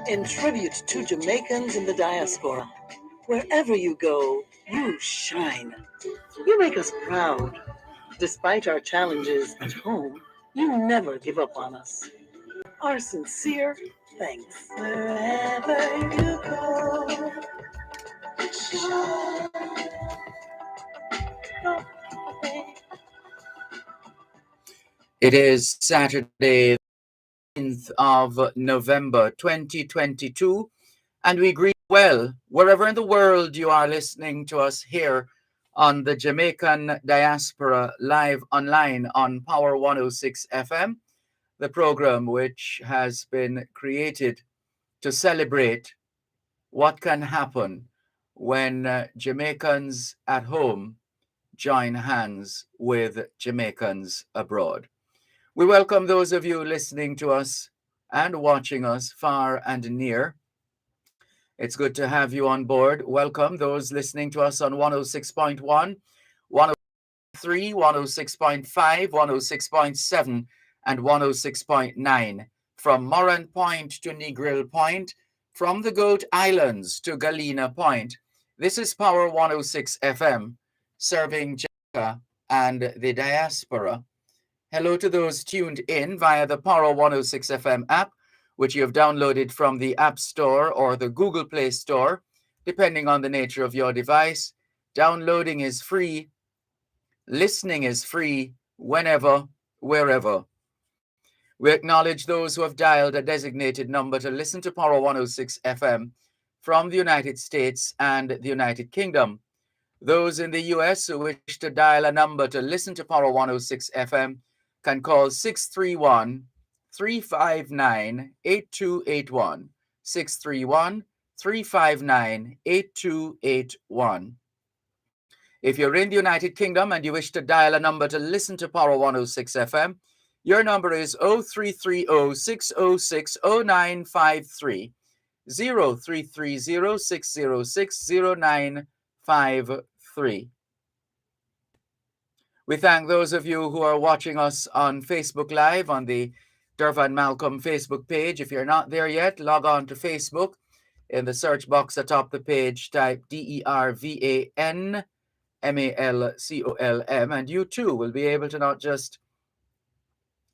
in tribute to Jamaicans in the diaspora. Wherever you go, you shine. You make us proud. Despite our challenges at home, you never give up on us. Our sincere thanks. Wherever you go, shine. It is Saturday, 10th of November 2022, and we greet well wherever in the world you are listening to us here on the Jamaican Diaspora live online on Power 106 FM, the program which has been created to celebrate what can happen when Jamaicans at home join hands with Jamaicans abroad. We welcome those of you listening to us and watching us far and near. It's good to have you on board. Welcome those listening to us on 106.1, 103, 106.5, 106.7, and 106.9. From Moran Point to Negril Point, from the Goat Islands to Gleaner Point. This is Power 106 FM, serving Jamaica and the diaspora. Hello to those tuned in via the Power 106 FM app, which you have downloaded from the App Store or the Google Play Store, depending on the nature of your device. Downloading is free. Listening is free whenever, wherever. We acknowledge those who have dialed a designated number to listen to Power 106 FM from the United States and the United Kingdom. Those in the US who wish to dial a number to listen to Power 106 FM can call 631-359-8281, 631-359-8281. If you're in the United Kingdom and you wish to dial a number to listen to Power 106 FM, your number is 0330-606-0953, 0330-606-0953. We thank those of you who are watching us on Facebook Live on the Dervan Malcolm Facebook page. If you're not there yet, log on to Facebook. In the search box atop the page, type DERVAN MALCOLM, and you too will be able to not just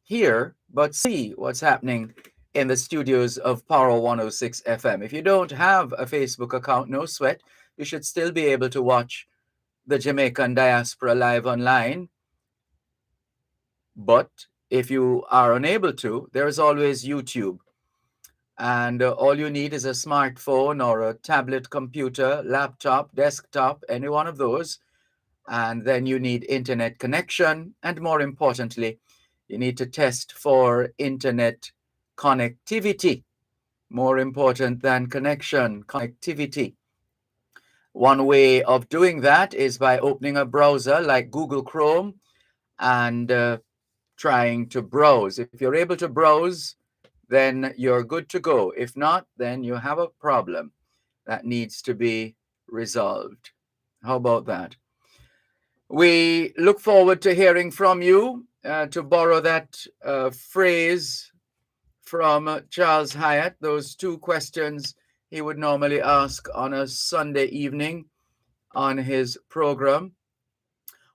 hear, but see what's happening in the studios of Power 106 FM. If you don't have a Facebook account, no sweat, you should still be able to watch the Jamaican Diaspora live online. But if you are unable to, there's always YouTube. And all you need is a smartphone or a tablet computer, laptop, desktop, any one of those. And then you need internet connection. And more importantly, you need to test for internet connectivity. More important than connection, connectivity. One way of doing that is by opening a browser like Google Chrome and trying to browse. If you're able to browse, then you're good to go. If not, then you have a problem that needs to be resolved. How about that? We look forward to hearing from you. To borrow that phrase from Charles Hyatt, those two questions he would normally ask on a Sunday evening on his program.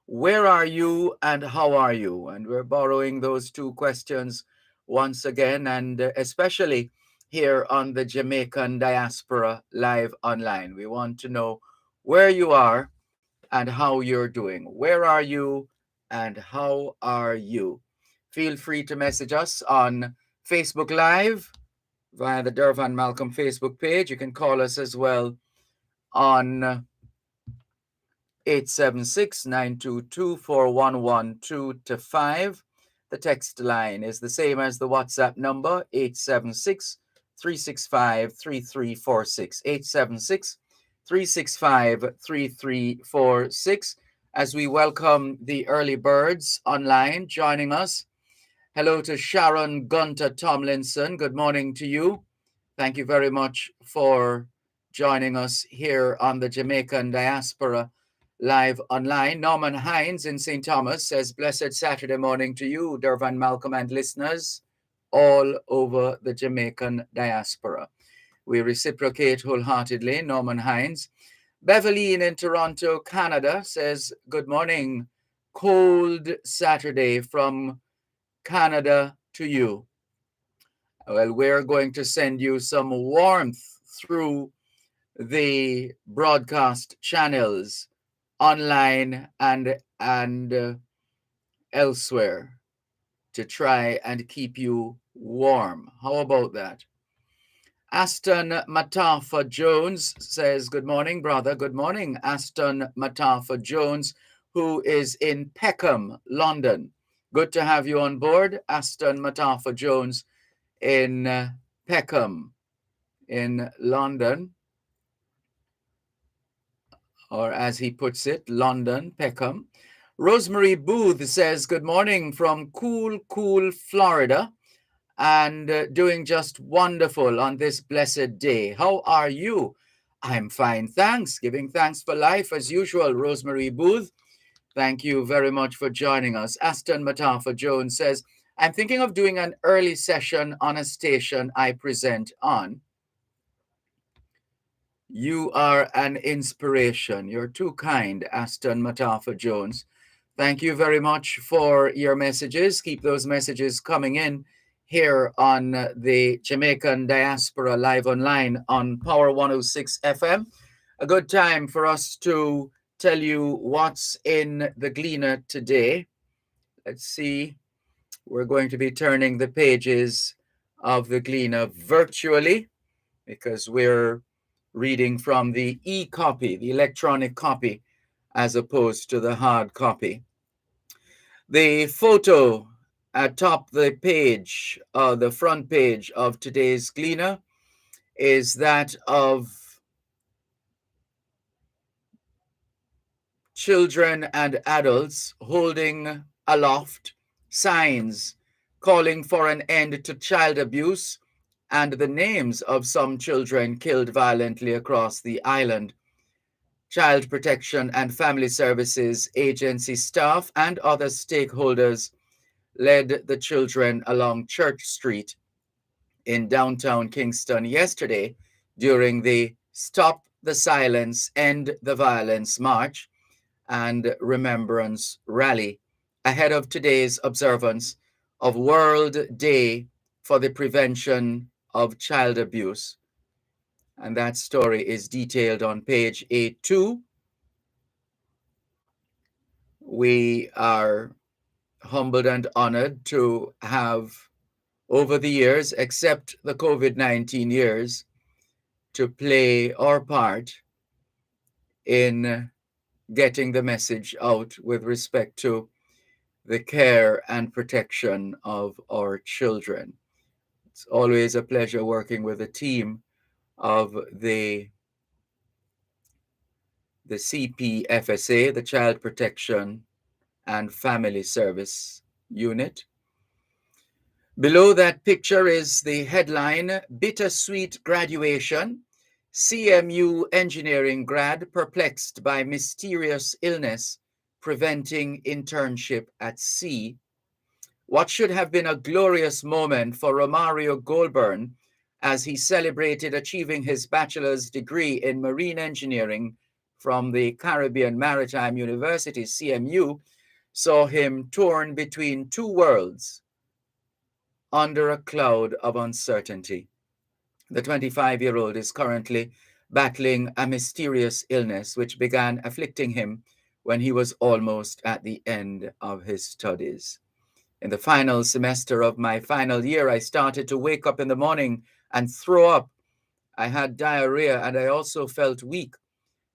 Where are you and how are you? And we're borrowing those two questions once again, and especially here on the Jamaican Diaspora live online. We want to know where you are and how you're doing. Where are you and how are you? Feel free to message us on Facebook Live via the Dervan Malcolm Facebook page. You can call us as well on 876-922-4112-5. The text line is the same as the WhatsApp number, 876-365-3346, 876-365-3346. As we welcome the early birds online joining us. Hello to Sharon Gunter Tomlinson. Good morning to you. Thank you very much for joining us here on the Jamaican Diaspora live online. Norman Hines in St. Thomas says, blessed Saturday morning to you, Dervan Malcolm, and listeners all over the Jamaican Diaspora. We reciprocate wholeheartedly. Norman Hines. Beverly in Toronto, Canada says, good morning. Cold Saturday from Canada to you. Well, we're going to send you some warmth through the broadcast channels online and elsewhere to try and keep you warm. How about that? Aston Matafa Jones says, good morning, brother. Good morning, Aston Matafa Jones, who is in Peckham, London. Good to have you on board, Aston Matafa Jones in Peckham, in London, or as he puts it, London, Peckham. Rosemary Booth says, good morning from cool, Florida, and doing just wonderful on this blessed day. How are you? I'm fine, thanks. Giving thanks for life as usual, Rosemary Booth. Thank you very much for joining us. Aston Matafa Jones says, I'm thinking of doing an early session on a station I present on. You are an inspiration. You're too kind, Aston Matafa Jones. Thank you very much for your messages. Keep those messages coming in here on the Jamaican Diaspora Live Online on Power 106 FM. A good time for us to tell you what's in the Gleaner today. Let's see. We're going to be turning the pages of the Gleaner virtually because we're reading from the e-copy, the electronic copy, as opposed to the hard copy. The photo atop the page, the front page of today's Gleaner, is that of children and adults holding aloft signs calling for an end to child abuse and the names of some children killed violently across the island. Child Protection and Family Services Agency staff and other stakeholders led the children along Church Street in downtown Kingston yesterday during the Stop the Silence, End the Violence March and Remembrance Rally ahead of today's observance of World Day for the Prevention of Child Abuse. And that story is detailed on page A2. We are humbled and honored to have, over the years, except the COVID-19 years, to play our part in getting the message out with respect to the care and protection of our children. It's always a pleasure working with a team of the CPFSA, the Child Protection and Family Service Unit. Below that picture is the headline, Bittersweet Graduation. CMU engineering grad perplexed by mysterious illness preventing internship at sea. What should have been a glorious moment for Romario Goulburn as he celebrated achieving his bachelor's degree in marine engineering from the Caribbean Maritime University, CMU, saw him torn between two worlds under a cloud of uncertainty. The 25-year-old is currently battling a mysterious illness which began afflicting him when he was almost at the end of his studies. In the final semester of my final year, I started to wake up in the morning and throw up. I had diarrhea and I also felt weak.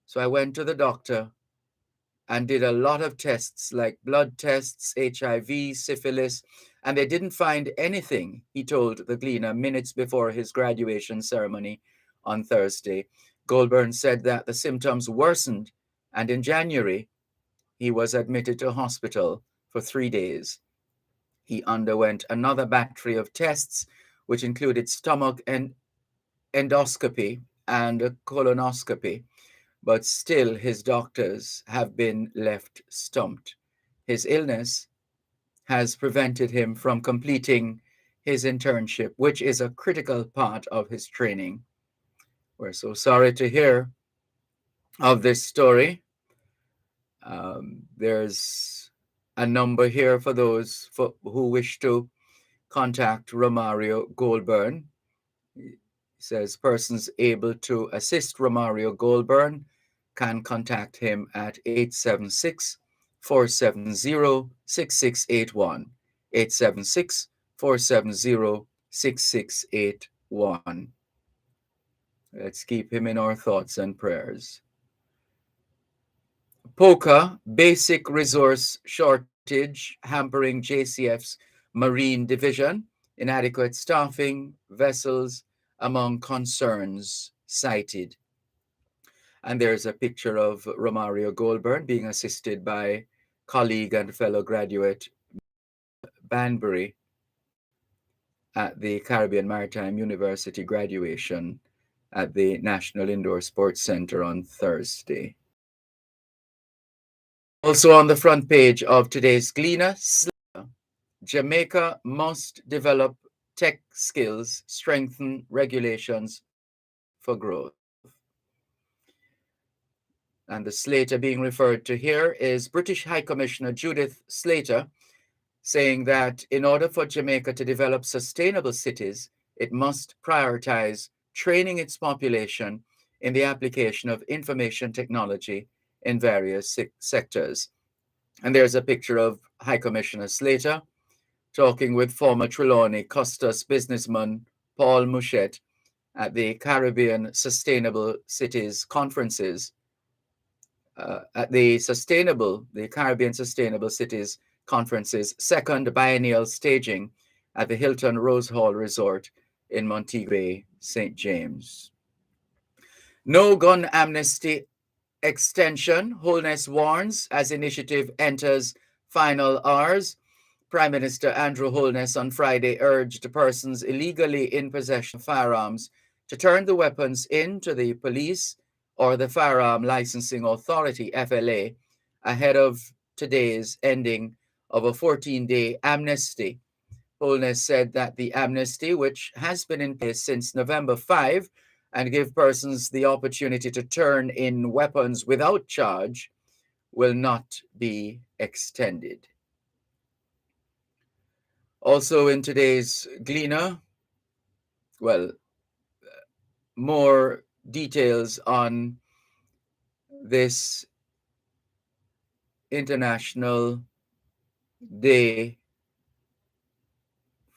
So I went to the doctor and did a lot of tests like blood tests, HIV, syphilis, and they didn't find anything, he told the Gleaner minutes before his graduation ceremony on Thursday. Goulburn said that the symptoms worsened, and in January, he was admitted to hospital for 3 days. He underwent another battery of tests, which included stomach and endoscopy and a colonoscopy, but still his doctors have been left stumped. His illness has prevented him from completing his internship, which is a critical part of his training. We're so sorry to hear of this story. There's a number here for those who wish to contact Romario Goldburn. He says persons able to assist Romario Goldburn can contact him at 876-470-6681. 876-470-6681. Let's keep him in our thoughts and prayers. POCA, basic resource shortage hampering JCF's Marine Division, inadequate staffing, vessels among concerns cited. And there's a picture of Romario Goldburn being assisted by colleague and fellow graduate Banbury at the Caribbean Maritime University graduation at the National Indoor Sports Center on Thursday. Also on the front page of today's Gleaner, Jamaica must develop tech skills, strengthen regulations for growth. And the Slater being referred to here is British High Commissioner Judith Slater, saying that in order for Jamaica to develop sustainable cities, it must prioritize training its population in the application of information technology in various sectors. And there's a picture of High Commissioner Slater talking with former Trelawney Custis businessman Paul Mouchette at the Caribbean Sustainable Cities Conferences, at the Caribbean Sustainable Cities Conference's second biennial staging at the Hilton Rose Hall Resort in Montego Bay, St. James. No gun amnesty extension, Holness warns as initiative enters final hours. Prime Minister Andrew Holness on Friday urged persons illegally in possession of firearms to turn the weapons in to the police or the Firearm Licensing Authority, FLA, ahead of today's ending of a 14-day amnesty. Holness said that the amnesty, which has been in place since November 5, and give persons the opportunity to turn in weapons without charge, will not be extended. Also in today's Gleaner, more details on this International Day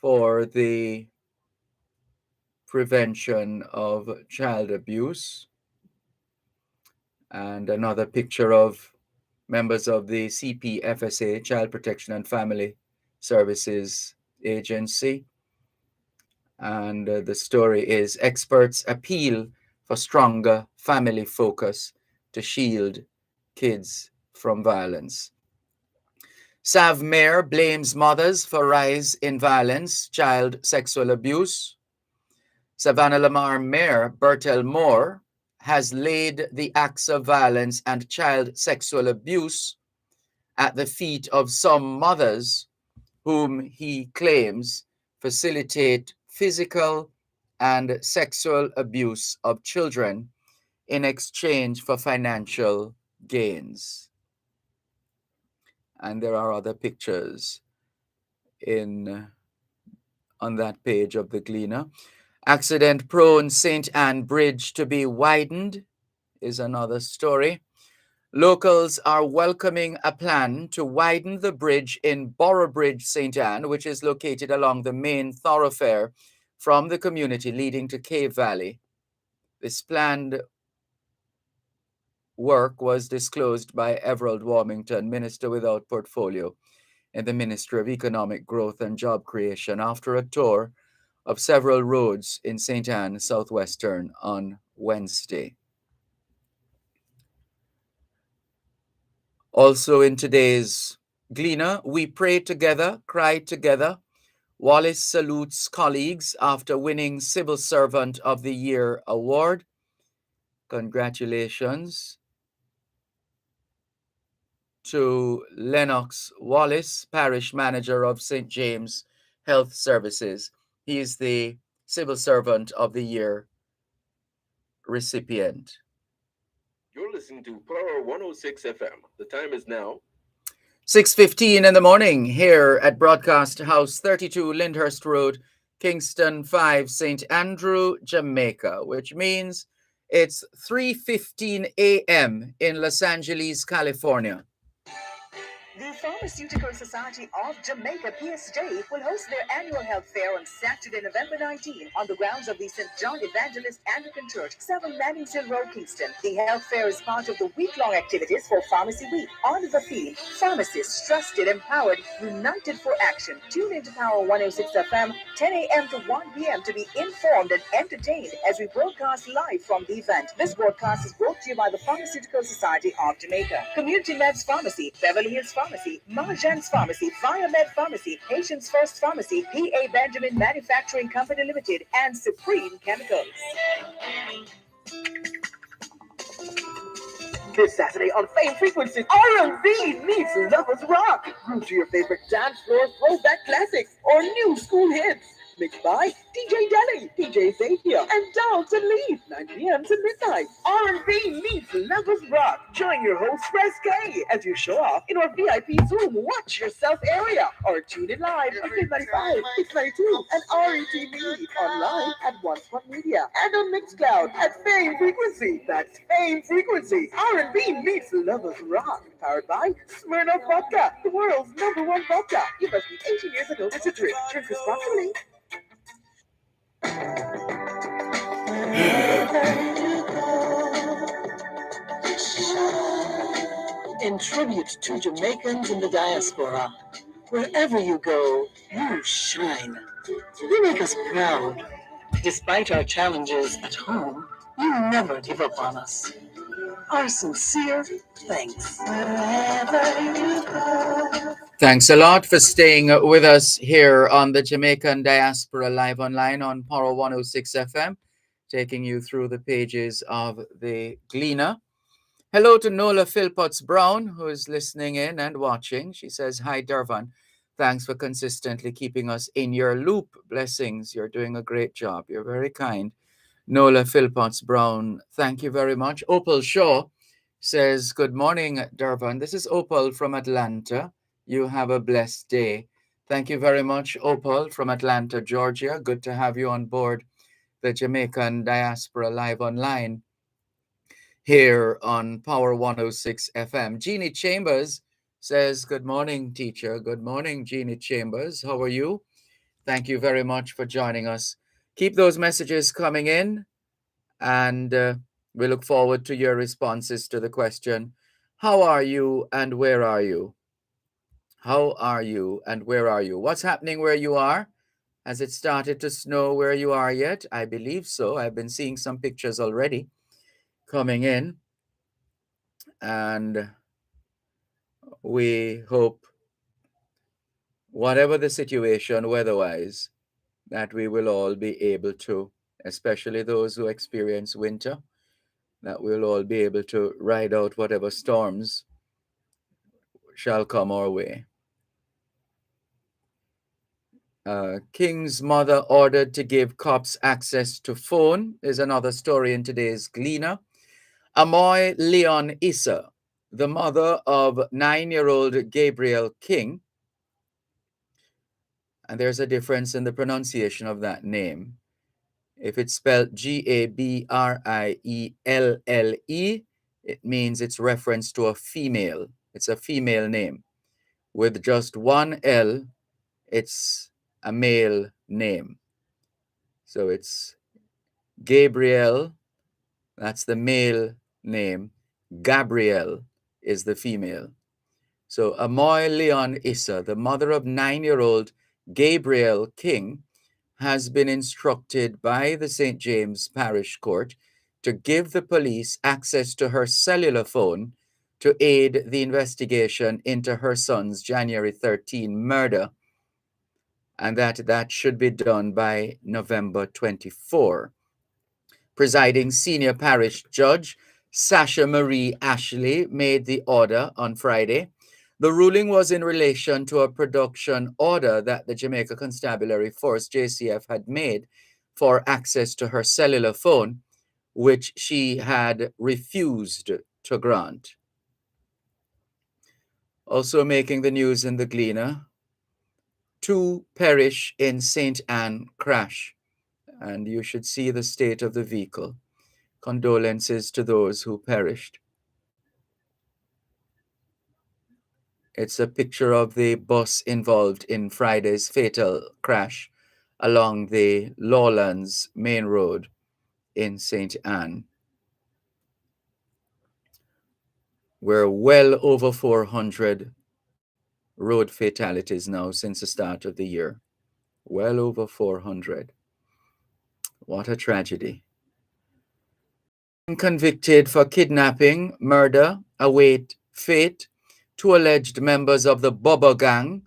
for the Prevention of Child Abuse, and another picture of members of the CPFSA, Child Protection and Family Services Agency. And the story is experts appeal for stronger family focus to shield kids from violence. Sav Mayor blames mothers for rise in violence, child sexual abuse. Savannah Lamar Mayor Bertel Moore has laid the acts of violence and child sexual abuse at the feet of some mothers whom he claims facilitate physical and sexual abuse of children in exchange for financial gains. And there are other pictures on that page of the Gleaner. Accident-prone St. Anne Bridge to be widened is another story. Locals are welcoming a plan to widen the bridge in Boroughbridge, St. Anne, which is located along the main thoroughfare from the community leading to Cave Valley. This planned work was disclosed by Everald Warmington, Minister without portfolio in the Ministry of Economic Growth and Job Creation, after a tour of several roads in St. Anne, Southwestern, on Wednesday. Also in today's Gleaner, we pray together, cry together. Wallace salutes colleagues after winning Civil Servant of the Year award. Congratulations to Lennox Wallace, Parish Manager of St. James Health Services. He is the Civil Servant of the Year recipient. You're listening to Power 106 FM. The time is now 6:15 in the morning here at Broadcast House 32 Lyndhurst Road, Kingston 5, St. Andrew, Jamaica, which means it's 3:15 a.m. in Los Angeles, California. The Pharmaceutical Society of Jamaica, PSJ, will host their annual health fair on Saturday, November 19, on the grounds of the St. John Evangelist Anglican Church, 7 Mannings Hill Road, Kingston. The health fair is part of the week-long activities for Pharmacy Week, under the theme, Pharmacists Trusted, Empowered, United for Action. Tune into Power 106 FM, 10 a.m. to 1 p.m. to be informed and entertained as we broadcast live from the event. This broadcast is brought to you by the Pharmaceutical Society of Jamaica, Community Meds Pharmacy, Beverly Hills Pharmacy, Marjan's Pharmacy, Biomed Pharmacy, Patients First Pharmacy, P.A. Benjamin Manufacturing Company Limited, and Supreme Chemicals. This Saturday on Fame Frequencies, R&B meets Lovers Rock. Groove to your favorite dance floor throwback classics or new school hits. Mixed by DJ Deli, DJ Xavier, and Dalton Lee, 9 p.m. to midnight. R&B meets Lovers Rock. Join your host, Fresh K, as you show off in our VIP Zoom Watch Yourself area, or tune in live on 95, 692, and RETV online at One Spot Media, and on Mixcloud at Fame Frequency. That's Fame Frequency. R&B meets Lovers Rock. Powered by Smirnoff Vodka, the world's #1 vodka. You must be 18 years of age to drink. Drink responsibly. In tribute to Jamaicans in the diaspora, wherever you go, you shine. You make us proud. Despite our challenges at home, you never give up on us. Our sincere thanks. Wherever you go. Thanks a lot for staying with us here on the Jamaican Diaspora Live Online on Power 106 FM, taking you through the pages of the Gleaner. Hello to Nola Philpotts Brown, who is listening in and watching. She says, hi, Dervan. Thanks for consistently keeping us in your loop. Blessings. You're doing a great job. You're very kind. Nola Philpotts Brown, thank you very much. Opal Shaw says, good morning, Dervan. This is Opal from Atlanta. You have a blessed day. Thank you very much, Opal from Atlanta, Georgia. Good to have you on board the Jamaican Diaspora Live Online here on Power 106 FM. Jeannie Chambers says, good morning, teacher. Good morning, Jeannie Chambers. How are you? Thank you very much for joining us. Keep those messages coming in, and we look forward to your responses to the question, how are you and where are you? How are you and where are you? What's happening where you are? Has it started to snow where you are yet? I believe so. I've been seeing some pictures already coming in, and we hope, whatever the situation weather-wise, that we will all be able to, especially those who experience winter, that we'll all be able to ride out whatever storms shall come our way. King's mother ordered to give cops access to phone is another story in today's Gleaner. Amoy Leon Issa, the mother of 9-year-old Gabriel King, and there's a difference in the pronunciation of that name. If it's spelled Gabrielle, it means it's reference to a female. It's a female name. With just one L, it's a male name. So it's Gabriel, that's the male name. Gabrielle is the female. So Amoy Leon Issa, the mother of 9-year-old Gabriel King, has been instructed by the St. James Parish Court to give the police access to her cellular phone to aid the investigation into her son's January 13 murder, and that should be done by November 24. Presiding senior parish judge Sasha Marie Ashley made the order on Friday. The ruling was in relation to a production order that the Jamaica Constabulary Force, JCF, had made for access to her cellular phone, which she had refused to grant. Also making the news in the Gleaner, 2 perish in St. Anne crash, and you should see the state of the vehicle. Condolences to those who perished. It's a picture of the bus involved in Friday's fatal crash along the Lowlands main road in St. Anne. We're well over 400 road fatalities now since the start of the year. Well over 400. What a tragedy. Convicted for kidnapping, murder, await fate. 2 alleged members of the Bubba Gang,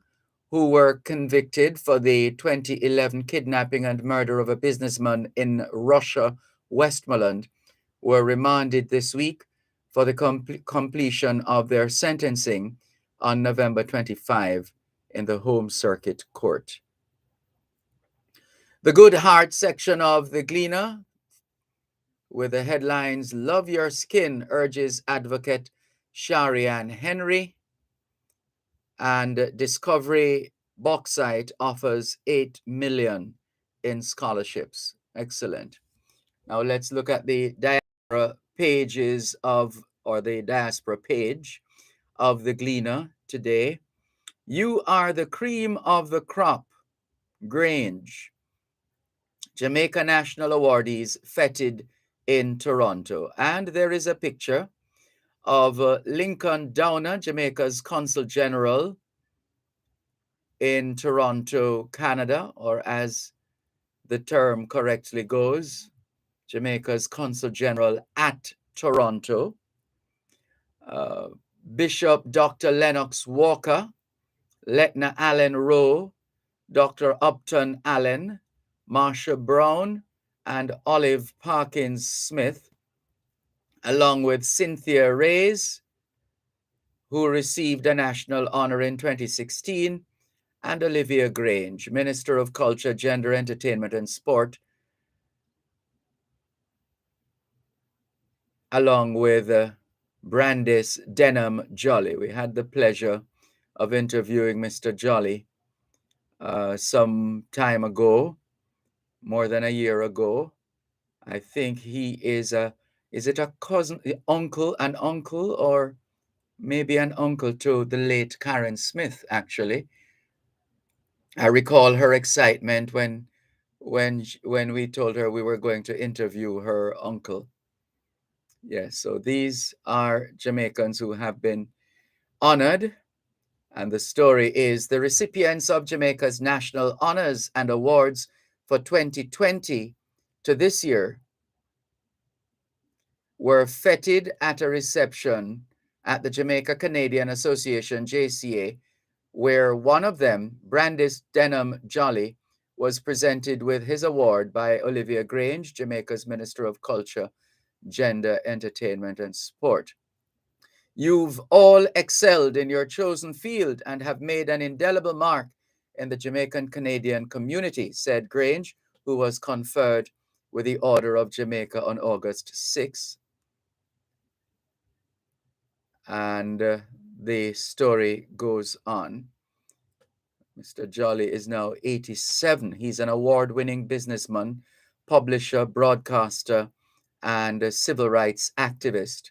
who were convicted for the 2011 kidnapping and murder of a businessman in Russia, Westmoreland, were remanded this week for the completion of their sentencing on November 25 in the Home Circuit Court. The Good Heart section of the Gleaner, with the headlines, Love Your Skin, urges advocate Sharianne Henry, and Discovery Bauxite offers $8 million in scholarships. Excellent. Now let's look at the diaspora pages of, or the diaspora page of the Gleaner today. You are the cream of the crop, Grange. Jamaica National Awardees feted in Toronto. And there is a picture of Lincoln Downer, Jamaica's Consul General in Toronto, Canada, or as the term correctly goes, Jamaica's Consul General at Toronto. Bishop Dr. Lennox Walker, Letna Allen Rowe, Dr. Upton Allen, Marsha Brown, and Olive Parkins Smith, along with Cynthia Reyes, who received a national honor in 2016, and Olivia Grange, Minister of Culture, Gender, Entertainment, and Sport, along with Brandis Denham Jolly. We had the pleasure of interviewing Mr. Jolly some time ago, more than a year ago. I think he is it a cousin, an uncle, or maybe an uncle to the late Karen Smith, actually. I recall her excitement when we told her we were going to interview her uncle. Yes, so these are Jamaicans who have been honored. And the story is the recipients of Jamaica's national honors and awards for 2020 to this year were feted at a reception at the Jamaica Canadian Association, JCA, where one of them, Brandis Denham Jolly, was presented with his award by Olivia Grange, Jamaica's Minister of Culture, Gender, Entertainment, and Sport. You've all excelled in your chosen field and have made an indelible mark in the Jamaican Canadian community, said Grange, who was conferred with the Order of Jamaica on August 6. And the story goes on. Mr. Jolly is now 87. He's an award-winning businessman, publisher, broadcaster, and a civil rights activist.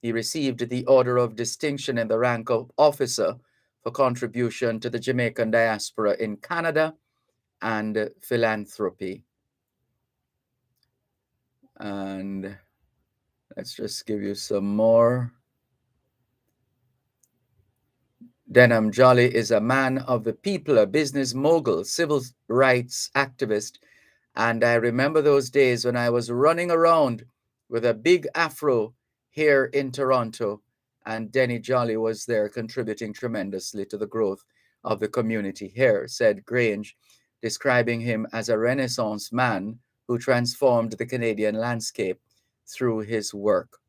He received the Order of Distinction in the rank of officer for contribution to the Jamaican diaspora in Canada and philanthropy. And let's just give you some more. Denham Jolly is a man of the people, a business mogul, civil rights activist. And I remember those days when I was running around with a big afro here in Toronto, and Denny Jolly was there contributing tremendously to the growth of the community here, said Grange, describing him as a Renaissance man who transformed the Canadian landscape through his work.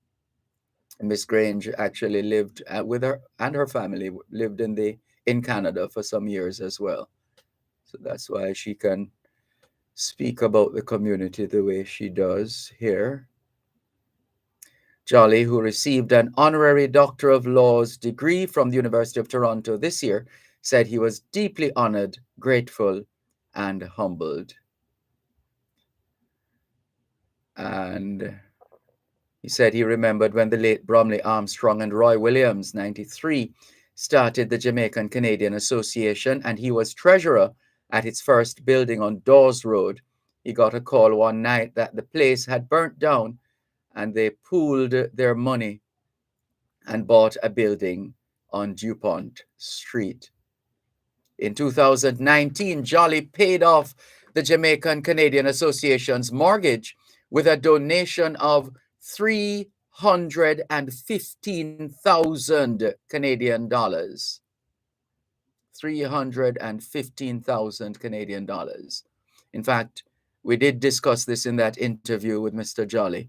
Miss Grange actually lived with her and her family lived in Canada for some years as well. So that's why she can speak about the community the way she does here. Jolly, who received an honorary Doctor of Laws degree from the University of Toronto this year, said he was deeply honored, grateful, and humbled. And he said he remembered when the late Bromley Armstrong and Roy Williams, 93, started the Jamaican Canadian Association, and he was treasurer at its first building on Dawes Road. He got a call one night that the place had burnt down, and they pooled their money and bought a building on DuPont Street. In 2019, Jolly paid off the Jamaican Canadian Association's mortgage with a donation of 315,000 Canadian dollars. 315,000 Canadian dollars. In fact, we did discuss this in that interview with Mr. Jolly.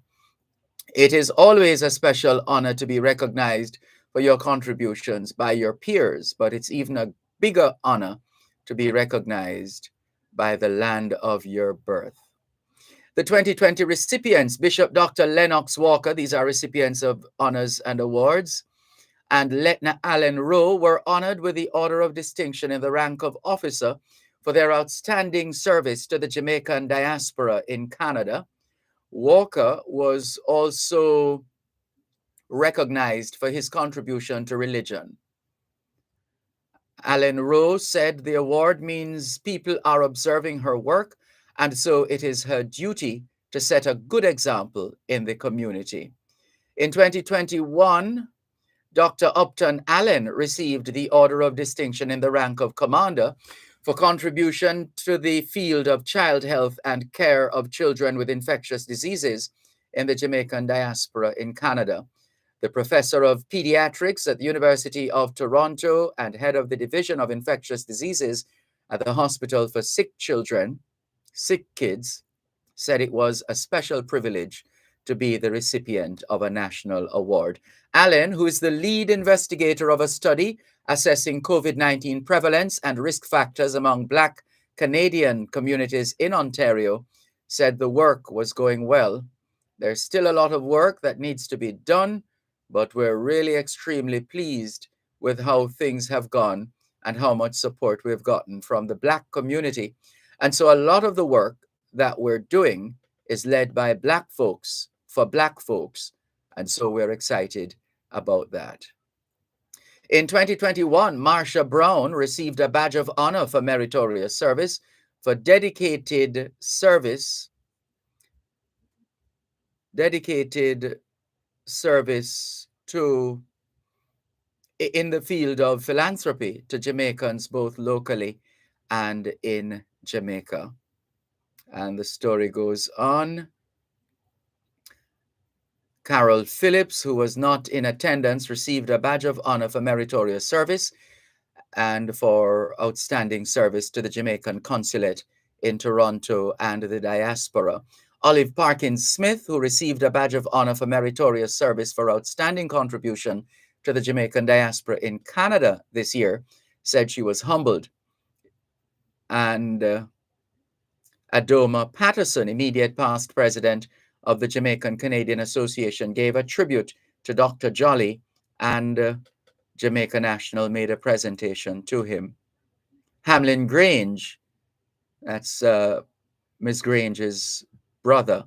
It is always a special honor to be recognized for your contributions by your peers, but it's even a bigger honor to be recognized by the land of your birth. The 2020 recipients, Bishop Dr. Lennox Walker, these are recipients of honors and awards, and Letna Allen Rowe were honored with the Order of Distinction in the rank of officer for their outstanding service to the Jamaican diaspora in Canada. Walker was also recognized for his contribution to religion. Allen Rowe said the award means people are observing her work, and so it is her duty to set a good example in the community. In 2021, Dr. Upton Allen received the Order of Distinction in the rank of Commander for contribution to the field of child health and care of children with infectious diseases in the Jamaican diaspora in Canada. The professor of pediatrics at the University of Toronto and head of the Division of Infectious Diseases at the Hospital for Sick Children, Sick Kids, said it was a special privilege to be the recipient of a national award. Allen, who is the lead investigator of a study assessing COVID-19 prevalence and risk factors among Black Canadian communities in Ontario, said the work was going well. There's still a lot of work that needs to be done, but we're really extremely pleased with how things have gone and how much support we've gotten from the Black community. And so a lot of the work that we're doing is led by Black folks for Black folks. And so we're excited about that. In 2021, Marsha Brown received a badge of honor for meritorious service for dedicated service to in the field of philanthropy to Jamaicans both locally and in Jamaica. And the story goes on. Carol Phillips, who was not in attendance, received a badge of honor for meritorious service and for outstanding service to the Jamaican consulate in Toronto and the diaspora. Olive Parkins Smith, who received a badge of honor for meritorious service for outstanding contribution to the Jamaican diaspora in Canada this year, said she was humbled. And Adoma Patterson, immediate past president of the Jamaican Canadian Association, gave a tribute to Dr. Jolly, and Jamaica National made a presentation to him. Hamlin Grange, that's Ms. Grange's brother,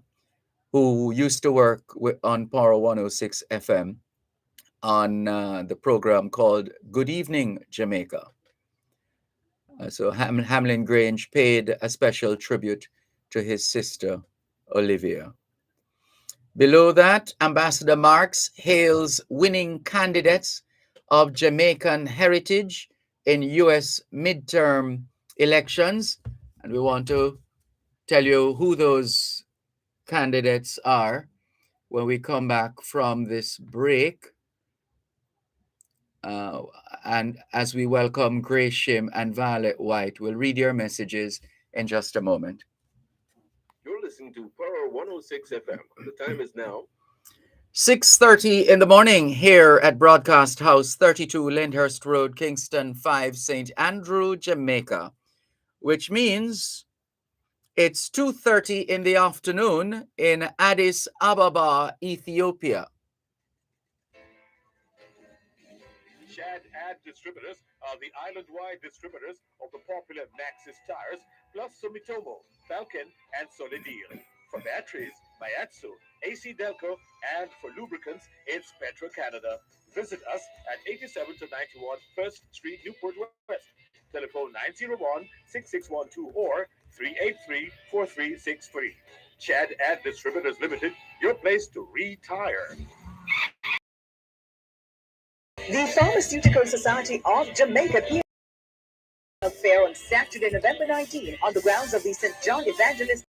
who used to work on Power 106 FM on the program called Good Evening Jamaica. So Hamlin Grange paid a special tribute to his sister, Olivia. Below that, Ambassador Marks hails winning candidates of Jamaican heritage in U.S. midterm elections. And we want to tell you who those candidates are when we come back from this break. And as we welcome Grace Shim and Violet White, we'll read your messages in just a moment. You're listening to Power 106 FM. The time is now 6:30 in the morning here at Broadcast House, 32 Lyndhurst Road, Kingston 5, St. Andrew, Jamaica, which means it's 2:30 in the afternoon in Addis Ababa, Ethiopia. and distributors are the island-wide distributors of the popular Maxxis tires, plus Sumitomo, Falcon, and Solidil. For batteries, Mayatsu, AC Delco, and for lubricants, it's Petro-Canada. Visit us at 87 to 91 First Street, Newport West. Telephone 901-6612 or 383-4363. Chad and Distributors Limited, your place to retire. The Pharmaceutical Society of Jamaica Fair on Saturday, November 19, on the grounds of the St. John Evangelist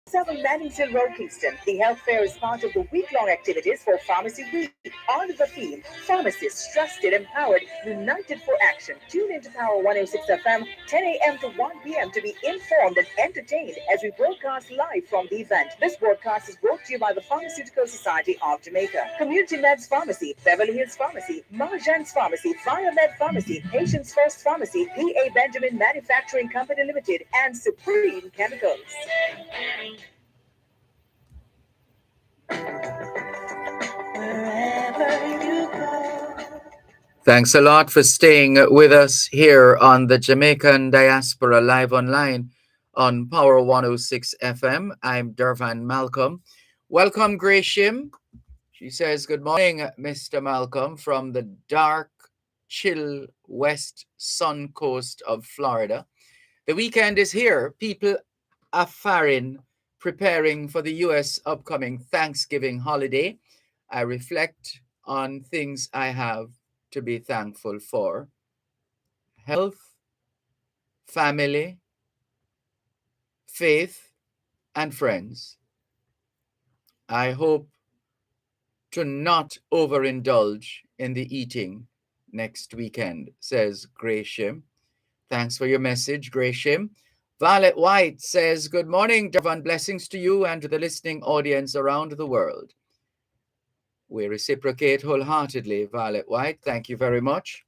7 Manningsville Road, Kingston. The health fair is part of the week-long activities for Pharmacy Week. On the theme, pharmacists, trusted, empowered, united for action. Tune into Power 106 FM, 10 a.m. to 1 p.m. to be informed and entertained as we broadcast live from the event. This broadcast is brought to you by the Pharmaceutical Society of Jamaica, Community Meds Pharmacy, Beverly Hills Pharmacy, Marjan's Pharmacy, Med Pharmacy, Patients First Pharmacy, P.A. Benjamin Manufacturing Company Limited, and Supreme Chemicals. Thanks a lot for staying with us here on the Jamaican Diaspora live online on Power 106 FM. I'm Dervan Malcolm. Welcome, Gresham. She says, good morning, Mr. Malcolm, from the dark, chill west sun coast of Florida. The weekend is here. People are faring, preparing for the U.S. upcoming Thanksgiving holiday. I reflect on things I have to be thankful for: health, family, faith, and friends. I hope to not overindulge in the eating next weekend, says Gresham. Thanks for your message, Gresham. Violet White says, good morning, Dervan. Blessings to you and to the listening audience around the world. We reciprocate wholeheartedly, Violet White. Thank you very much.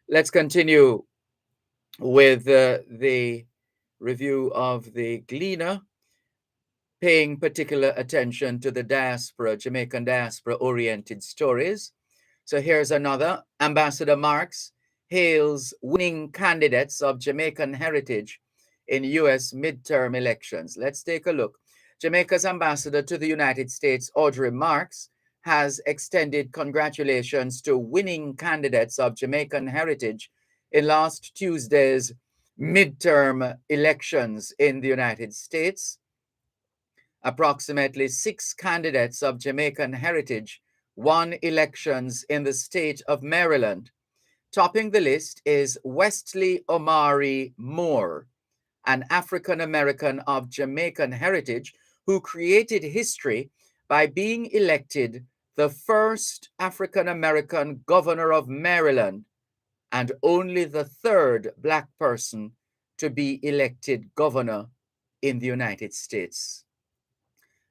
Let's continue with the review of the Gleaner, paying particular attention to the diaspora, Jamaican diaspora-oriented stories. So here's another. Ambassador Marks hails winning candidates of Jamaican heritage in U.S. midterm elections. Let's take a look. Jamaica's ambassador to the United States, Audrey Marks, has extended congratulations to winning candidates of Jamaican heritage in last Tuesday's midterm elections in the United States. Approximately 6 candidates of Jamaican heritage won elections in the state of Maryland. Topping the list is Wesley Omari Moore, an African-American of Jamaican heritage who created history by being elected the first African-American governor of Maryland and only the 3rd Black person to be elected governor in the United States.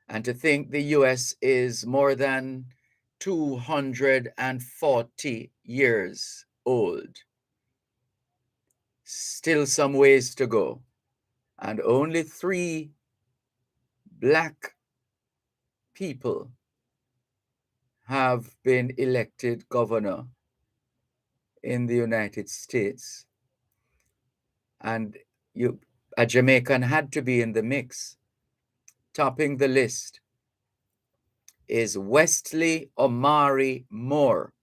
And to think the U.S. is more than 240 years old. Still some ways to go. And only 3 Black people have been elected governor in the United States. And a Jamaican had to be in the mix. Topping the list is Wesley Omari Moore,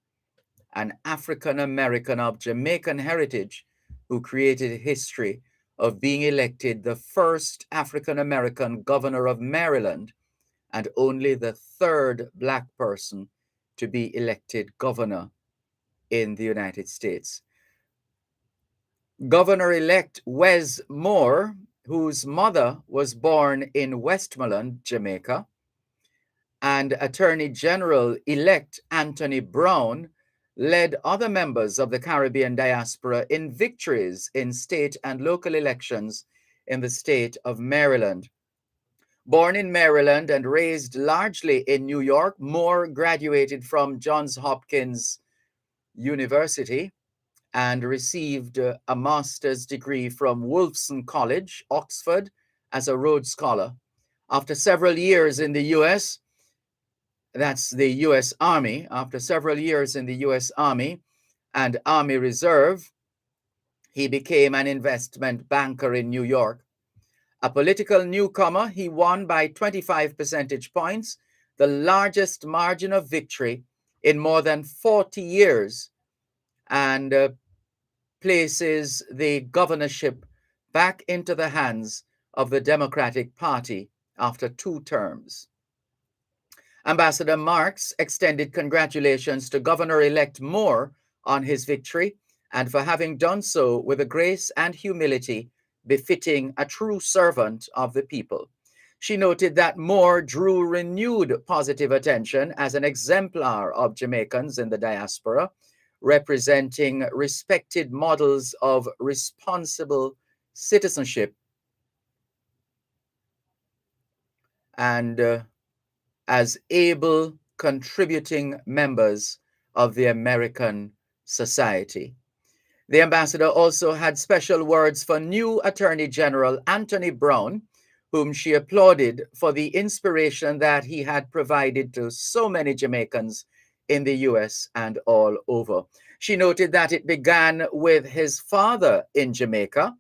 an African-American of Jamaican heritage who created history of being elected the first African-American governor of Maryland and only the 3rd Black person to be elected governor in the United States. Governor-elect Wes Moore, whose mother was born in Westmoreland, Jamaica, and Attorney General-elect Anthony Brown led other members of the Caribbean diaspora in victories in state and local elections in the state of Maryland. Born in Maryland and raised largely in New York, Moore graduated from Johns Hopkins University and received a master's degree from Wolfson College, Oxford, as a Rhodes Scholar. After several years in the U.S., that's the U.S. Army, after several years in the U.S. Army and Army Reserve, he became an investment banker in New York. A political newcomer, he won by 25 percentage points, the largest margin of victory in more than 40 years, and places the governorship back into the hands of the Democratic Party after 2 terms. Ambassador Marks extended congratulations to Governor-elect Moore on his victory and for having done so with a grace and humility befitting a true servant of the people. She noted that Moore drew renewed positive attention as an exemplar of Jamaicans in the diaspora, representing respected models of responsible citizenship and as able contributing members of the American society. The ambassador also had special words for new Attorney General Anthony Brown, whom she applauded for the inspiration that he had provided to so many Jamaicans in the US and all over. She noted that it began with his father in Jamaica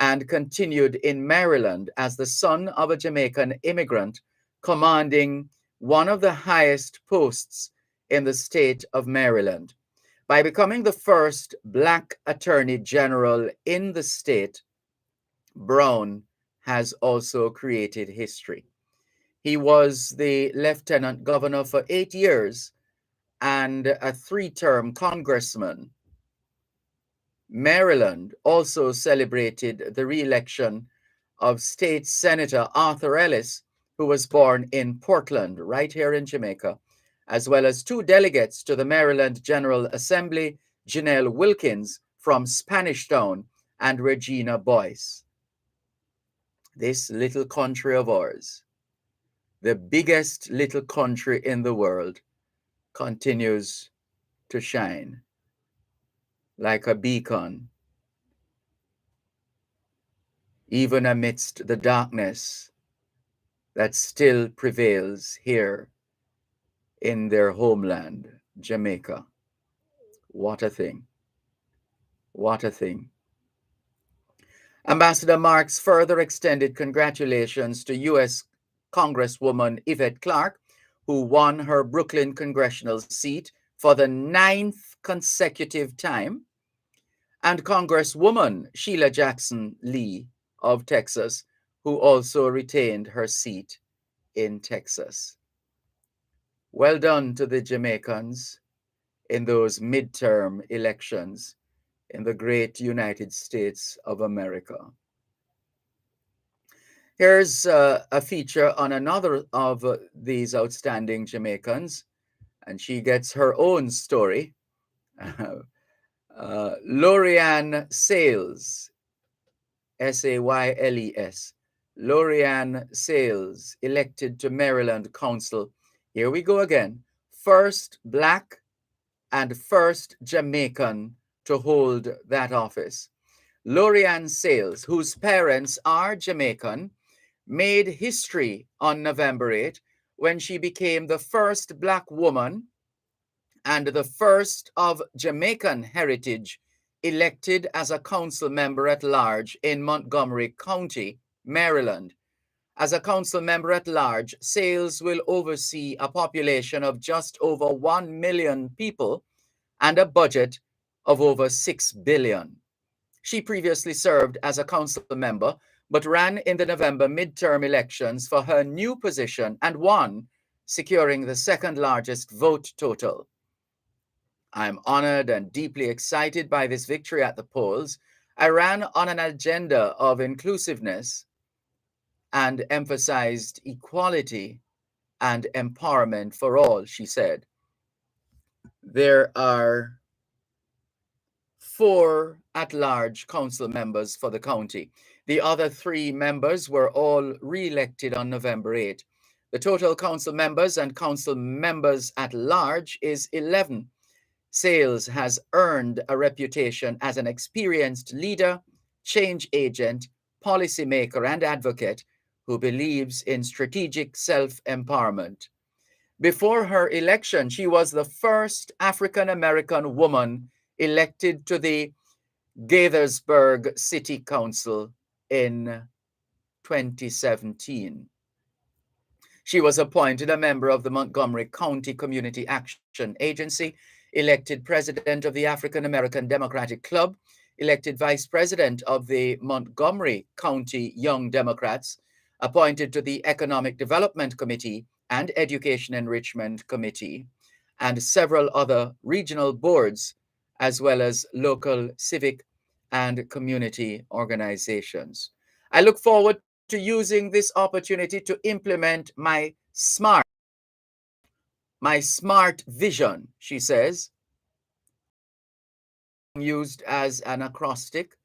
and continued in Maryland as the son of a Jamaican immigrant commanding one of the highest posts in the state of Maryland. By becoming the first Black Attorney General in the state, Brown has also created history. He was the Lieutenant Governor for 8 years and a 3-term congressman. Maryland also celebrated the re-election of State Senator Arthur Ellis, who was born in Portland, right here in Jamaica, as well as 2 delegates to the Maryland General Assembly, Janelle Wilkins from Spanish Town and Regina Boyce. This little country of ours, the biggest little country in the world, continues to shine like a beacon, even amidst the darkness that still prevails here in their homeland, Jamaica. What a thing. What a thing. Ambassador Marks further extended congratulations to U.S. Congresswoman Yvette Clarke, who won her Brooklyn congressional seat for the 9th consecutive time, and Congresswoman Sheila Jackson Lee of Texas, who also retained her seat in Texas. Well done to the Jamaicans in those midterm elections in the great United States of America. Here's a feature on another of these outstanding Jamaicans, and she gets her own story. Lorian Sales, S-A-Y-L-E-S. Lorian Sales, elected to Maryland Council. Here we go again. First Black and first Jamaican to hold that office. Lorian Sales, whose parents are Jamaican, made history on November 8 when she became the first Black woman and the first of Jamaican heritage elected as a council member at large in Montgomery County, Maryland. As a council member at large, Sales will oversee a population of just over 1 million people and a budget of over $6 billion. She previously served as a council member, but ran in the November midterm elections for her new position and won, securing the 2nd largest vote total. I'm honored and deeply excited by this victory at the polls. I ran on an agenda of inclusiveness and emphasized equality and empowerment for all, she said. There are 4 at-large council members for the county. The other 3 members were all re-elected on November 8. The total council members and council members at large is 11. Sales has earned a reputation as an experienced leader, change agent, policymaker, and advocate who believes in strategic self-empowerment. Before her election, she was the first African-American woman elected to the Gaithersburg City Council in 2017. She was appointed a member of the Montgomery County Community Action Agency, elected president of the African American Democratic Club, elected vice president of the Montgomery County Young Democrats, appointed to the Economic Development Committee and Education Enrichment Committee, and several other regional boards, as well as local civic and community organizations. I look forward to using this opportunity to implement my smart vision, she says, used as an acrostic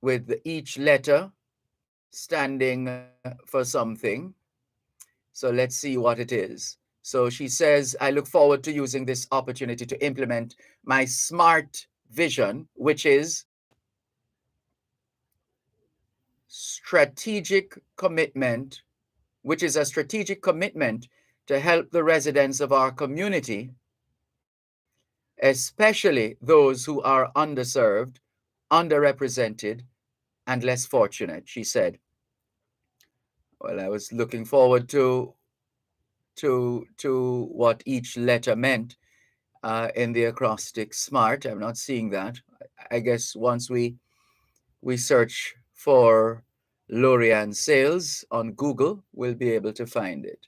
with each letter standing for something. So let's see what it is. So she says, I look forward to using this opportunity to implement my smart vision, strategic commitment, which is a strategic commitment to help the residents of our community, especially those who are underserved, underrepresented, and less fortunate, she said. Well, I was looking forward to what each letter meant in the acrostic SMART. I'm not seeing that. I guess once we search for Lorian Sales on Google, we'll be able to find it.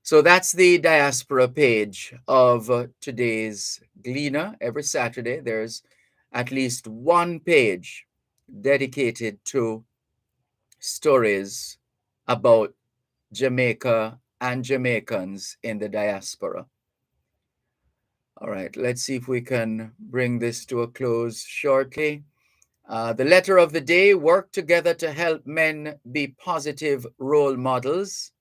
So that's the diaspora page of today's Gleaner. Every Saturday, there's at least one page dedicated to stories about Jamaica and Jamaicans in the diaspora. All right, let's see if we can bring this to a close shortly. The letter of the day: work together to help men be positive role models.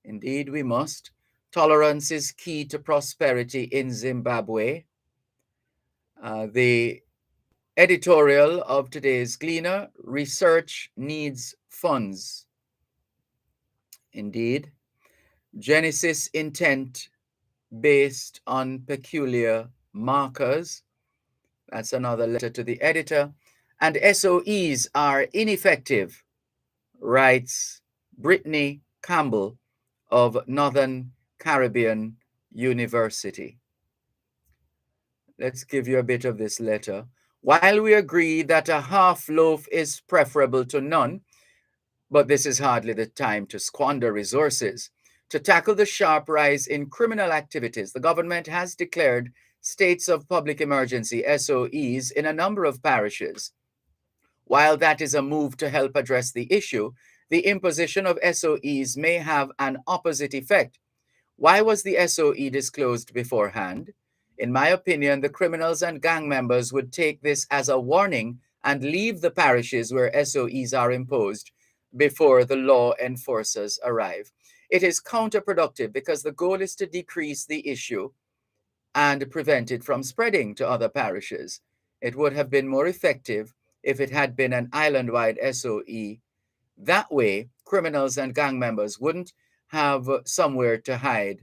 Indeed, we must. Tolerance is key to prosperity in Zimbabwe. The editorial of today's Gleaner: research needs funds. Indeed. Genesis intent based on peculiar markers. That's another letter to the editor. And SOEs are ineffective, writes Brittany Campbell of Northern Caribbean University. Let's give you a bit of this letter. While we agree that a half loaf is preferable to none, but this is hardly the time to squander resources. To tackle the sharp rise in criminal activities, the government has declared states of public emergency, SOEs, in a number of parishes. While that is a move to help address the issue, the imposition of SOEs may have an opposite effect. Why was the SOE disclosed beforehand? In my opinion, the criminals and gang members would take this as a warning and leave the parishes where SOEs are imposed before the law enforcers arrive. It is counterproductive because the goal is to decrease the issue and prevent it from spreading to other parishes. It would have been more effective if it had been an island-wide SOE. That way, criminals and gang members wouldn't have somewhere to hide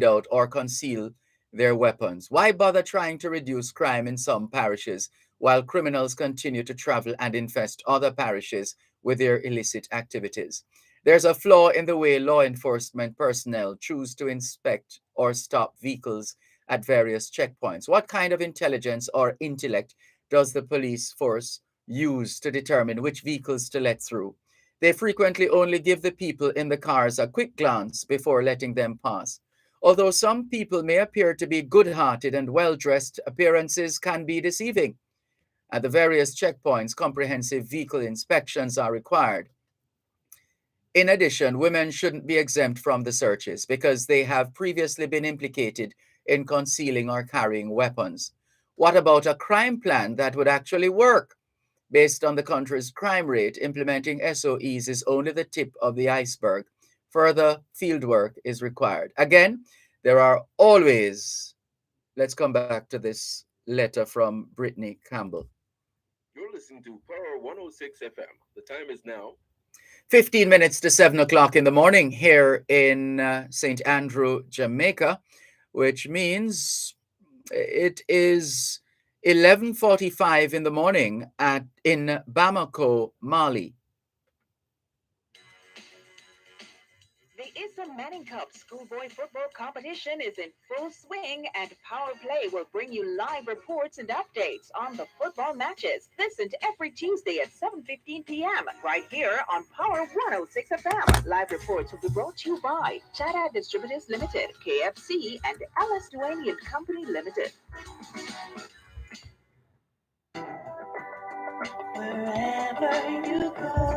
out or conceal their weapons. Why bother trying to reduce crime in some parishes while criminals continue to travel and infest other parishes with their illicit activities? There's a flaw in the way law enforcement personnel choose to inspect or stop vehicles at various checkpoints. What kind of intelligence or intellect does the police force use to determine which vehicles to let through? They frequently only give the people in the cars a quick glance before letting them pass. Although some people may appear to be good-hearted and well-dressed, appearances can be deceiving. At the various checkpoints, comprehensive vehicle inspections are required. In addition, women shouldn't be exempt from the searches because they have previously been implicated in concealing or carrying weapons. What about a crime plan that would actually work? Based on the country's crime rate, implementing SOEs is only the tip of the iceberg. Further fieldwork is required. Again, there are always, let's come back to this letter from Brittany Campbell. You're listening to Power 106 FM. The time is now 15 minutes to 7 o'clock in the morning here in St. Andrew, Jamaica, which means it is 11:45 in the morning in Bamako, Mali. The Issa Manning Cup schoolboy football competition is in full swing, and Power Play will bring you live reports and updates on the football matches. Listen to every Tuesday at 7:15 p.m. right here on Power 106 FM. Live reports will be brought to you by Chada Distributors Limited, KFC, and Alice Duane and Company Limited. Wherever you go.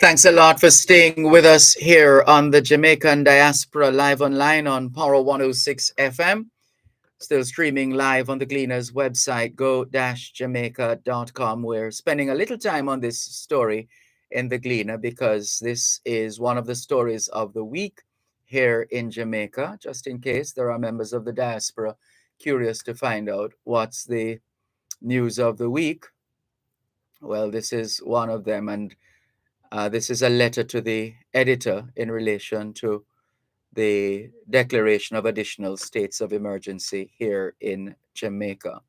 Thanks a lot for staying with us here on the Jamaican Diaspora live online on Power 106 FM. Still streaming live on the Gleaner's website, go-jamaica.com. We're spending a little time on this story in the Gleaner because this is one of the stories of the week here in Jamaica, just in case there are members of the diaspora curious to find out what's the news of the week. Well, this is one of them, and this is a letter to the editor in relation to the declaration of additional states of emergency here in Jamaica.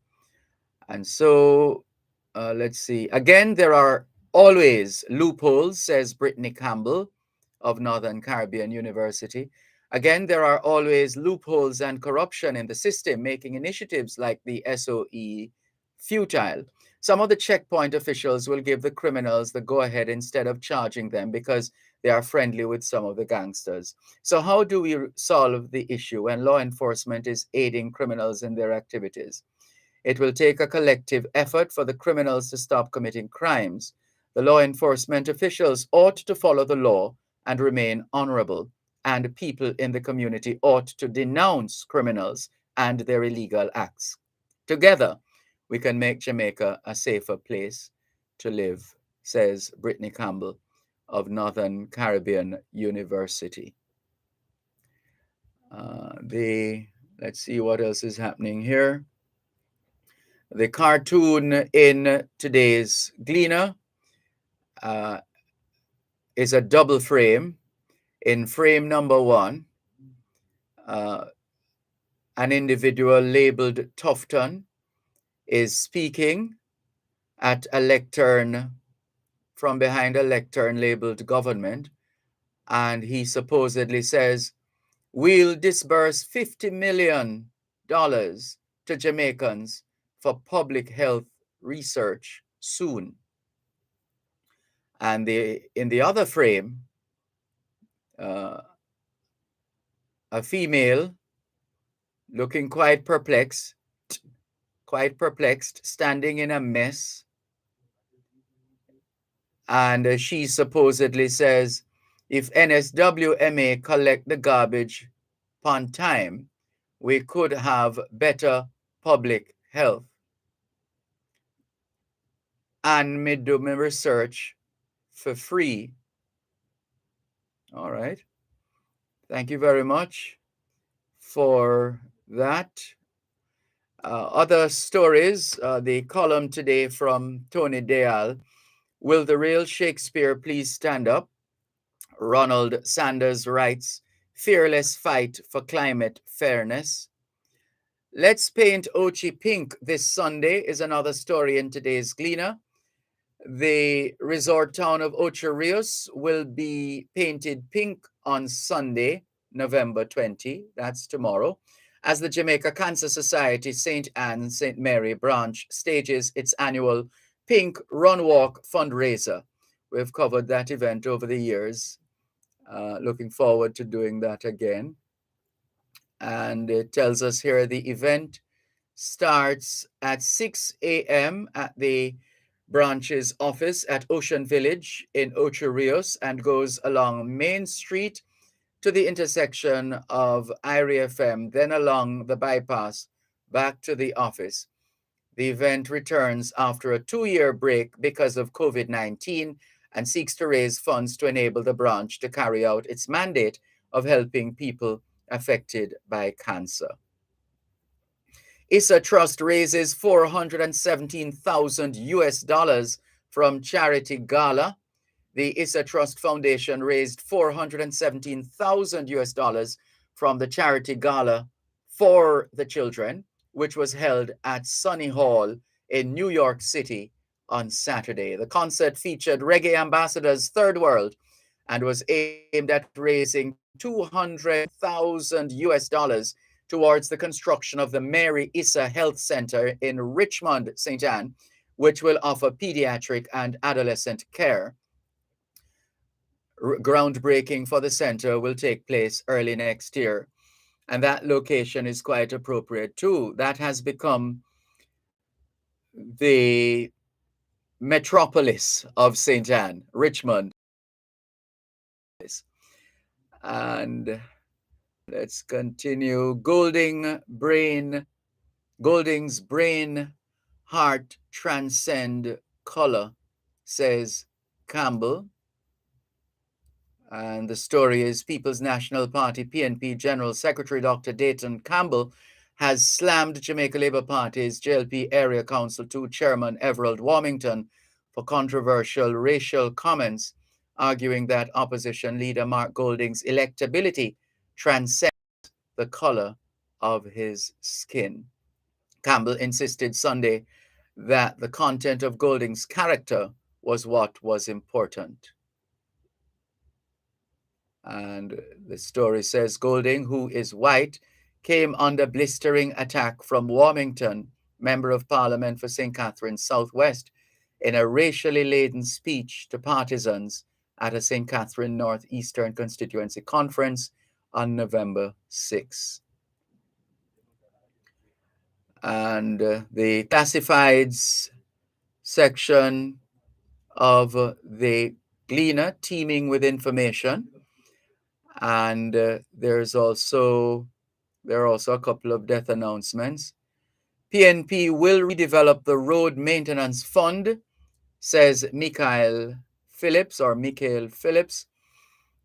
And so let's see. Again, there are always loopholes, says Brittany Campbell of Northern Caribbean University. Again, there are always loopholes and corruption in the system, making initiatives like the SOE futile. Some of the checkpoint officials will give the criminals the go-ahead instead of charging them because they are friendly with some of the gangsters. So how do we solve the issue when law enforcement is aiding criminals in their activities? It will take a collective effort for the criminals to stop committing crimes. The law enforcement officials ought to follow the law and remain honorable, and people in the community ought to denounce criminals and their illegal acts. Together, we can make Jamaica a safer place to live, says Brittany Campbell of Northern Caribbean University. Let's see what else is happening here. The cartoon in today's Gleaner is a double frame. In frame number 1, an individual labeled Tufton is speaking at a lectern, from behind a lectern labeled government, and he supposedly says, "We'll disburse $50 million to Jamaicans for public health research soon." And in the other frame, a female looking quite perplexed, standing in a mess. And she supposedly says, if NSWMA collect the garbage on time, we could have better public health. And me do my research for free. All right. Thank you very much for that. Other stories, the column today from Tony Deal, "Will the real Shakespeare please stand up?" Ronald Sanders writes, "Fearless fight for climate fairness." "Let's paint Ochi pink this Sunday" is another story in today's Gleaner. The resort town of Ocho Rios will be painted pink on Sunday, November 20, that's tomorrow, as the Jamaica Cancer Society St. Anne St. Mary branch stages its annual Pink Run Walk fundraiser. We've covered that event over the years. Looking forward to doing that again. And it tells us here the event starts at 6 a.m. at the branch's office at Ocean Village in Ocho Rios and goes along Main Street to the intersection of IRI FM, then along the bypass back to the office. The event returns after a 2-year break because of COVID-19 and seeks to raise funds to enable the branch to carry out its mandate of helping people affected by cancer. Issa Trust raises $417,000 US from charity Gala. The Issa Trust Foundation raised 417,000 US dollars from the charity Gala for the children, which was held at Sunny Hall in New York City on Saturday. The concert featured reggae ambassadors Third World and was aimed at raising 200,000 US dollars towards the construction of the Mary Issa Health Center in Richmond, St. Anne, which will offer pediatric and adolescent care. Groundbreaking for the center will take place early next year. And that location is quite appropriate too. That has become the metropolis of St. Anne, Richmond. And let's continue. Golding's brain, heart transcend color, says Campbell. And the story is People's National Party, PNP General Secretary Dr. Dayton Campbell has slammed Jamaica Labour Party's JLP Area Council 2 Chairman Everald Warmington for controversial racial comments, arguing that opposition leader Mark Golding's electability transcends the color of his skin. Campbell insisted Sunday that the content of Golding's character was what was important. And the story says Golding, who is white, came under blistering attack from Warmington, Member of Parliament for St. Catharines Southwest, in a racially laden speech to partisans at a St. Catherine Northeastern constituency conference on November 6. And the classifieds section of the Gleaner, teeming with information. And there are also a couple of death announcements. PNP will redevelop the road maintenance fund, says Michael Phillips.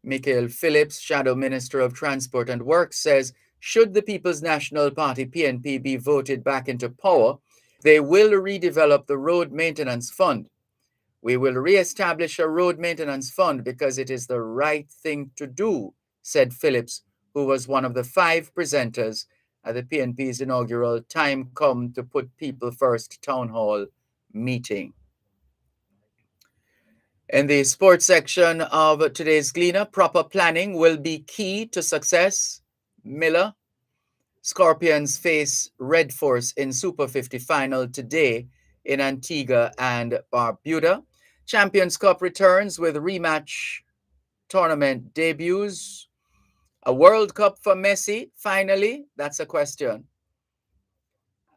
Michael Phillips, Shadow Minister of Transport and Works, says should the People's National Party, PNP, be voted back into power, they will redevelop the road maintenance fund. We will re-establish a road maintenance fund because it is the right thing to do, said Phillips, who was one of the 5 presenters at the PNP's inaugural Time Come to Put People First town hall meeting. In the sports section of today's Gleaner, proper planning will be key to success. Miller. Scorpions face Red Force in Super 50 final today in Antigua and Barbuda. Champions Cup returns with rematch tournament debuts. A World Cup for Messi, finally? That's a question.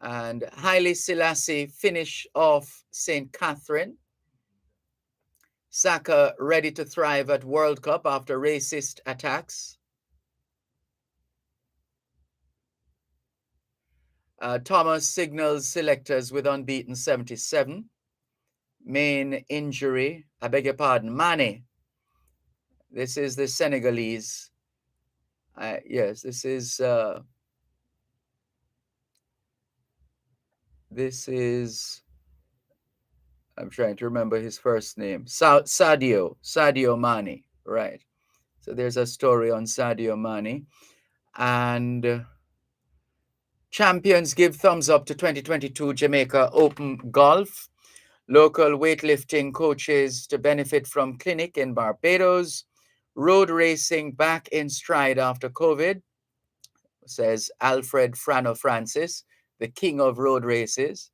And Haile Selassie finish off St. Catherine. Saka ready to thrive at World Cup after racist attacks. Thomas signals selectors with unbeaten 77. Main injury, I beg your pardon, Mane. This is the Senegalese. Yes, this is I'm trying to remember his first name. Sadio Mane, right. So there's a story on Sadio Mane. And champions give thumbs up to 2022 Jamaica Open Golf. Local weightlifting coaches to benefit from clinic in Barbados. Road racing back in stride after COVID, says Alfred Frano Francis, the king of road races,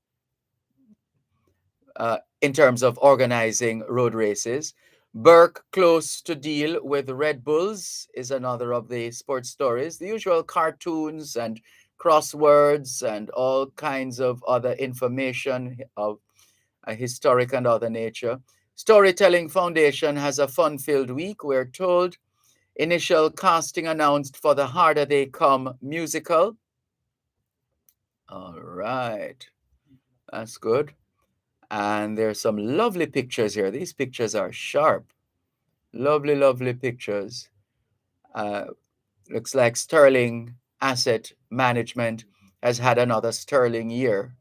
in terms of organizing road races. Burke close to deal with Red Bulls is another of the sports stories. The usual cartoons and crosswords and all kinds of other information of a historic and other nature. Storytelling Foundation has a fun-filled week, we're told. Initial casting announced for the Harder They Come musical. All right. That's good. And there's some lovely pictures here. These pictures are sharp. Lovely, lovely pictures. Looks like Sterling Asset Management has had another sterling year.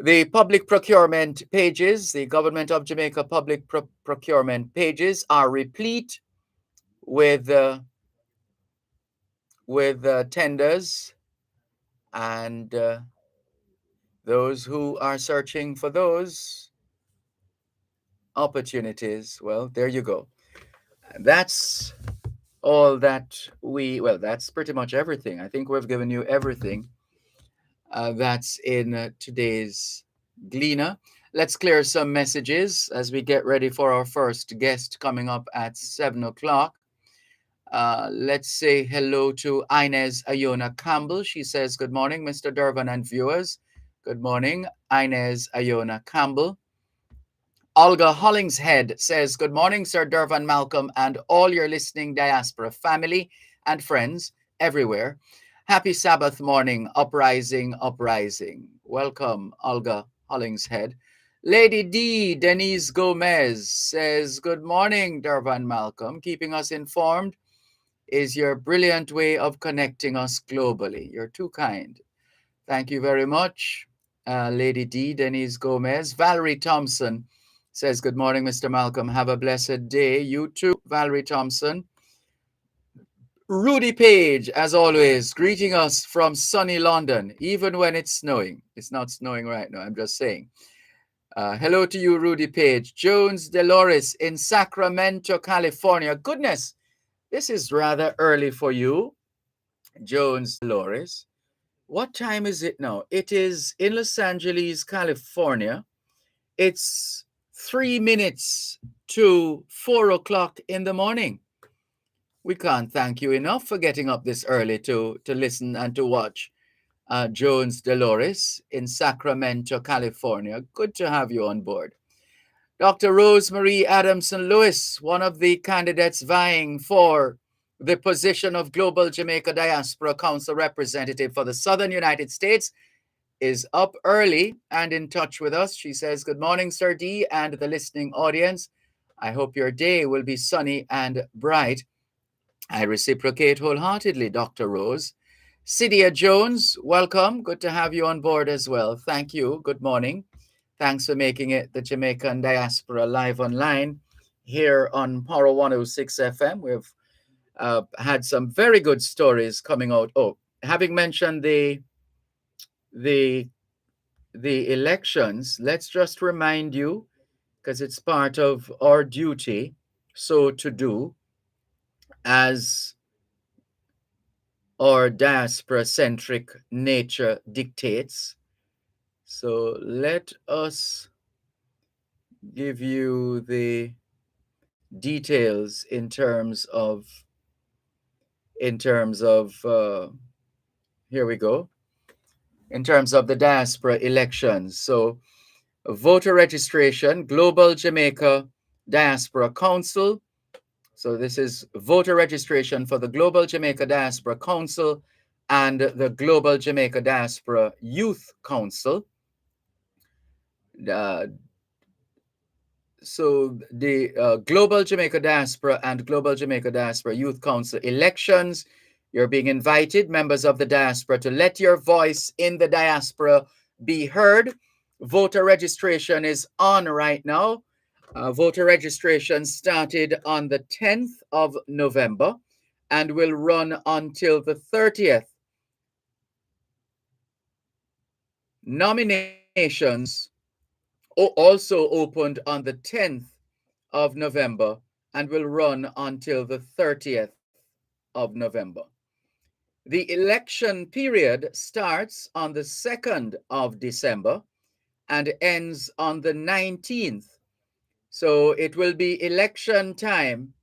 The public procurement pages, the Government of Jamaica public procurement pages are replete with tenders, and those who are searching for those opportunities, well, there you go. That's all that that's pretty much everything. I think we've given you everything that's in today's Gleaner. Let's clear some messages as we get ready for our first guest coming up at 7 o'clock. Let's say hello to Inez Ayona Campbell. She says, "Good morning, Mr. Dervan and viewers." Good morning, Inez Ayona Campbell. Olga Hollingshead says, "Good morning, Sir Dervan, Malcolm, and all your listening diaspora family and friends everywhere. Happy Sabbath morning, uprising, uprising." Welcome, Olga Hollingshead. Lady D, Denise Gomez, says, "Good morning, Dervan, Malcolm. Keeping us informed is your brilliant way of connecting us globally. You're too kind." Thank you very much, Lady D, Denise Gomez. Valerie Thompson says, "Good morning, Mr. Malcolm. Have a blessed day." You too, Valerie Thompson. Rudy Page, as always, greeting us from sunny London, even when it's snowing. It's not snowing right now, I'm just saying. Hello to you, Rudy Page. Jones Dolores in Sacramento, California. Goodness, this is rather early for you, Jones Dolores. What time is it now? It is in Los Angeles, California. It's 3 minutes to 4 o'clock in the morning. We can't thank you enough for getting up this early to listen and to watch Jones Dolores in Sacramento, California. Good to have you on board. Dr. Rosemary Adamson Lewis, one of the candidates vying for the position of Global Jamaica Diaspora Council representative for the Southern United States, is up early and in touch with us. She says, "Good morning, Sir D, and the listening audience. I hope your day will be sunny and bright." I reciprocate wholeheartedly, Dr. Rose. Cydia Jones, welcome. Good to have you on board as well. Thank you. Good morning. Thanks for making it the Jamaican Diaspora live online here on Power 106 FM. We've had some very good stories coming out. Oh, having mentioned the elections, let's just remind you, because it's part of our duty so to do, as our diaspora-centric nature dictates. So let us give you the details in terms of here we go, in terms of the diaspora elections. So voter registration, Global Jamaica Diaspora Council. So this is voter registration for the Global Jamaica Diaspora Council and the Global Jamaica Diaspora Youth Council. So the Global Jamaica Diaspora and Global Jamaica Diaspora Youth Council elections, you're being invited, members of the diaspora, to let your voice in the diaspora be heard. Voter registration is on right now. Voter registration started on the 10th of November and will run until the 30th. Nominations also opened on the 10th of November and will run until the 30th of November. The election period starts on the 2nd of December and ends on the 19th. So it will be election time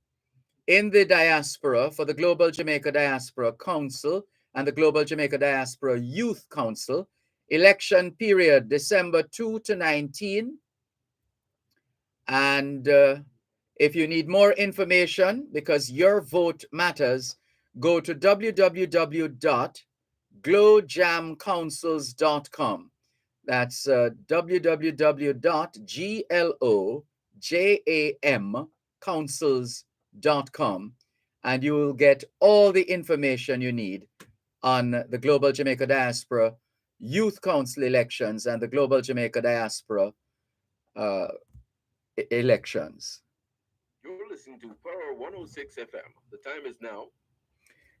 in the diaspora for the Global Jamaica Diaspora Council and the Global Jamaica Diaspora Youth Council. Election period December 2 to 19. And if you need more information, because your vote matters, go to www.glowjamcouncils.com. That's www.glowjamcouncils.com, and you will get all the information you need on the Global Jamaica Diaspora youth council elections and the global Jamaica diaspora uh, elections. You're listening to Power 106 FM. The time is now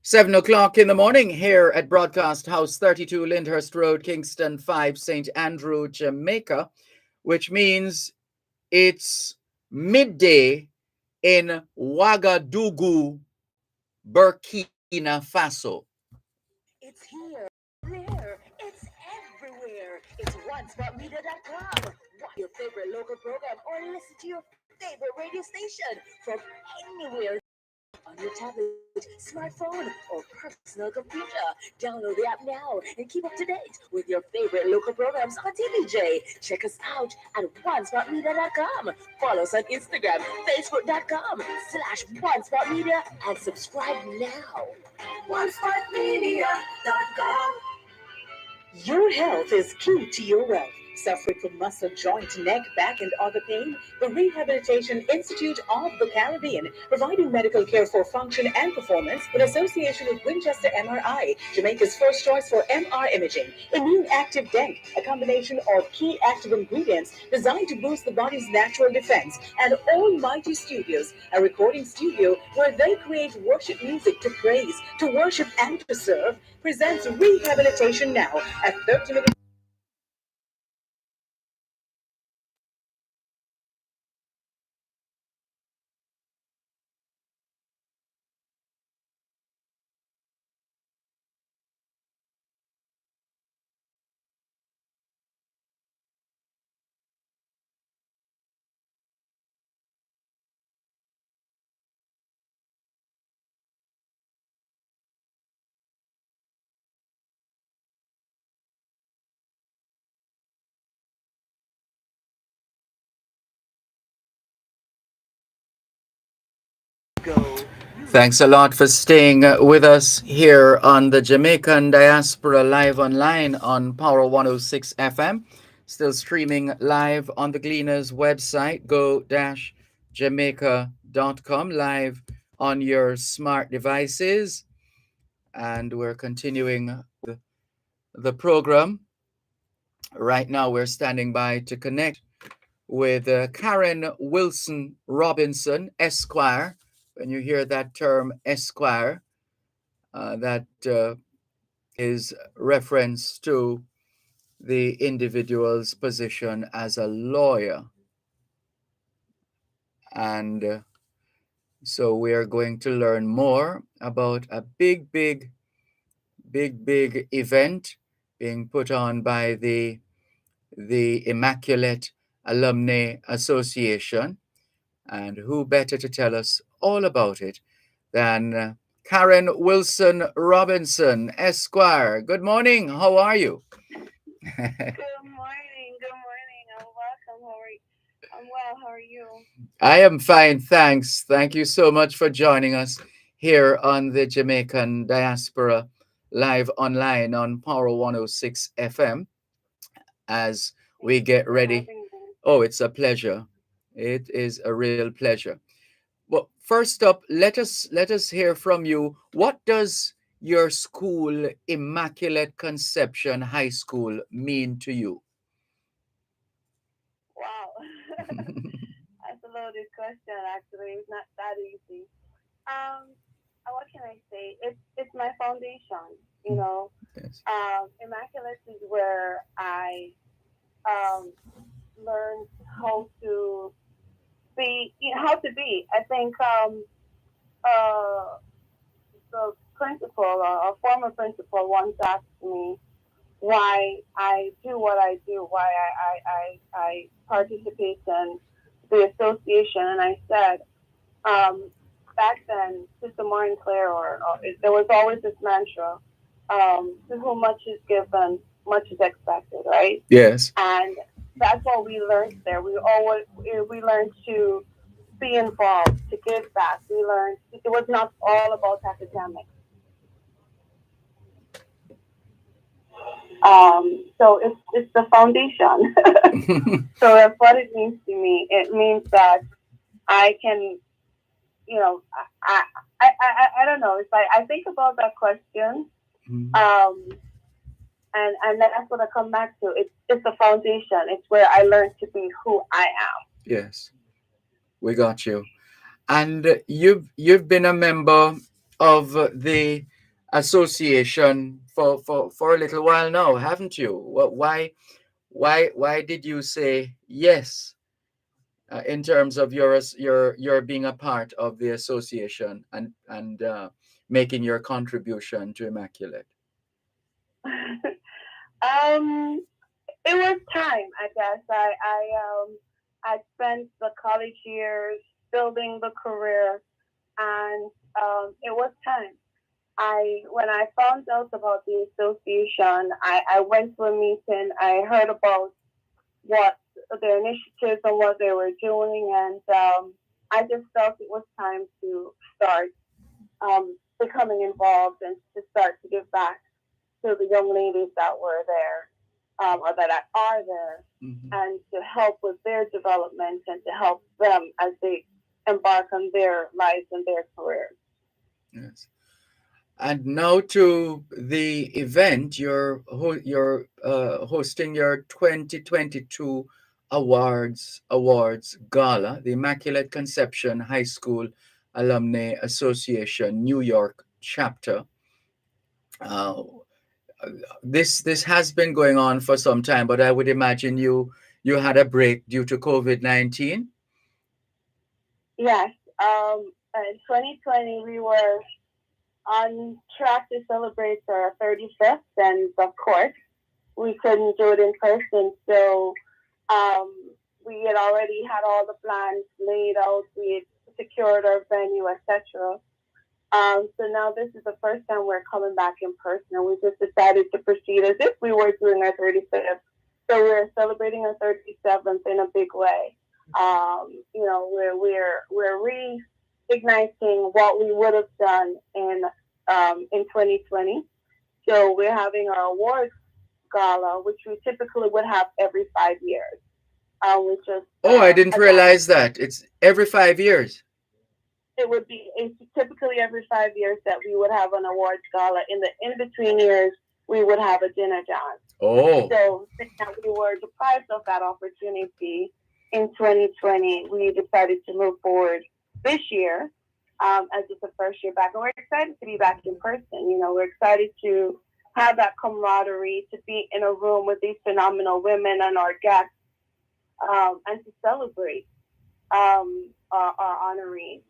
7 o'clock in the morning here at Broadcast House 32 Lyndhurst Road, Kingston 5, St. Andrew, Jamaica, which means it's midday in Ouagadougou, Burkina Faso. It's here, there, it's everywhere. It's onespotmedia.com. Watch your favorite local program or listen to your favorite radio station from anywhere on your tablet, smartphone, or personal computer. Download the app now and keep up to date with your favorite local programs on TVJ. Check us out at onespotmedia.com. Follow us on Instagram, facebook.com/onespotmedia, and subscribe now. OneSpotMedia.com. Your health is key to your wealth. Suffering from muscle, joint, neck, back, and other pain? The Rehabilitation Institute of the Caribbean, providing medical care for function and performance in association with Winchester MRI, Jamaica's first choice for MR imaging. Immune Active Dent, a combination of key active ingredients designed to boost the body's natural defense. And Almighty Studios, a recording studio where they create worship music to praise, to worship, and to serve, presents Rehabilitation Now at 30 minutes. Go. Thanks a lot for staying with us here on the Jamaican Diaspora Live Online on Power 106 FM. Still streaming live on the Gleaner's website, go-jamaica.com, live on your smart devices. And we're continuing the program. Right now, we're standing by to connect with Karen Wilson Robinson, Esquire. When you hear that term, Esquire, that is reference to the individual's position as a lawyer. And so we are going to learn more about a big event being put on by the Immaculate Alumni Association. And who better to tell us all about it than Karen Wilson Robinson, Esquire. Good morning. How are you? Good morning. Good morning. I'm welcome. How are you? I'm well. How are you? I am fine, thanks. Thank you so much for joining us here on the Jamaican Diaspora Live Online on Power 106 FM as we Thank you get for ready. having me. Oh, it's a pleasure. It is a real pleasure. Well, first up, let us hear from you. What does your school, Immaculate Conception High School, mean to you? Wow. That's a loaded question, actually. It's not that easy. Um, what can I say? It's my foundation, you know. Yes. Immaculate is where I um, learned how to be, how to be. I think uh, the principal or former principal once asked me why I do what I do, why I participate in the association. And I said, back then, Sister Maureen Claire, there was always this mantra, to whom much is given, much is expected, right? Yes. And that's what we learned there. We learned to be involved, to give back. We learned it was not all about academics. So it's the foundation. So that's what it means to me. It means that I can, you know, I don't know. It's like I think about that question, And that's what I come back to. It's the foundation. It's where I learned to be who I am. Yes, we got you. And you've been a member of the association for a little while now, haven't you? Why did you say yes in terms of your being a part of the association and making your contribution to Immaculate? It was time, I guess. I spent the college years building the career, and it was time. When I found out about the association, I went to a meeting. I heard about what their initiatives and what they were doing, and I just felt it was time to start becoming involved and to start to give back to the young ladies that were there or that are there, and to help with their development and to help them as they embark on their lives and their careers. Yes. And now to the event, you're hosting your 2022 awards gala, the Immaculate Conception High School Alumni Association New York chapter. Uh, this has been going on for some time, but I would imagine you had a break due to COVID-19. Yes. In 2020, we were on track to celebrate our 35th, and of course, we couldn't do it in person. So we had already had all the plans laid out. We had secured our venue, etc. So now this is the first time we're coming back in person, and we just decided to proceed as if we were doing our 35th. So we're celebrating our 37th in a big way. We're reigniting what we would have done in 2020. So we're having our awards gala, which we typically would have every 5 years. I didn't realize that it's every 5 years. It would be typically every 5 years that we would have an awards gala. In the in-between years, we would have a dinner dance. Oh. So since we were deprived of that opportunity in 2020, we decided to move forward this year as it's the first year back. And we're excited to be back in person. We're excited to have that camaraderie, to be in a room with these phenomenal women and our guests, and to celebrate our honorees.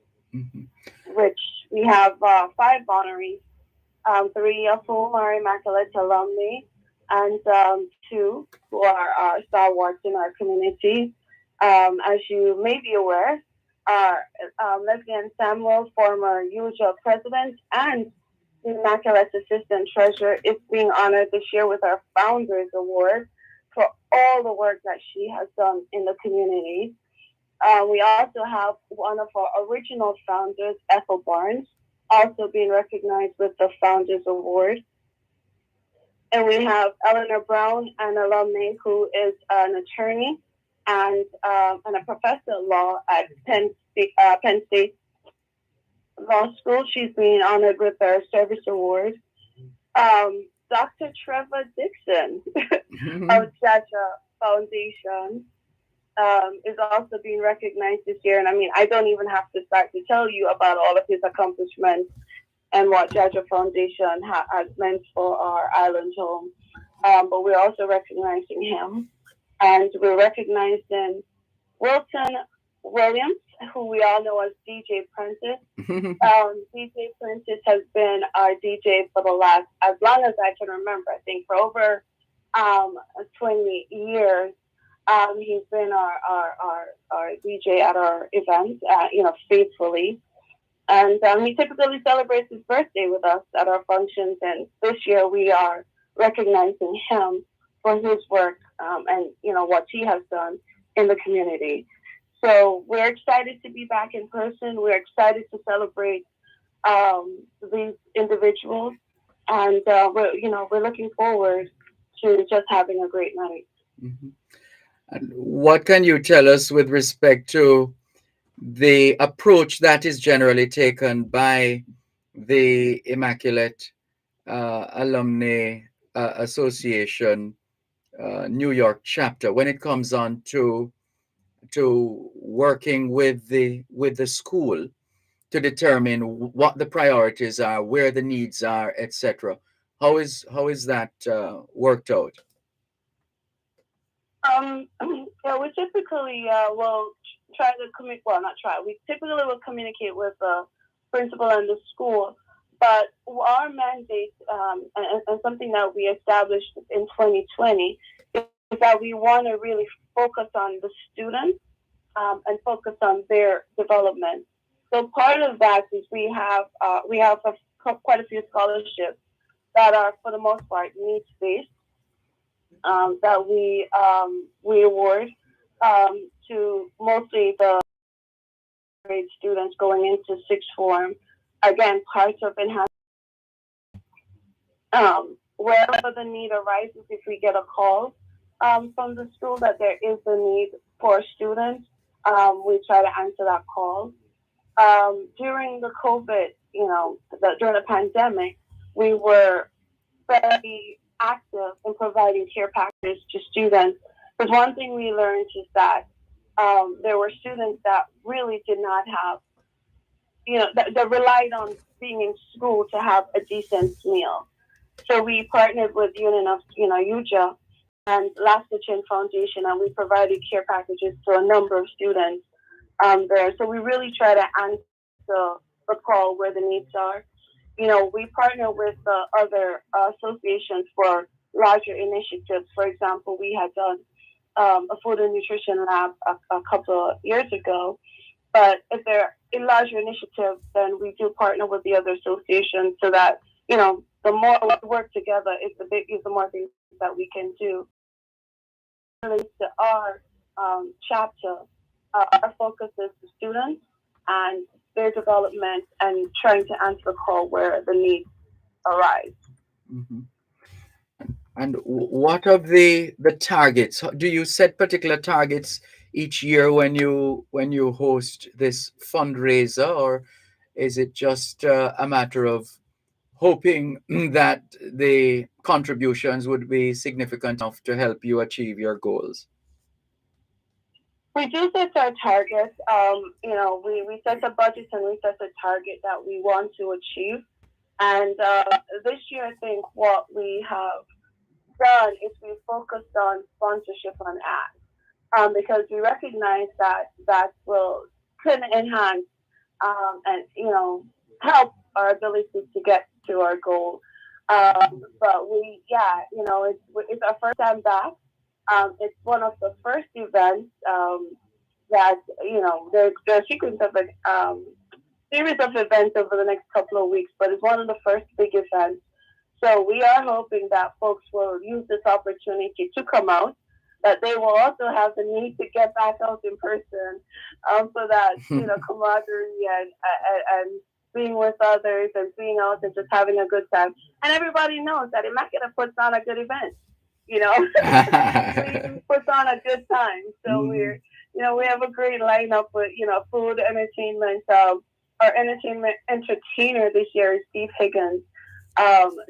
Which we have 5 honorees, 3 of whom are Immaculate alumni, and 2 who are stalwarts in our community. As you may be aware, Leslie Samuel, former UJA president and Immaculate assistant treasurer, is being honored this year with our Founders Award for all the work that she has done in the community. We also have one of our original founders, Ethel Barnes, also being recognized with the Founders Award. And we have Eleanor Brown, an alumni who is an attorney and a professor of law at Penn State Law School. She's being honored with our Service Award. Dr. Trevor Dixon of Jaja Foundation is also being recognized this year. And I don't even have to start to tell you about all of his accomplishments and what Jaja Foundation has meant for our island home. But we're also recognizing him. And we're recognizing Wilton Williams, who we all know as DJ Prentice. DJ Prentice has been our DJ for the last, as long as I can remember, I think for over 20 years. He's been our DJ at our events, faithfully. And he typically celebrates his birthday with us at our functions. And this year we are recognizing him for his work and, what he has done in the community. So we're excited to be back in person. We're excited to celebrate these individuals. And we're looking forward to just having a great night. Mm-hmm. And what can you tell us with respect to the approach that is generally taken by the Immaculate Alumni Association New York chapter when it comes on to working with the school to determine what the priorities are, where the needs are, etc. How is that worked out? Yeah, we typically will try to communicate. Well, not try. We typically will communicate with the principal and the school. But our mandate and something that we established in 2020 is that we want to really focus on the students and focus on their development. So part of that is we have quite a few scholarships that are for the most part needs based that we award to mostly the grade students going into sixth form. Again, parts of enhanced. Wherever the need arises, if we get a call from the school that there is a need for students, we try to answer that call. During the COVID, during the pandemic, we were very active in providing care packages to students. Because one thing we learned is that there were students that really did not have, that relied on being in school to have a decent meal. So we partnered with Union of, UJA and Last Chin Foundation, and we provided care packages to a number of students there. So we really try to answer the call where the needs are. We partner with other associations for larger initiatives. For example, we had done a food and nutrition lab a couple of years ago. But if they're in larger initiatives, then we do partner with the other associations so that, the more we work together, the more things that we can do. Relates to our chapter, our focus is the students and their development and trying to answer the call where the needs arise. Mm-hmm. And what of the targets? Do you set particular targets each year when you host this fundraiser, or is it just a matter of hoping that the contributions would be significant enough to help you achieve your goals? We do set our targets. We set the budgets and we set the target that we want to achieve. And this year, I think what we have done is we focused on sponsorship on ads because we recognize that can enhance and help our ability to get to our goal. But it's our first time back. It's one of the first events that there's a series of events over the next couple of weeks, but it's one of the first big events. So we are hoping that folks will use this opportunity to come out, that they will also have the need to get back out in person, so that camaraderie and being with others and being out and just having a good time. And everybody knows that Immaculate puts on a good event. We puts on a good time. So we have a great lineup with food, entertainment. Our entertainer this year is Steve Higgins.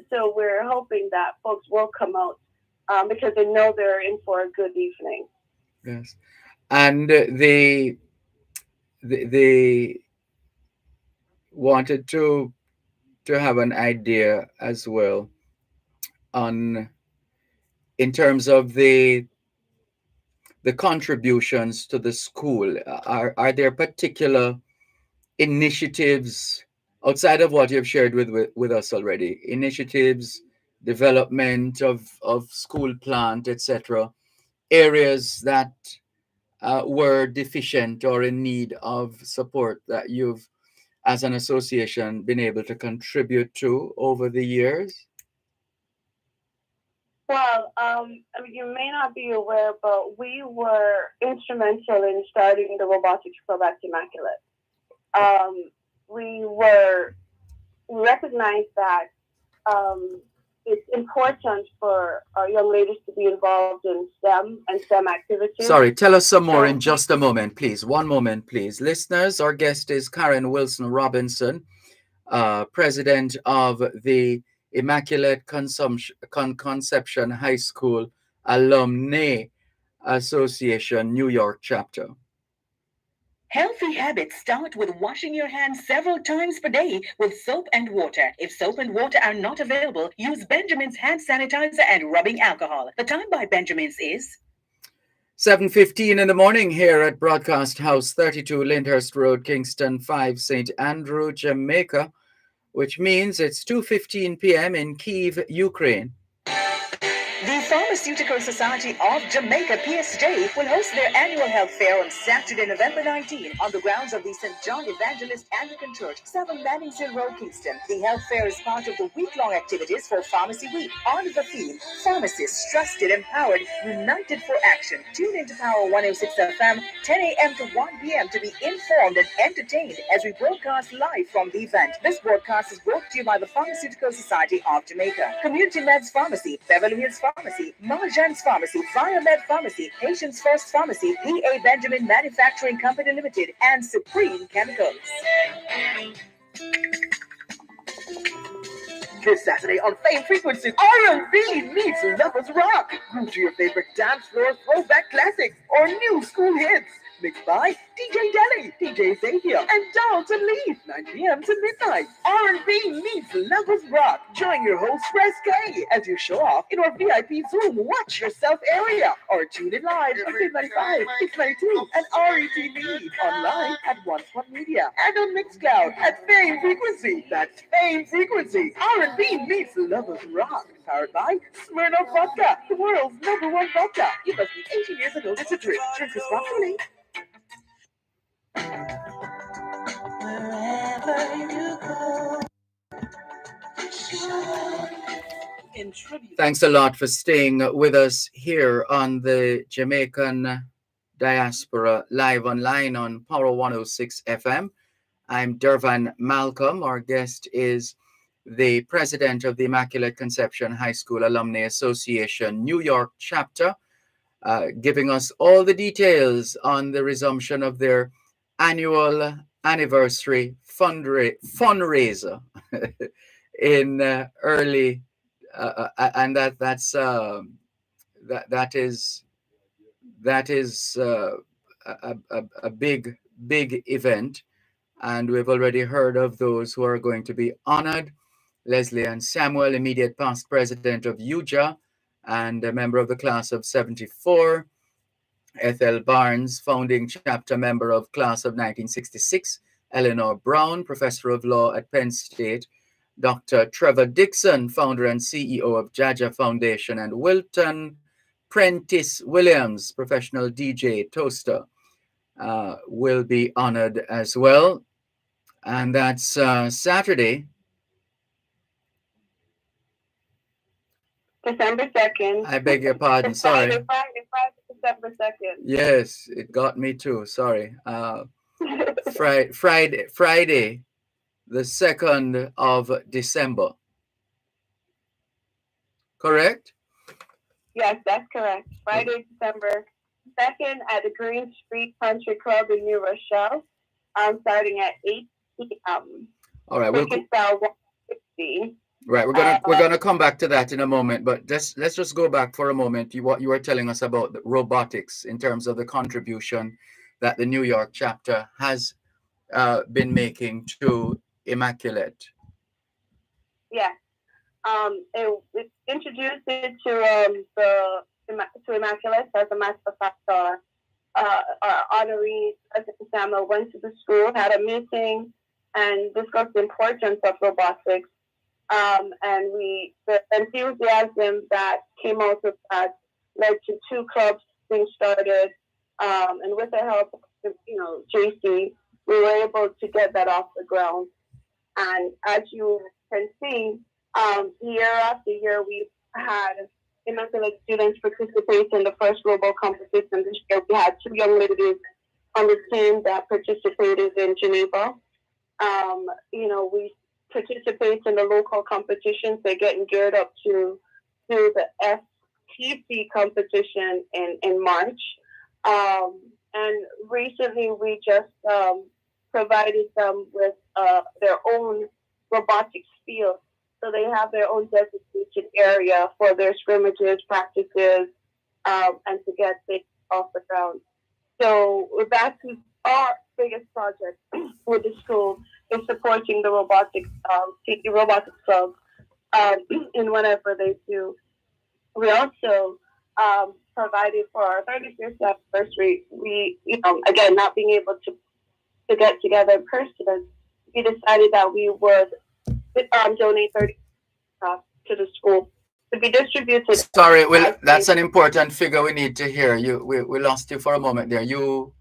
So we're hoping that folks will come out because they know they're in for a good evening. Yes, and they wanted to have an idea as well on in terms of the contributions to the school. Are there particular initiatives outside of what you've shared with us already? Initiatives, development of school plant, etc. Areas that were deficient or in need of support that you've, as an association, been able to contribute to over the years? Well, you may not be aware, but we were instrumental in starting the robotics club at Immaculate. We recognized that it's important for our young ladies to be involved in STEM and STEM activities. Sorry, tell us some more in just a moment, please. One moment, please. Listeners, our guest is Karen Wilson Robinson, president of the Immaculate Conception High School Alumni Association New York chapter. Healthy habits start with washing your hands several times per day with soap and water. If soap and water are not available, use Benjamin's hand sanitizer and rubbing alcohol. The time by Benjamin's is 7:15 in the morning here at Broadcast House, 32 Lyndhurst Road, Kingston 5, St. Andrew, Jamaica, which means it's 2:15 p.m. in Kyiv, Ukraine. The Pharmaceutical Society of Jamaica, PSJ, will host their annual health fair on Saturday, November 19, on the grounds of the St. John Evangelist Anglican Church, 7 Mannings Hill Road, Kingston. The health fair is part of the week-long activities for Pharmacy Week. On the theme, Pharmacists, Trusted, Empowered, United for Action. Tune into Power 106 FM, 10 a.m. to 1 p.m. to be informed and entertained as we broadcast live from the event. This broadcast is brought to you by the Pharmaceutical Society of Jamaica, Community Meds Pharmacy, Beverly Hills Pharmacy, Marjan's Pharmacy, Viomed Pharmacy, Patients First Pharmacy, P.A. Benjamin Manufacturing Company Limited, and Supreme Chemicals. This Saturday on Fame Frequency, R&B meets Lovers Rock. Groove to your favorite dance floor throwback classics or new school hits. Mixed by DJ Deli, DJ Xavier, and Dalton Lee, 9 p.m. to midnight. R&B meets Lovers Rock. Join your host, Press K, as you show off in our VIP Zoom Watch Yourself area, or tune in live on 695, 692, and RETV online at One Media, and on Mixcloud at Fame Frequency. That's Fame Frequency. R&B meets Lovers Rock. Powered by Smirnoff Vodka, the world's #1 vodka. You must be 18 years of age to drink. Drink responsibly. Wherever you go. In tribute. Thanks a lot for staying with us here on the Jamaican Diaspora live online on Power 106 FM. I'm Dervan Malcolm. Our guest is the president of the Immaculate Conception High School Alumni Association New York chapter, giving us all the details on the resumption of their annual anniversary fundraiser in early, and that is a big event, and we've already heard of those who are going to be honored. Leslie and Samuel, immediate past president of UJA and a member of the class of 74. Ethel Barnes, founding chapter member of class of 1966. Eleanor Brown, professor of law at Penn State. Dr. Trevor Dixon, founder and CEO of Jaja Foundation. And Wilton Prentice Williams, professional DJ toaster, will be honored as well. And that's Saturday, December 2nd. I beg your pardon, sorry. Friday, December 2nd. Yes, it got me too, sorry. Friday, the 2nd of December. Correct? Yes, that's correct. Friday, December 2nd at the Green Street Country Club in New Rochelle, starting at 8 p.m. All right, Tickets are $150. Right, we're gonna come back to that in a moment, but let's just go back for a moment. What you were telling us about the robotics in terms of the contribution that the New York chapter has been making to Immaculate. Yeah, it introduced it to Immaculate. As a matter of fact, our honoree President Samuel went to the school, had a meeting, and discussed the importance of robotics. And the enthusiasm that came out of that led to 2 clubs being started. And with the help of, JC, we were able to get that off the ground. And as you can see, year after year, we've had Immaculate students participate in the first global competition. This year, we had 2 young ladies on the team that participated in Geneva. We participate in the local competitions. They're getting geared up to do the FTC competition in March. And recently we just provided them with their own robotics field So they have their own designated area for their scrimmages, practices, and to get things off the ground. So that's our biggest project with the school is supporting the robotics club in whatever they do. We also provided for our 35th anniversary. We, again, not being able to get together in person, we decided that we would donate 30 to the school to be distributed. Sorry, well, that's an important figure we need to hear. We lost you for a moment there. You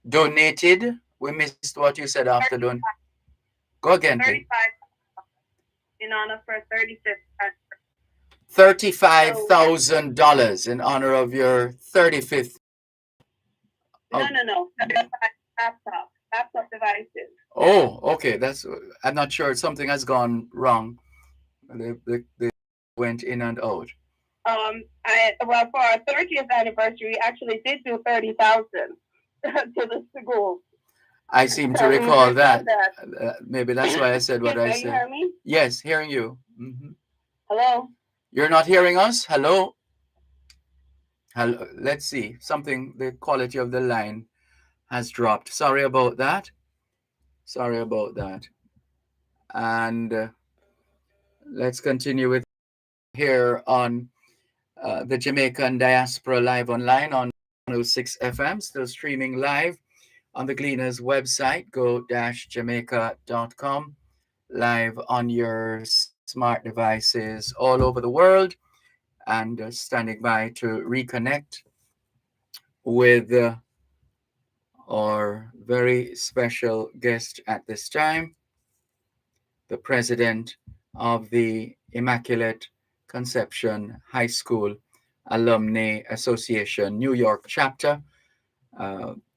donated. We missed what you said after doing. Go again, please. 35 in honor for 35th $35,000 in honor of your 35th. No. 35 laptop devices. Oh, okay. I'm not sure. Something has gone wrong. They went in and out. For our 30th anniversary, we actually did do 30,000 to the school. I seem to recall that. Maybe that's why I said what I said. Can you hear me? Yes, hearing you. Mm-hmm. Hello? You're not hearing us? Hello? Hello? Let's see. The quality of the line has dropped. Sorry about that. And let's continue with here on the Jamaican Diaspora Live Online on 106 FM, still streaming live on the Gleaner's website, go-jamaica.com, live on your smart devices all over the world, and standing by to reconnect with our very special guest at this time, the president of the Immaculate Conception High School Alumni Association New York chapter,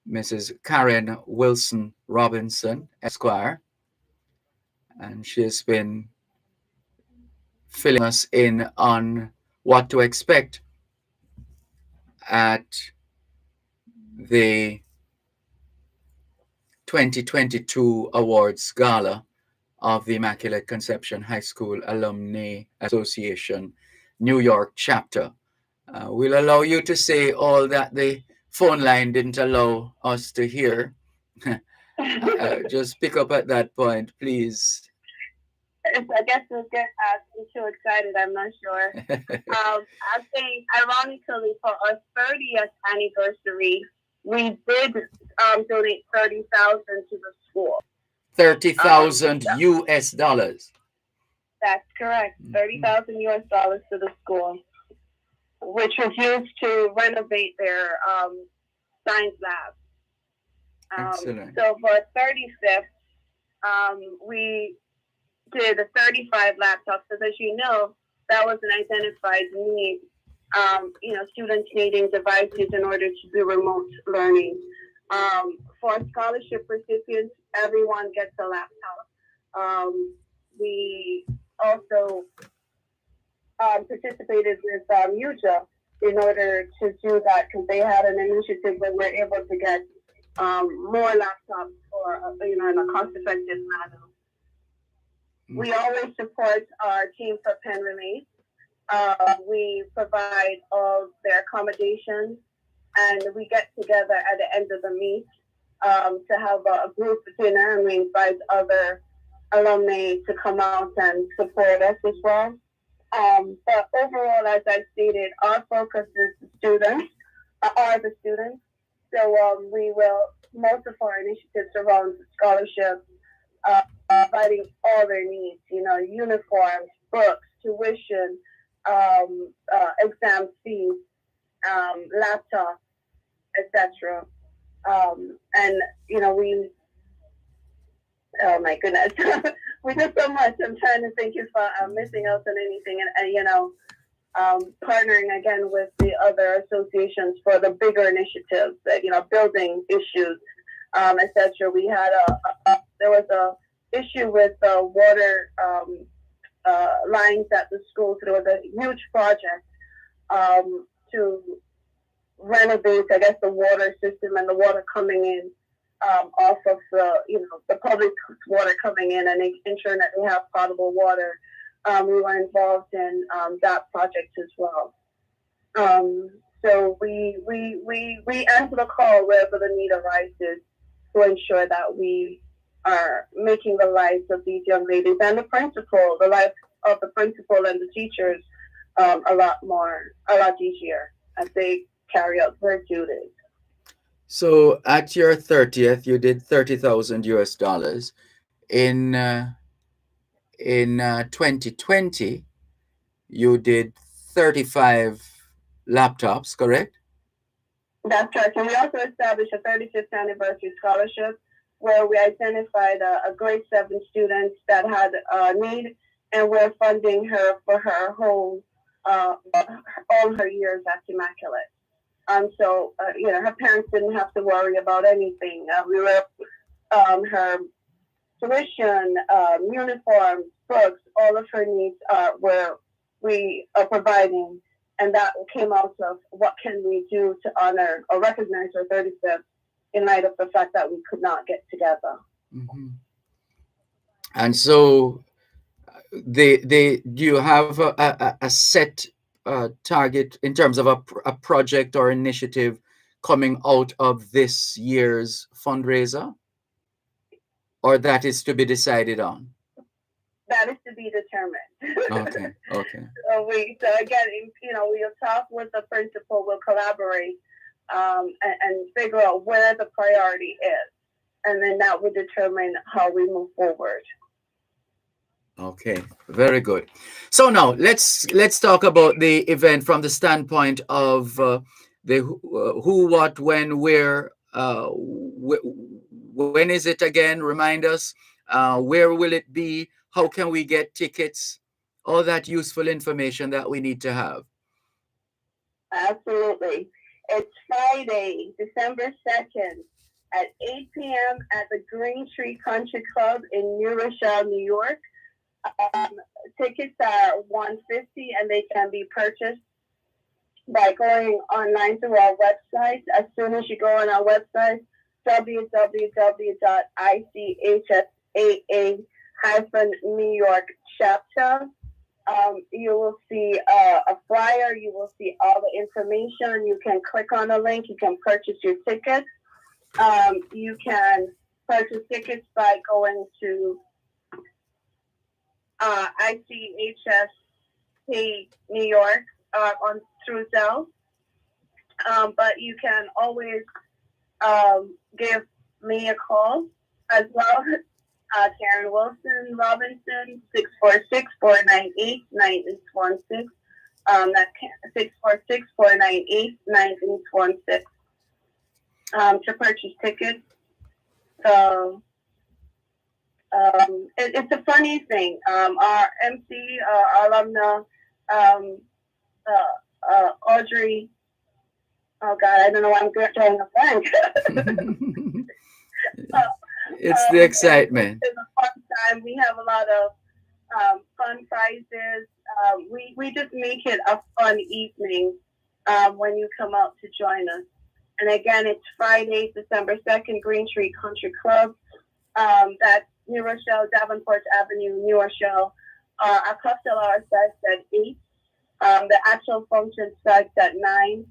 Mrs. Karen Wilson Robinson, Esquire. And she has been filling us in on what to expect at the 2022 Awards Gala of the Immaculate Conception High School Alumni Association New York chapter. We'll allow you to say all that the phone line didn't allow us to hear. Just pick up at that point, please. I guess we'll get too excited. I'm not sure. I think, ironically, for our 30th anniversary, we did donate 30,000 to the school. 30,000 US dollars. That's correct. 30,000 US dollars to the school, which was used to renovate their science lab. Excellent. So for 35th, we did 35 laptops. Because as you know, that was an identified need. Students needing devices in order to do remote learning. For scholarship recipients, everyone gets a laptop. We also participated with UJA in order to do that because they had an initiative where we're able to get more laptops in a cost-effective manner. We always support our Team for Pen Relief. We provide all their accommodations, and we get together at the end of the meet to have a group dinner, and we invite other alumni to come out and support us as well. But overall, as I stated, our focus is the students. So most of our initiatives around scholarships, providing all their needs, uniforms, books, tuition, exam fees, laptops, etc. Oh my goodness, we do so much. I'm trying to think if I'm missing out on anything, and partnering again with the other associations for the bigger initiatives, building issues, etc. We had there was a issue with the water lines at the school. So there was a huge project to renovate, I guess, the water system and the water coming in off of the public water coming in and ensuring that they have potable water. we were involved in that project as well. So we answer the call wherever the need arises to ensure that we are making the lives of these young ladies and the life of the principal and the teachers a lot easier as they carry out their duties. So at your 30th, you did $30,000 in 2020. You did 35 laptops, correct? That's right. And we also established a 35th anniversary scholarship where we identified a grade 7 student that had a need, and we're funding her for her whole all her years at Immaculate. So her parents didn't have to worry about anything. We were her tuition, uniforms, books, all of her needs we are providing, and that came out of what can we do to honor or recognize her 35th in light of the fact that we could not get together. Mm-hmm. And so do you have a set target in terms of a project or initiative coming out of this year's fundraiser, or that is to be decided on? That is to be determined. Okay. So again, we'll talk with the principal, we'll collaborate, and figure out where the priority is, and then that will determine how we move forward. Okay, very good. So now let's talk about the event from the standpoint of the who, what, when, where. When is it again? Remind us. Where will it be? How can we get tickets? All that useful information that we need to have. Absolutely. It's Friday, December 2nd at 8 p.m. at the Green Tree Country Club in New Rochelle, New York. Tickets are $150 and they can be purchased by going online through our website. As soon as you go on our website, www.ICHSAA-New York chapter, you will see a flyer. You will see all the information. You can click on the link. You can purchase your tickets. You can purchase tickets by going to ICHS New York through Zelle. But you can always give me a call as well. Karen Wilson Robinson, 646-498-9816. That's 646-498-9816 to purchase tickets. So it's a funny thing. Our MC, our alumna, Audrey. Oh God, I don't know why I'm drawing a blank. It's the excitement. It's a fun time. We have a lot of fun prizes. We just make it a fun evening when you come out to join us. And again, it's Friday, December 2nd, Green Tree Country Club. That's New Rochelle, Davenport Avenue, New Rochelle. Our cocktail hour starts at 8. The actual function starts at 9.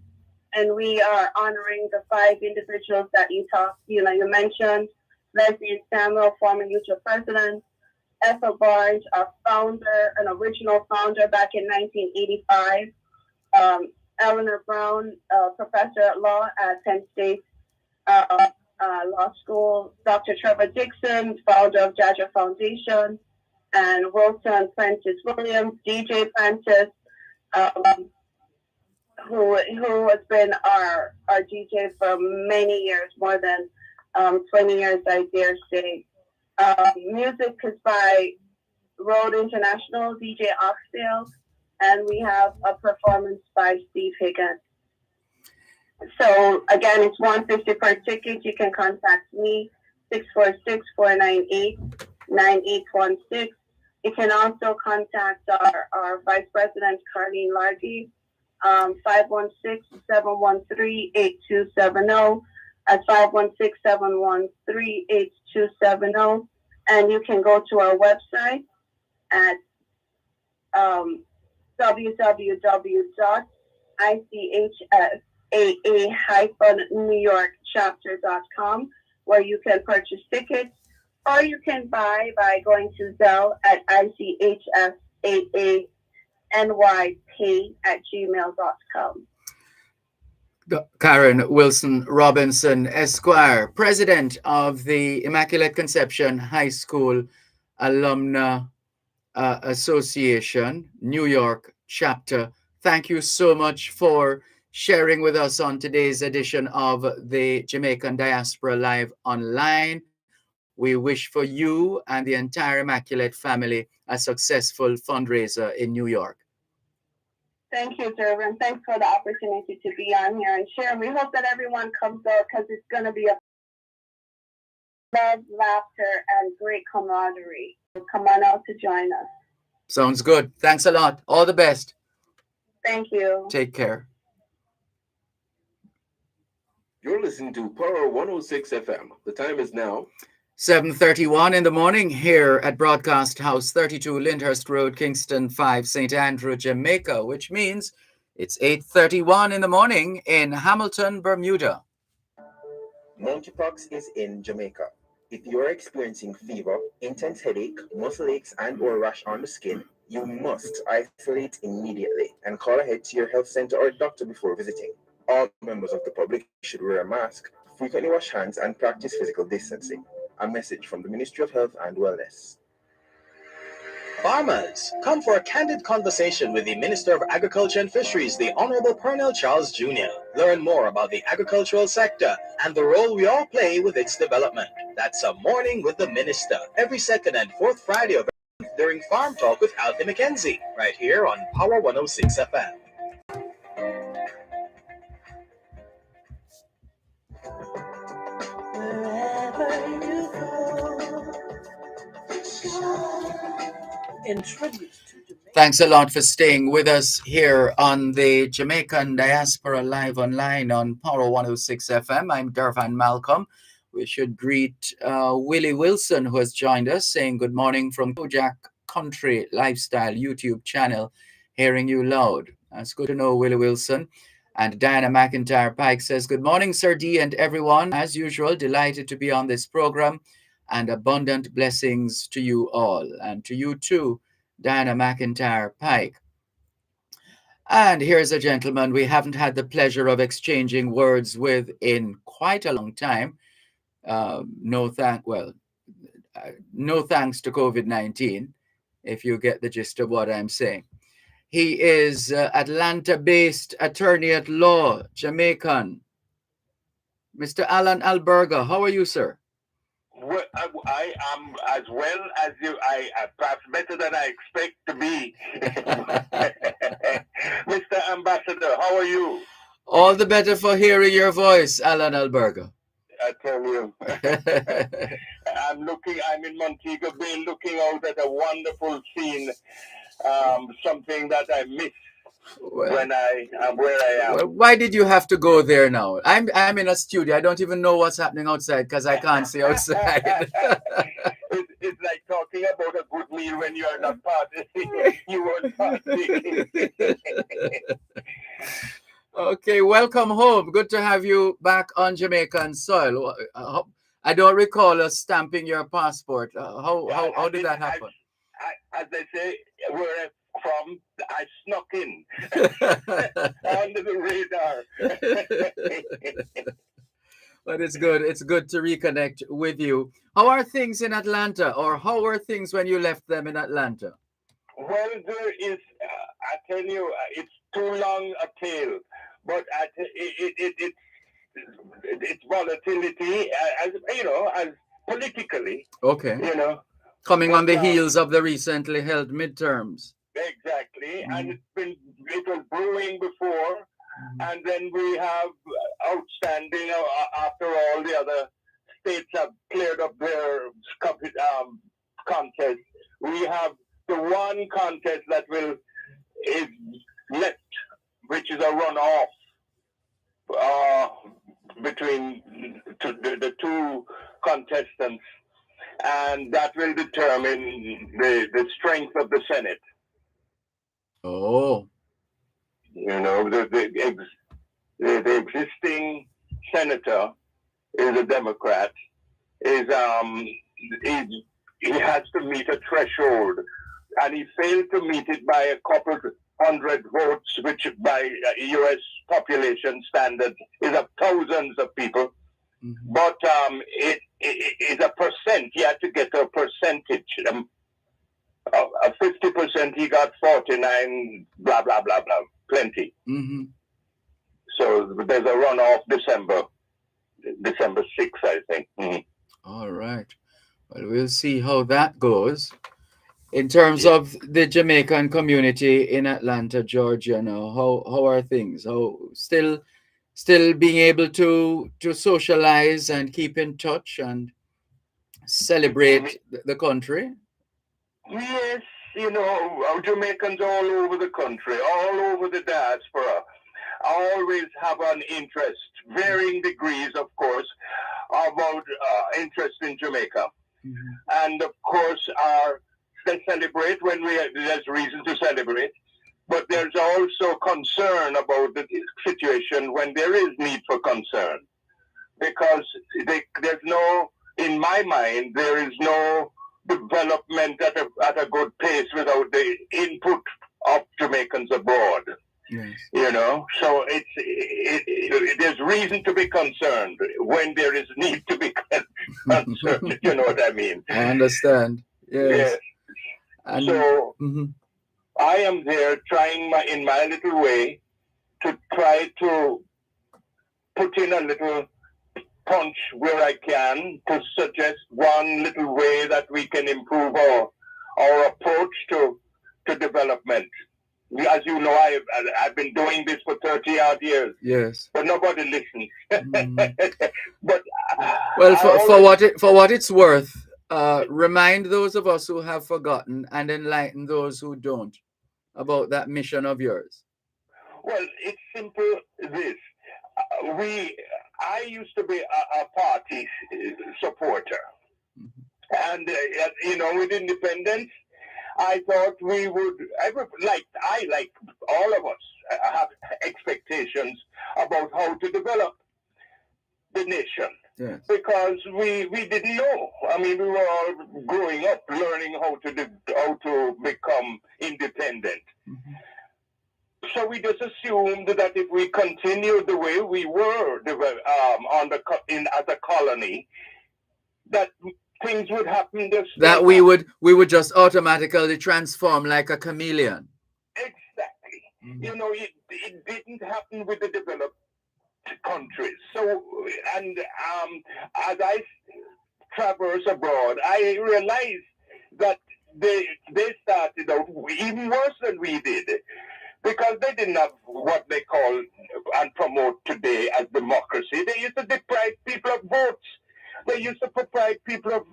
And we are honoring the 5 individuals that you mentioned. Leslie and Samuel, former UTRA president. Ethel Barnes, our founder, an original founder back in 1985. Eleanor Brown, professor at law at Penn State Law School. Dr. Trevor Dixon, founder of Jaja Foundation. And Wilson Prentice Williams, DJ Prentice, who has been our DJ for many years, more than 20 years, I dare say. Music is by Road International, DJ Oxdale, and we have a performance by Steve Higgins. So again, it's $150 per ticket. You can contact me, 646-498-9816. You can also contact our Vice President, Carlene Largy, 516-713-8270. At 516-713-8270. And you can go to our website at www.ichsaa-newyorkchapter.com, where you can purchase tickets, or you can buy by going to Zelle at ichsaanypay@gmail.com. Karen Wilson Robinson, Esquire, President of the Immaculate Conception High School Alumni Association, New York chapter. Thank you so much for sharing with us on today's edition of the Jamaican Diaspora Live Online. We wish for you and the entire Immaculate family a successful fundraiser in New York. Thank you, Dervan. Thanks for the opportunity to be on here and share. We hope that everyone comes out because it's going to be a love, laughter, and great camaraderie. Come on out to join us. Sounds good. Thanks a lot. All the best. Thank you. Take care. You're listening to Power 106 FM. The time is now 7:31 in the morning here at Broadcast House 32 Lyndhurst Road, Kingston 5, St. Andrew, Jamaica, which means it's 8:31 in the morning in Hamilton, Bermuda. Monkeypox is in Jamaica. If you are experiencing fever, intense headache, muscle aches, and or rash on the skin, you must isolate immediately and call ahead to your health center or doctor before visiting. All members of the public should wear a mask, frequently wash hands, and practice physical distancing. A message from the Ministry of Health and Wellness. Farmers, come for a candid conversation with the Minister of Agriculture and Fisheries, the Honorable Cornell Charles Jr. Learn more about the agricultural sector and the role we all play with its development. That's a Morning with the Minister, every second and fourth Friday of every month during Farm Talk with Alfie McKenzie, right here on Power 106 FM. Wherever you go, in tribute to Jamaica. Thanks a lot for staying with us here on the Jamaican Diaspora Live Online on Power 106 FM. I'm Dervan Malcolm. We should greet Willie Wilson, who has joined us, saying good morning from Kojak Country Lifestyle YouTube channel, hearing you loud. That's good to know, Willie Wilson. And Diana McIntyre Pike says, good morning, Sir D and everyone. As usual, delighted to be on this program, and abundant blessings to you all, and to you too, Diana McIntyre Pike. And here's a gentleman we haven't had the pleasure of exchanging words with in quite a long time. No thanks to COVID-19, if you get the gist of what I'm saying. He is Atlanta-based attorney at law, Jamaican. Mr. Alan Alberga, how are you, sir? Well, I am as well as you. I perhaps better than I expect to be. Mr. Ambassador, how are you? All the better for hearing your voice, Alan Alberga. I tell you, I'm in Montego Bay looking out at a wonderful scene, something that I miss when I am where I am. Well, why did you have to go there now? I'm in a studio. I don't even know what's happening outside because I can't see outside. It's like talking about a good meal when you are not partying. You weren't partying. Okay, welcome home. Good to have you back on Jamaican soil. I don't recall us stamping your passport. How did that happen? As they say, where I'm from, I snuck in under the radar. But it's good. It's good to reconnect with you. How are things in Atlanta, or how were things when you left them in Atlanta? Well, there is, I tell you, it's too long a tale, but it's volatility, as you know, as politically. Okay. You know, coming on the heels of the recently held midterms. Exactly, and it was brewing before, and then we have outstanding after all the other states have cleared up their contest. We have the one contest that is left, which is a runoff between the two contestants, and that will determine the strength of the Senate. Oh. You know, the existing senator is a Democrat. He has to meet a threshold, and he failed to meet it by a couple hundred votes, which by U.S. population standards is of thousands of people. Mm-hmm. But it is a percent. He had to get a percentage. A 50%, he got 49, blah, blah, blah, blah, plenty. Mm-hmm. So there's a runoff December 6th, I think. Mm-hmm. All right. Well, we'll see how that goes. In terms of the Jamaican community in Atlanta, Georgia, now, how are things? How still being able to socialize and keep in touch and celebrate the country? Yes, you know, Jamaicans all over the country, all over the diaspora, always have an interest, varying degrees, of course, about interest in Jamaica. Mm-hmm. And of course, they celebrate when there's reason to celebrate. But there's also concern about the situation when there is need for concern. Because there's no, in my mind, there is no development at a good pace without the input of Jamaicans abroad. Yes. You know, so there's reason to be concerned when there is need to be concerned. You know what I mean? I understand. Yes. Yes. And, so mm-hmm. I am there trying in my little way to try to put in a little punch where I can to suggest one little way that we can improve our approach to development. As you know, I've been doing this for 30-odd years. Yes. But nobody listens. Mm-hmm. But well, for what it's worth, remind those of us who have forgotten and enlighten those who don't about that mission of yours. Well, it's simple this. I used to be a party supporter. Mm-hmm. And, you know, with independence, I thought we would, like all of us, have expectations about how to develop the nation. Yes. Because we didn't know. I mean, we were all growing up, learning how to become independent. Mm-hmm. So we just assumed that if we continued the way we were as a colony, that things would happen. That we would just automatically transform like a chameleon. Exactly. Mm-hmm. You know, it didn't happen with the developed countries. So, and as I traverse abroad, I realized that they started out even worse than we did. Because they didn't have what they call and promote today as democracy. They used to deprive people of votes. They used to deprive people of,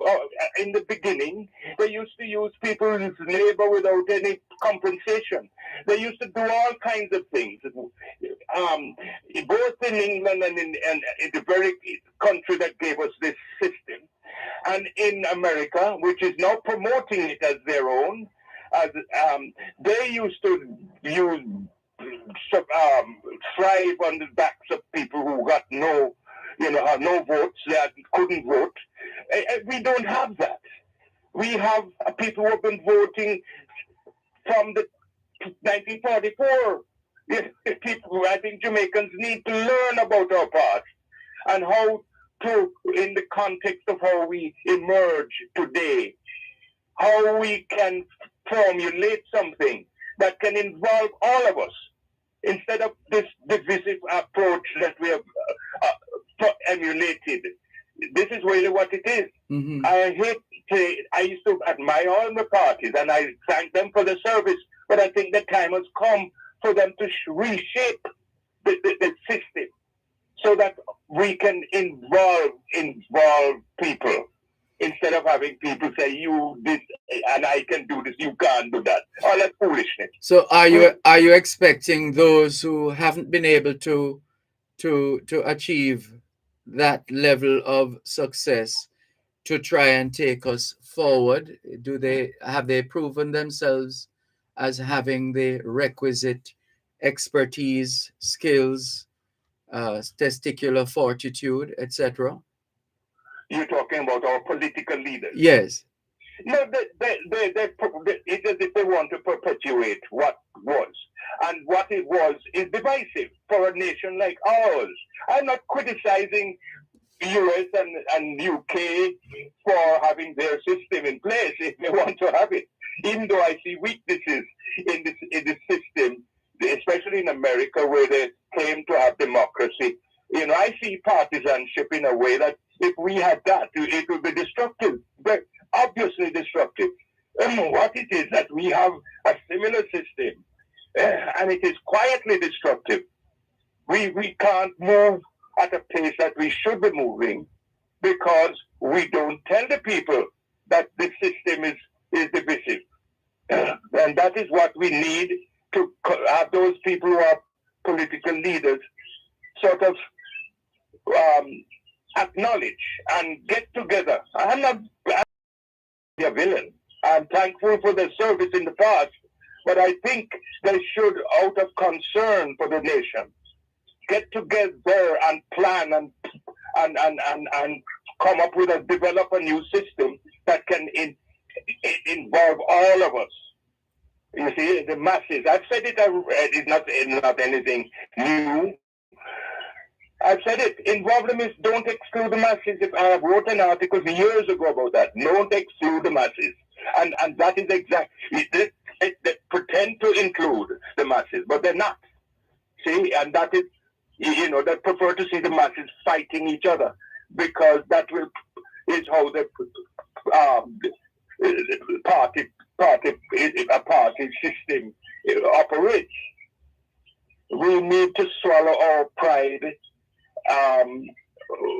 in the beginning, they used to use people's labor without any compensation. They used to do all kinds of things. Both in England and in the very country that gave us this system, and in America, which is now promoting it as their own, they used to thrive on the backs of people who got no votes, that couldn't vote. We don't have that. We have people who have been voting from the 1944. People, I think Jamaicans need to learn about our past and how to, in the context of how we emerge today, how we can formulate something that can involve all of us instead of this divisive approach that we have emulated. This is really what it is. Mm-hmm. I used to admire all the parties and I thank them for the service, but I think the time has come for them to reshape the system so that we can involve people. Instead of having people say, you this and I can do this, you can't do that. All that foolishness. So are you expecting those who haven't been able to achieve that level of success to try and take us forward? Have they proven themselves as having the requisite expertise, skills, testicular fortitude, etc.? You're talking about our political leaders. Yes. No, it's as if they want to perpetuate what was. And what it was is divisive for a nation like ours. I'm not criticizing US and UK for having their system in place if they want to have it. Even though I see weaknesses in the system, especially in America where they claim to have democracy. You know, I see partisanship in a way that if we had that, it would be destructive, but obviously destructive. What it is that we have a similar system, and it is quietly destructive. We can't move at a pace that we should be moving because we don't tell the people that the system is divisive. And that is what we need to have those people who are political leaders sort of acknowledge and get together. I'm not a villain. I'm thankful for their service in the past, but I think they should, out of concern for the nation, get together and plan and come up with develop a new system that can involve all of us. You see, the masses. I've said it. It's not anything new. I've said it. Involve them is don't exclude the masses. I wrote an article years ago about that. Don't exclude the masses, and that is exactly. They pretend to include the masses, but they're not. See, and that is, you know, they prefer to see the masses fighting each other because that is how the party system operates. We need to swallow our pride.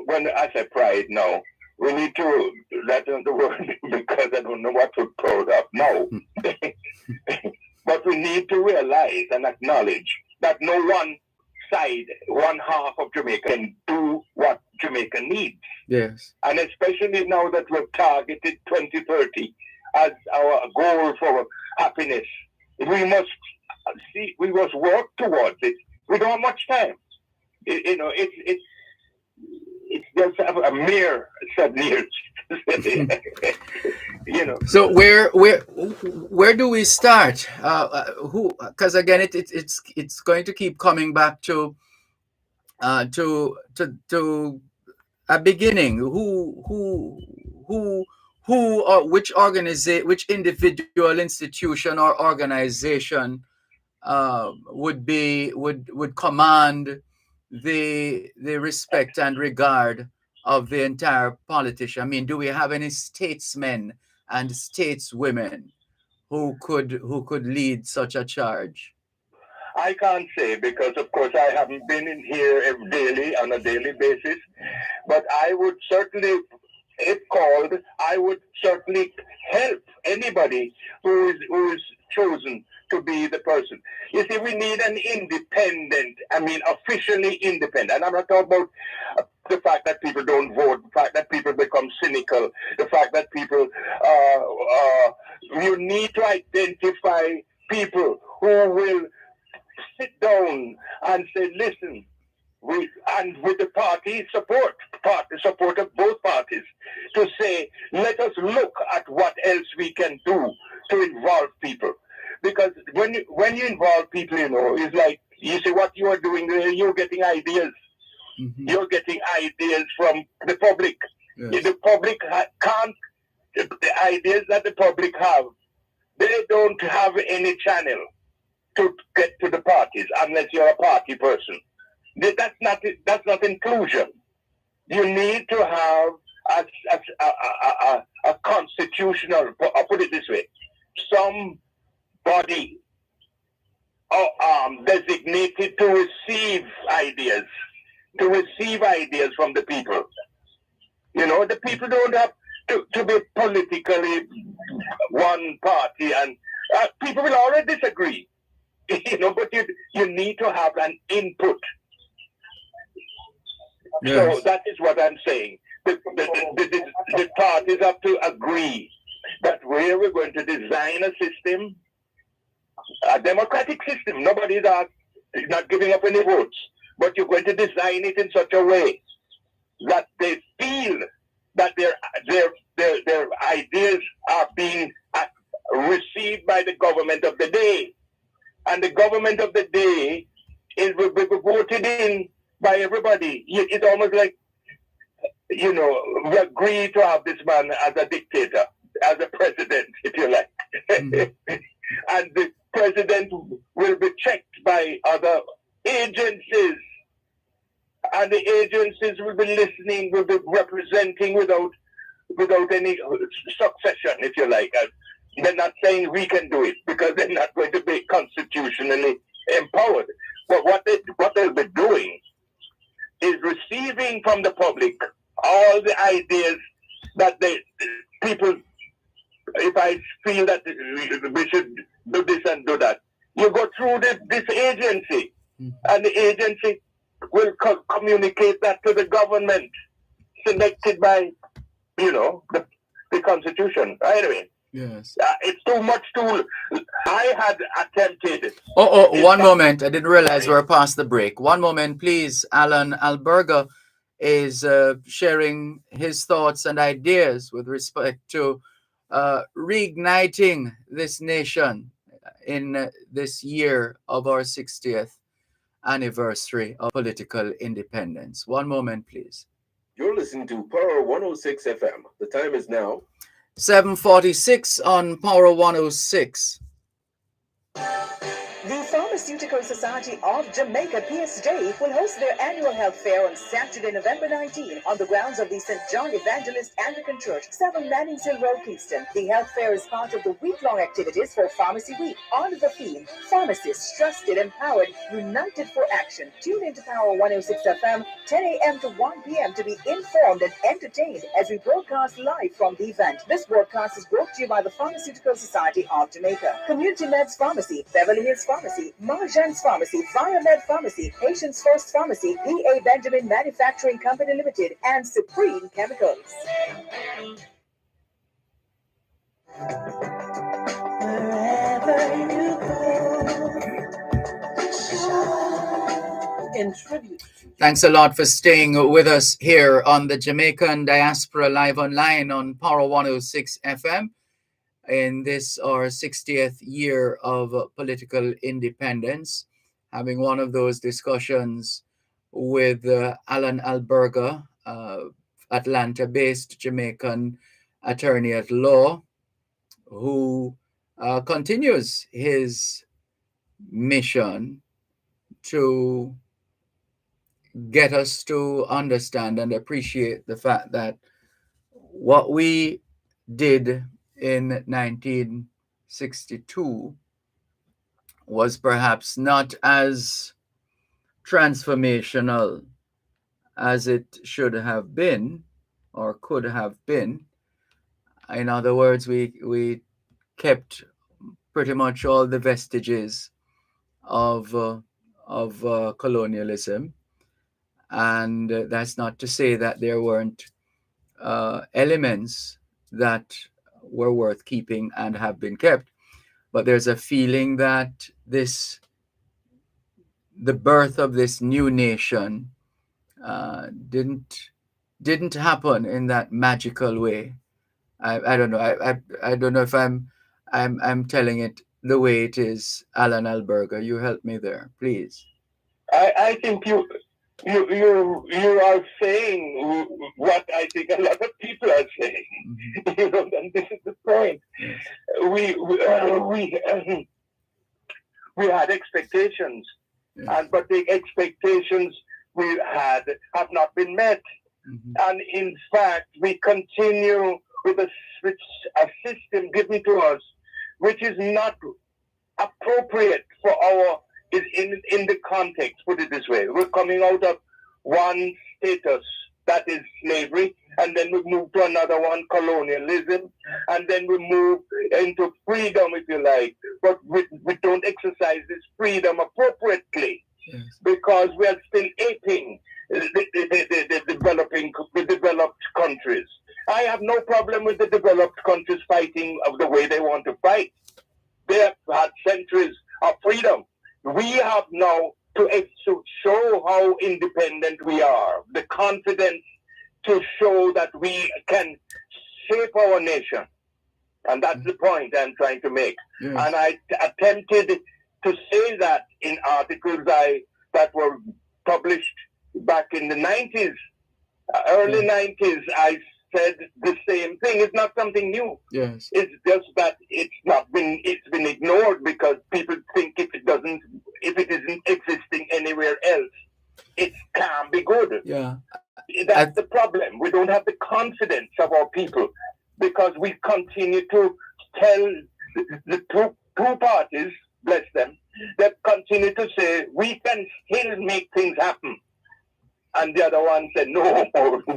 When I say pride, no, we need to let the word because I don't know what to proud of. No, but we need to realize and acknowledge that no one side, one half of Jamaica can do what Jamaica needs. Yes. And especially now that we've targeted 2030 as our goal for happiness, we must work towards it. We don't have much time. It's just a mere 7 years. You know. So where do we start? Who? Because again, it's going to keep coming back to a beginning. Who or which which individual, institution, or organization would command the respect and regard of the entire politician? I mean, do we have any statesmen and stateswomen who could lead such a charge? I can't say because, of course, I haven't been in here on a daily basis. But I would certainly, if called, I would certainly help anybody who is chosen to be the person. You see, we need an independent, officially independent. And I'm not talking about the fact that people don't vote, the fact that people become cynical, the fact that people, you need to identify people who will sit down and say, listen, with the party support of both parties, to say, let us look at what else we can do to involve people. Because when you involve people, it's like, you see what you are doing there, you're getting ideas. Mm-hmm. You're getting ideas from the public. Yes. The public can't, the ideas that the public have, they don't have any channel to get to the parties unless you're a party person. That's not inclusion. You need to have a constitutional, I'll put it this way, some body designated to receive ideas from the people. The people don't have to be politically one party, and people will already disagree. But you need to have an input. Yes. So that is what I'm saying. The parties have to agree that where we're going to design a system, a democratic system. Nobody is not giving up any votes, but you're going to design it in such a way that they feel that their ideas are being received by the government of the day, and the government of the day will be voted in by everybody. It's almost like, you know, we agree to have this man as a dictator, as a president, if you like. Mm-hmm. And the president will be checked by other agencies. And the agencies will be listening, will be representing without any succession, if you like. And they're not saying we can do it because they're not going to be constitutionally empowered. But what they'll be doing is receiving from the public all the ideas that people, if I feel that we should do this and do that, you go through this agency, and the agency will communicate that to the government, selected by, you know, the Constitution. Anyway, yes, it's too much to. I had attempted. One moment. I didn't realize we're past the break. One moment, please. Alan Alberga is sharing his thoughts and ideas with respect to reigniting this nation in this year of our 60th anniversary of political independence. One moment, please. You're listening to Power 106 FM. The time is now 7:46 on Power 106. The Pharmaceutical Society of Jamaica, PSJ, will host their annual health fair on Saturday, November 19, on the grounds of the St. John Evangelist Anglican Church, 7 Mannings Hill Road, Kingston. The health fair is part of the week-long activities for Pharmacy Week on the theme, Pharmacists Trusted, Empowered, United for Action. Tune into Power 106 FM, 10 a.m. to 1 p.m. to be informed and entertained as we broadcast live from the event. This broadcast is brought to you by the Pharmaceutical Society of Jamaica, Community Meds Pharmacy, Beverly Hills Pharmacy, Marjan's Pharmacy, Viomed Pharmacy, Patients First Pharmacy, P.A. Benjamin Manufacturing Company Limited, and Supreme Chemicals. Wherever you go, in tribute. Thanks a lot for staying with us here on the Jamaican Diaspora Live Online on Power 106 FM. In this, our 60th year of political independence, having one of those discussions with Alan Alberga, Atlanta-based Jamaican attorney at law, who continues his mission to get us to understand and appreciate the fact that what we did in 1962 was perhaps not as transformational as it should have been or could have been. In other words, we kept pretty much all the vestiges of colonialism, and that's not to say that there weren't elements that were worth keeping and have been kept, but there's a feeling that the birth of this new nation didn't happen in that magical way. I don't know. I don't know if I'm telling it the way it is. Alan Alberga, you help me there, please. I think you are saying what I think a lot of people are saying. Mm-hmm. You know, and this is the point. Yes. We had expectations, yes. But the expectations we had have not been met. Mm-hmm. And in fact, we continue with a system given to us, which is not appropriate for our. In the context, put it this way, we're coming out of one status, that is slavery, and then we move to another one, colonialism, and then we move into freedom, if you like, but we don't exercise this freedom appropriately, yes. Because we are still aping the developed countries. I have no problem with the developed countries fighting of the way they want to fight. They have had centuries of freedom. We have now to show how independent we are, the confidence to show that we can shape our nation. And that's the point I'm trying to make. Yes. And I attempted to say that in articles that were published back in the 90s, early 90s. I said the same thing. It's not something new. Yes. It's just that it's been ignored because people think if it isn't existing anywhere else, it can't be good. Yeah. That's the problem. We don't have the confidence of our people because we continue to tell the two parties, bless them, that continue to say we can still make things happen. And the other one said, no,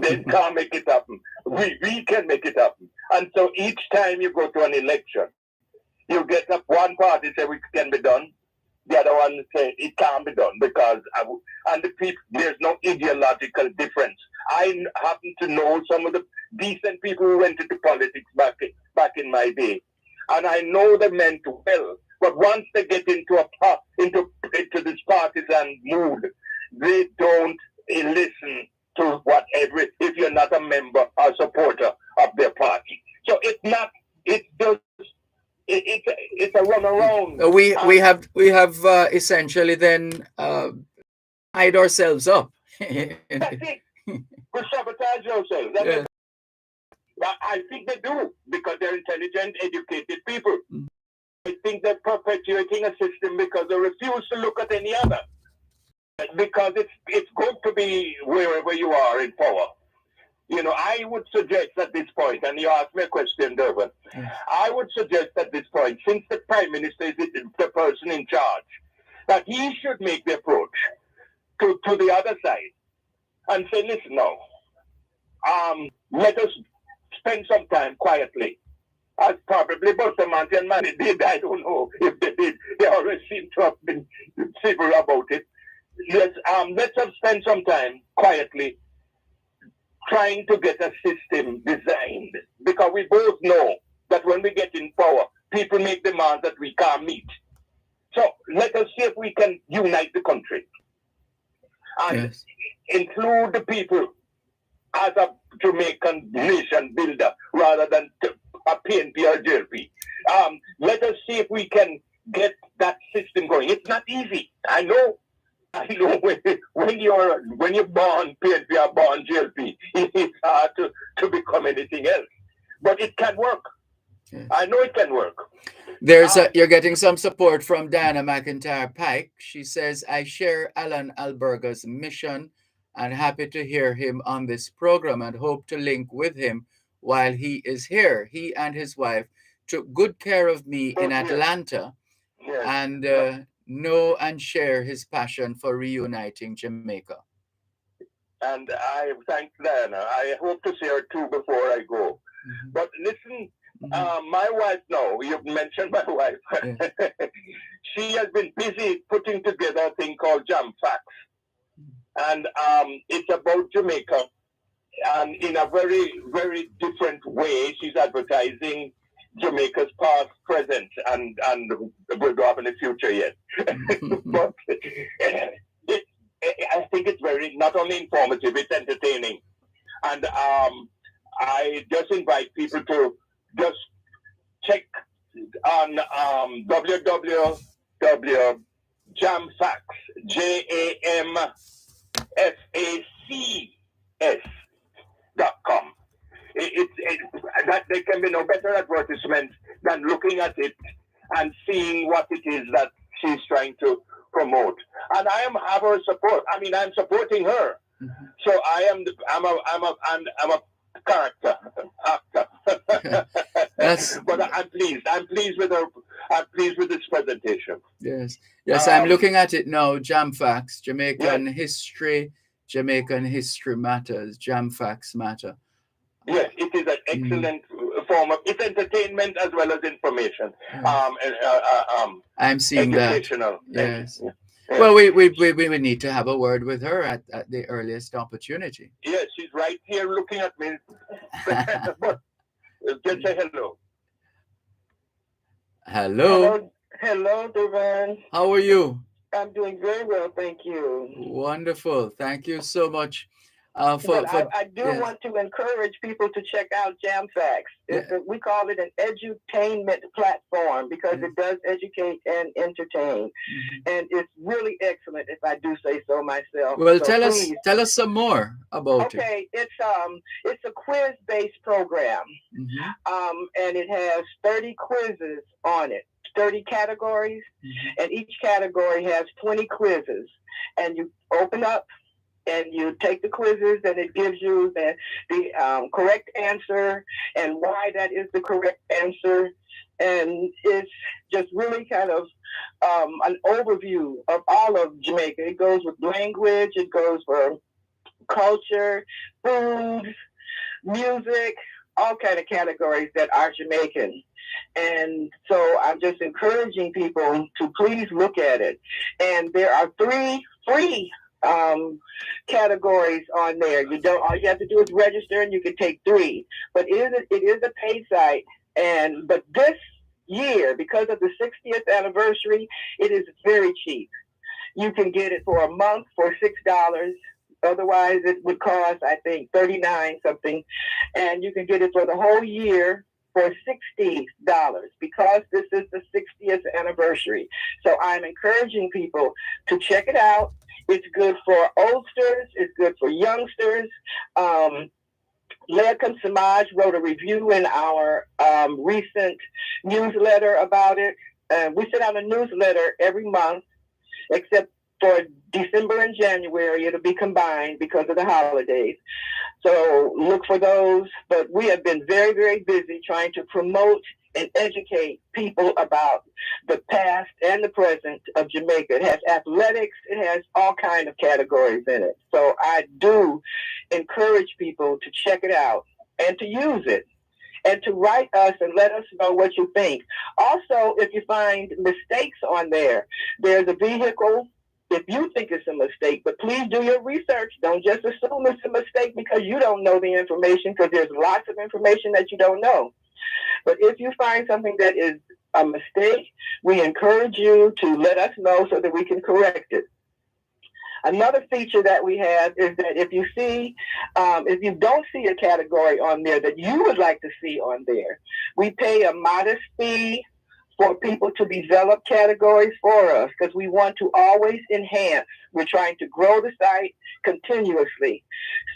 they can't make it happen. We can make it happen. And so each time you go to an election, you get up one party say it can be done. The other one say it can't be done because, and the people, there's no ideological difference. I happen to know some of the decent people who went into politics back in my day. And I know they meant well. But once they get into this partisan mood, they don't listen to whatever, if you're not a member or supporter of their party. So it's a run around. We have essentially then tied ourselves up. That's it. We sabotage ourselves. I think they do because they're intelligent, educated people. I think they're perpetuating a system because they refuse to look at any other. Because it's good to be wherever you are in power. You know, I would suggest at this point, and you asked me a question, Dervan, I would suggest at this point, since the Prime Minister is the person in charge, that he should make the approach to the other side and say, listen now, let us spend some time quietly. As probably Bustamante and Manny did, I don't know if they did. They always seem to have been civil about it. Let's spend some time quietly trying to get a system designed, because we both know that when we get in power, people make demands that we can't meet. So let us see if we can unite the country and include the people as a Jamaican nation builder rather than a PNP or JLP. Let us see if we can get that system going. It's not easy. I know when you're born PNP or born JLP, it's hard to become anything else. But it can work. Yes. I know it can work. You're getting some support from Diana McIntyre Pike. She says, I share Alan Alberga's mission and happy to hear him on this program and hope to link with him while he is here. He and his wife took good care of me in Atlanta and know and share his passion for reuniting Jamaica. And I thank Diana. I hope to see her too before I go. Mm-hmm. But listen, my wife, no, you've mentioned my wife. She has been busy putting together a thing called Jam Facts. And it's about Jamaica. And in a very, very different way, she's advertising Jamaica's past, present, and will go up in the future yet. But I think it's very, not only informative, it's entertaining. And I just invite people to just check on www.jamfacts, JAMFACS.com. That there can be no better advertisement than looking at it and seeing what it is that she's trying to promote. And I have her support. I mean, I'm supporting her. Mm-hmm. So I'm a character actor. But I'm pleased. I'm pleased with her. I'm pleased with this presentation. Yes. I'm looking at it now. Jam Facts, Jamaican history, Jamaican history matters. Jam Facts matter. Yes, it is an excellent form of it's entertainment as well as information. I'm seeing educational. That. Yes. Yeah. Well, we need to have a word with her at the earliest opportunity. Yes, she's right here looking at me. But just say hello. Hello. Hello, Dervan. How are you? I'm doing very well, thank you. Wonderful. Thank you so much. But I do Yes. want to encourage people to check out JamFax. We call it an edutainment platform because it does educate and entertain, and it's really excellent if I do say so myself. Well, So tell us some more about it. Okay, it's a quiz-based program, and it has 30 quizzes on it, 30 categories, and each category has 20 quizzes, and you open up and you take the quizzes, and it gives you the correct answer and why that is the correct answer. And it's just really kind of an overview of all of Jamaica. It goes with language, it goes for culture, food, music, all kind of categories that are Jamaican. And so I'm just encouraging people to please look at it. And there are 3 free categories on there. All you have to do is register, and you can take 3. But it is a paid site, but this year, because of the 60th anniversary, it is very cheap. You can get it for a month for $6. Otherwise, it would cost, I think, $39 something, and you can get it for the whole year for $60 because this is the 60th anniversary. So I'm encouraging people to check it out. It's good for oldsters. It's good for youngsters. Lekam Samaj wrote a review in our recent newsletter about it. We send out a newsletter every month, except for December and January. It'll be combined because of the holidays. So look for those. But we have been very, very busy trying to promote and educate people about the past and the present of Jamaica. It has athletics. It has all kinds of categories in it. So I do encourage people to check it out and to use it and to write us and let us know what you think. Also, if you find mistakes on there, there's a vehicle if you think it's a mistake, but please do your research. Don't just assume it's a mistake because you don't know the information, because there's lots of information that you don't know. But if you find something that is a mistake, we encourage you to let us know so that we can correct it. Another feature that we have is that if you don't see a category on there that you would like to see on there, we pay a modest fee for people to develop categories for us because we want to always enhance. We're trying to grow the site continuously.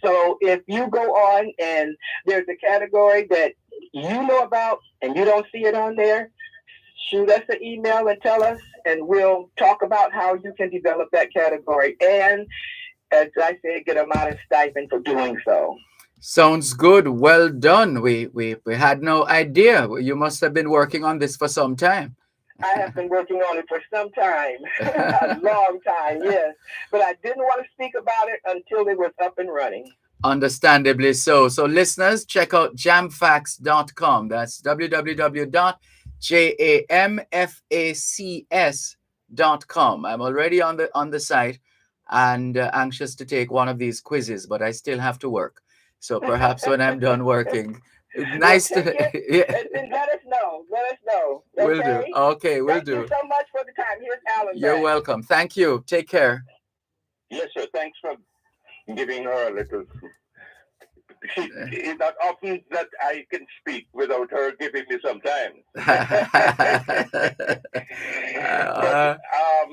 So if you go on and there's a category that you know about and you don't see it on there, shoot us an email and tell us, and we'll talk about how you can develop that category. And as I said, get a modest stipend for doing so. Sounds good. Well done. We had no idea. You must have been working on this for some time. I have been working on it for some time, a long time, yes. But I didn't want to speak about it until it was up and running. Understandably so. So listeners, check out jamfax.com. That's www.jamfacs.com. I'm already on the site and anxious to take one of these quizzes, but I still have to work. So perhaps when I'm done working, nice to and let us know. Let us know. Okay? Will do. Okay, will do. Thank you so much for the time. Here's Alan. You're welcome. Thank you. Take care. Yes, sir. Thanks for giving her a little. It's not often that I can speak without her giving me some time. But,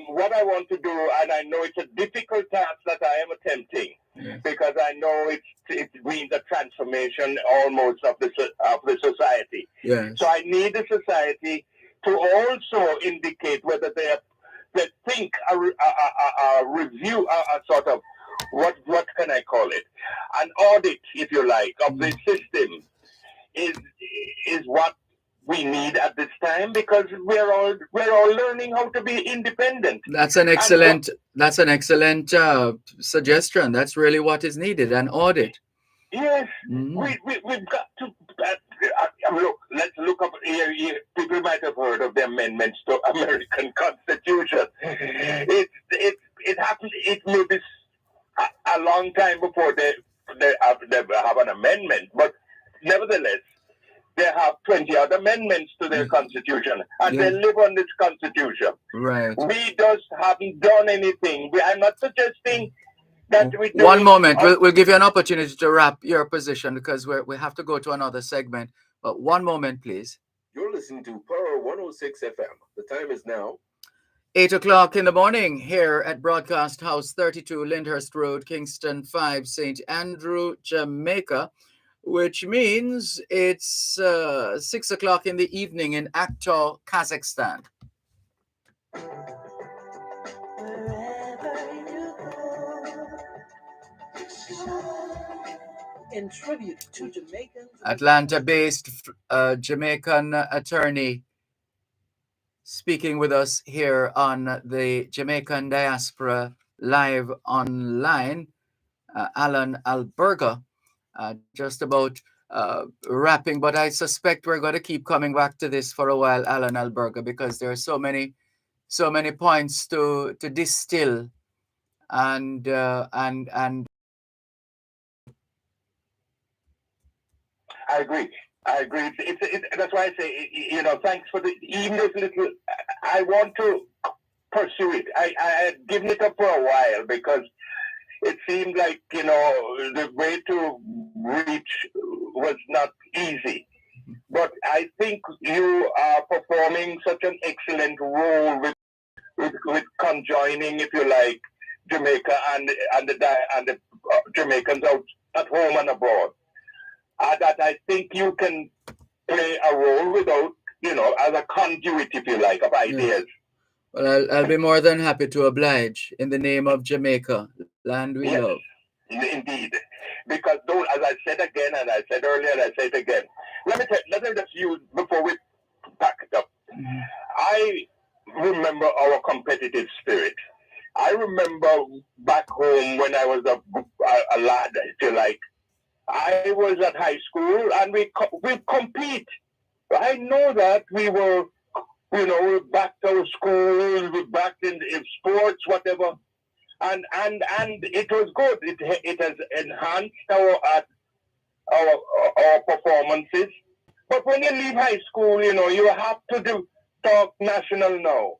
what I want to do, and I know it's a difficult task that I am attempting, because I know it means a transformation almost of the society. Yes. So I need the society to also indicate whether they think a review, a sort of what can I call it? An audit, if you like, of the system is what we need at this time, because we're all learning how to be independent. That's an excellent suggestion. That's really what is needed, an audit. Yes, we've got to look. Let's look up here. People might have heard of the amendments to American Constitution. It happened. It may be a long time before they have an amendment, but nevertheless, they have 20 out amendments to their constitution, and they live on this constitution. Right. We just haven't done anything. I'm not suggesting that we do. One moment. We'll give you an opportunity to wrap your position because we have to go to another segment. But one moment, please. You're listening to Power 106 FM. The time is now 8 o'clock in the morning here at Broadcast House 32 Lyndhurst Road, Kingston 5, St. Andrew, Jamaica, which means it's 6 o'clock in the evening in Aktau, Kazakhstan. In tribute to Jamaicans. Atlanta-based Jamaican attorney speaking with us here on the Jamaican Diaspora live online, Alan Alberga, just about wrapping, but I suspect we're going to keep coming back to this for a while, Alan Alberga, because there are so many points to distill and I agree. That's why I say, thanks for even this little. I want to pursue it. I had given it up for a while because it seemed like, the way to reach was not easy. But I think you are performing such an excellent role with conjoining, if you like, Jamaica and the Jamaicans out at home and abroad. That I think you can play a role without, as a conduit, if you like, of ideas. Well, I'll be more than happy to oblige in the name of Jamaica, land we love. Indeed. Because as I said again, and I said earlier, and I say it again, let me just use, before we pack it up, I remember our competitive spirit. I remember back home when I was a lad, if you like, I was at high school and we compete. I know that we were, we backed our school, we backed in sports, whatever, and it was good. It has enhanced our performances. But when you leave high school, you have to talk national now,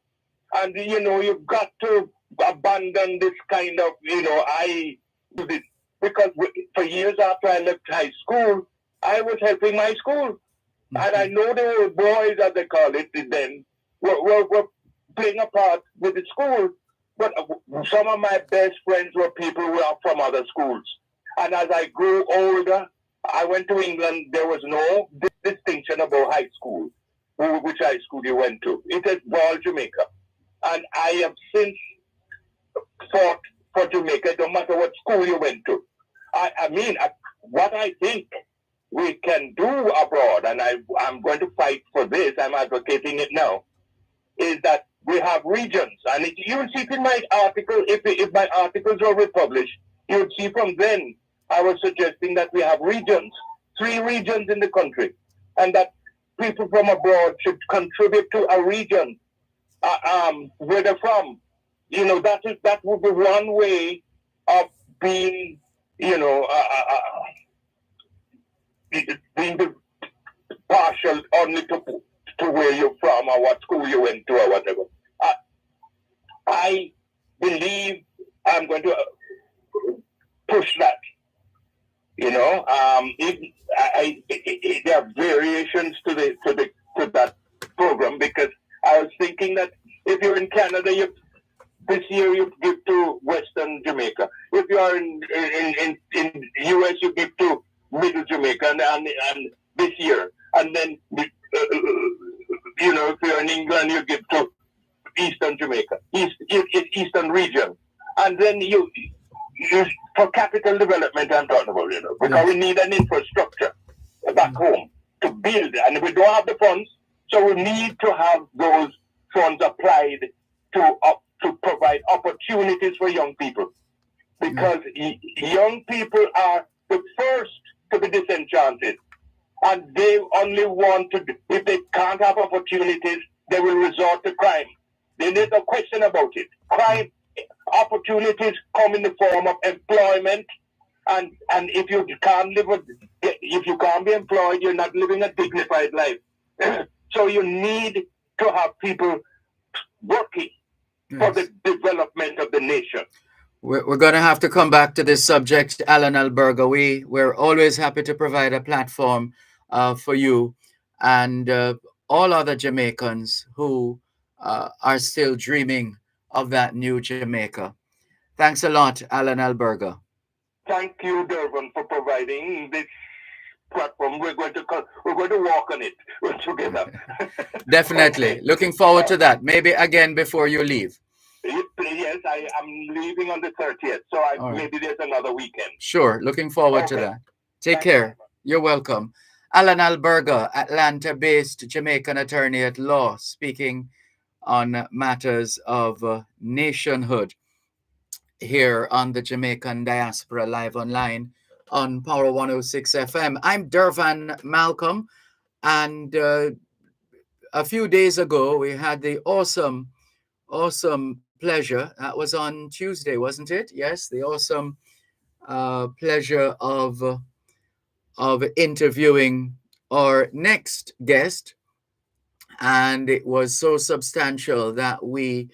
and you've got to abandon this kind of I do this. Because for years after I left high school, I was helping my school. And I know the boys, as they call it then, were playing a part with the school. But some of my best friends were people who are from other schools. And as I grew older, I went to England. There was no distinction about high school, which high school you went to. It is all Jamaica. And I have since fought for Jamaica, no matter what school you went to. What I think we can do abroad, and I'm going to fight for this, I'm advocating it now, is that we have regions. And you will see it in my article, if my articles are republished, you will see from then I was suggesting that we have regions, 3 regions in the country, and that people from abroad should contribute to a region where they're from. That would be one way of being, being partial only to where you're from or what school you went to or whatever. I believe I'm going to push that. There are variations to that program, because I was thinking that if you're in Canada, this year you give to Western Jamaica. If you are in US, you give to Middle Jamaica, and this year. And then, if you're in England, you give to Eastern Jamaica, Eastern region. And then you for capital development, I'm talking about, because we need an infrastructure back home to build. And we don't have the funds, so we need to have those funds applied to provide opportunities for young people, because young people are the first to be disenchanted, and they only want to, if they can't have opportunities, they will resort to crime. There's no question about it. Crime opportunities come in the form of employment, and if you can't be employed, you're not living a dignified life. So you need to have people working for the development of the nation. We're going to have to come back to this subject, Alan Alberga. We're always happy to provide a platform for you and all other Jamaicans who are still dreaming of that new Jamaica. Thanks a lot, Alan Alberga. Thank you, Dervan, for providing this platform. We're going to walk on it together. Definitely. Okay. Looking forward to that. Maybe again before you leave. Yes, I'm leaving on the 30th, so maybe there's another weekend. Sure. Looking forward to that. Take care. You're welcome. Alan Alberga, Atlanta-based Jamaican attorney at law, speaking on matters of nationhood here on the Jamaican Diaspora Live Online on Power 106 FM. I'm Dervan Malcolm, and a few days ago we had the awesome pleasure, that was on Tuesday, wasn't it? Yes, the awesome pleasure of interviewing our next guest, and it was so substantial that we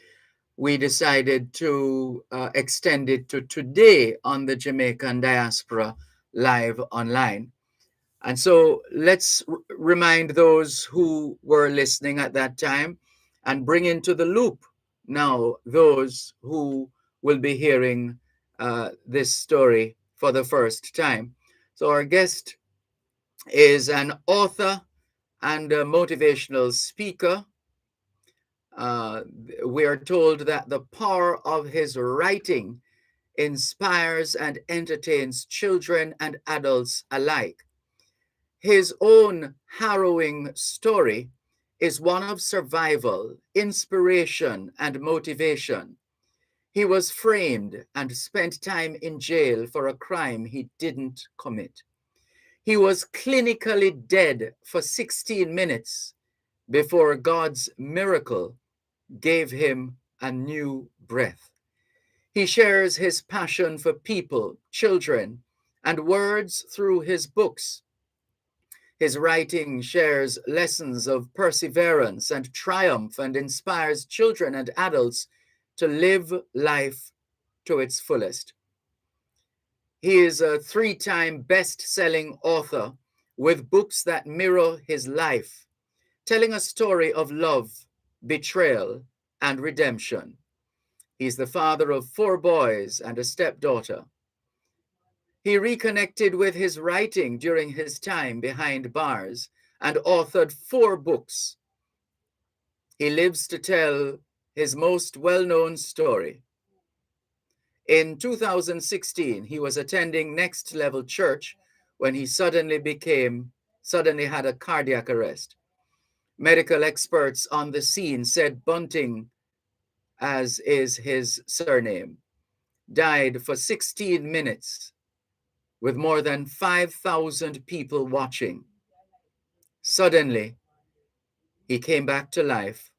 decided to extend it to today on the Jamaican Diaspora Live Online. And so let's remind those who were listening at that time and bring into the loop now those who will be hearing this story for the first time. So our guest is an author and a motivational speaker. We are told that the power of his writing inspires and entertains children and adults alike. His own harrowing story is one of survival, inspiration, and motivation. He was framed and spent time in jail for a crime he didn't commit. He was clinically dead for 16 minutes before God's miracle gave him a new breath. He shares his passion for people, children, and words through his books. His writing shares lessons of perseverance and triumph and inspires children and adults to live life to its fullest. He is a 3-time best-selling author with books that mirror his life, telling a story of love, betrayal, and redemption. He's the father of 4 boys and a stepdaughter. He reconnected with his writing during his time behind bars and authored 4 books. He lives to tell his most well-known story. In 2016, he was attending Next Level Church when he suddenly had a cardiac arrest. Medical experts on the scene said Bunting, as is his surname, died for 16 minutes with more than 5,000 people watching. Suddenly, he came back to life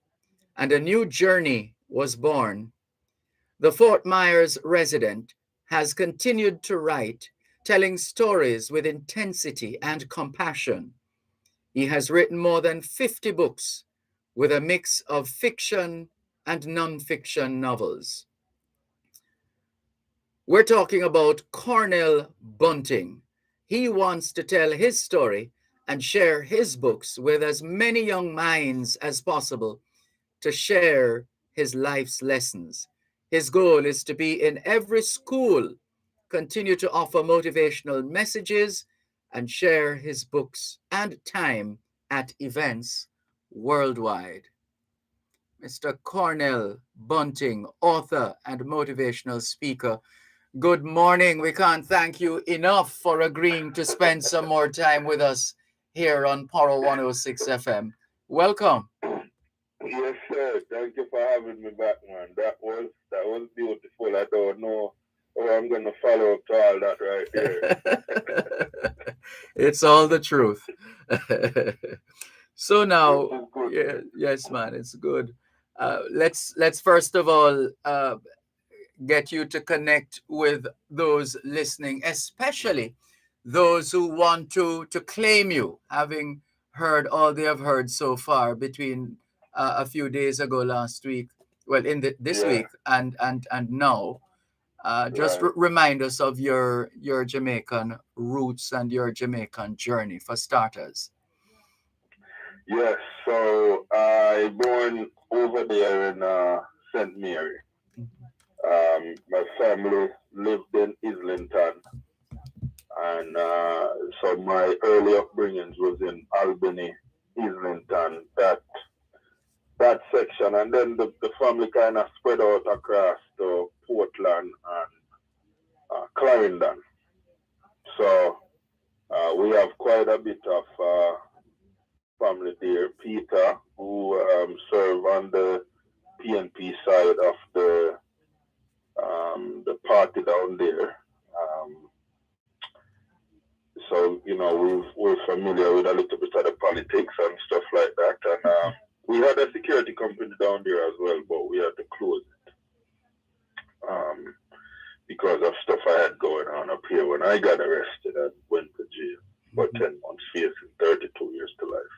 and a new journey was born. The Fort Myers resident has continued to write, telling stories with intensity and compassion. He has written more than 50 books with a mix of fiction and non-fiction novels. We're talking about Cornell Bunting. He wants to tell his story and share his books with as many young minds as possible to share his life's lessons. His goal is to be in every school, continue to offer motivational messages, and share his books and time at events worldwide. Mr. Cornell Bunting, author and motivational speaker. Good morning. We can't thank you enough for agreeing to spend some more time with us here on Power 106 FM. Welcome. Yes, sir. Thank you for having me back, man. That was beautiful. I don't know how I'm going to follow up to all that right there. It's all the truth. So now, yes, man, it's good. Let's first of all get you to connect with those listening, especially those who want to claim you, having heard all they have heard so far between a few days ago, last week, well, in this week, and now. Just remind us of your Jamaican roots and your Jamaican journey for starters. Yes, so I born over there in St. Mary. My family lived in Islington, and so my early upbringing was in Albany, Islington, that section, and then the family kind of spread out across to Portland and Clarendon. So we have quite a bit of family there. Peter, who served on the PNP side of the party down there. So, you know, we're familiar with a little bit of the politics and stuff like that. And we had a security company down there as well, but we had to close it because of stuff I had going on up here. When I got arrested, I went to jail for 10 months, facing 32 years to life.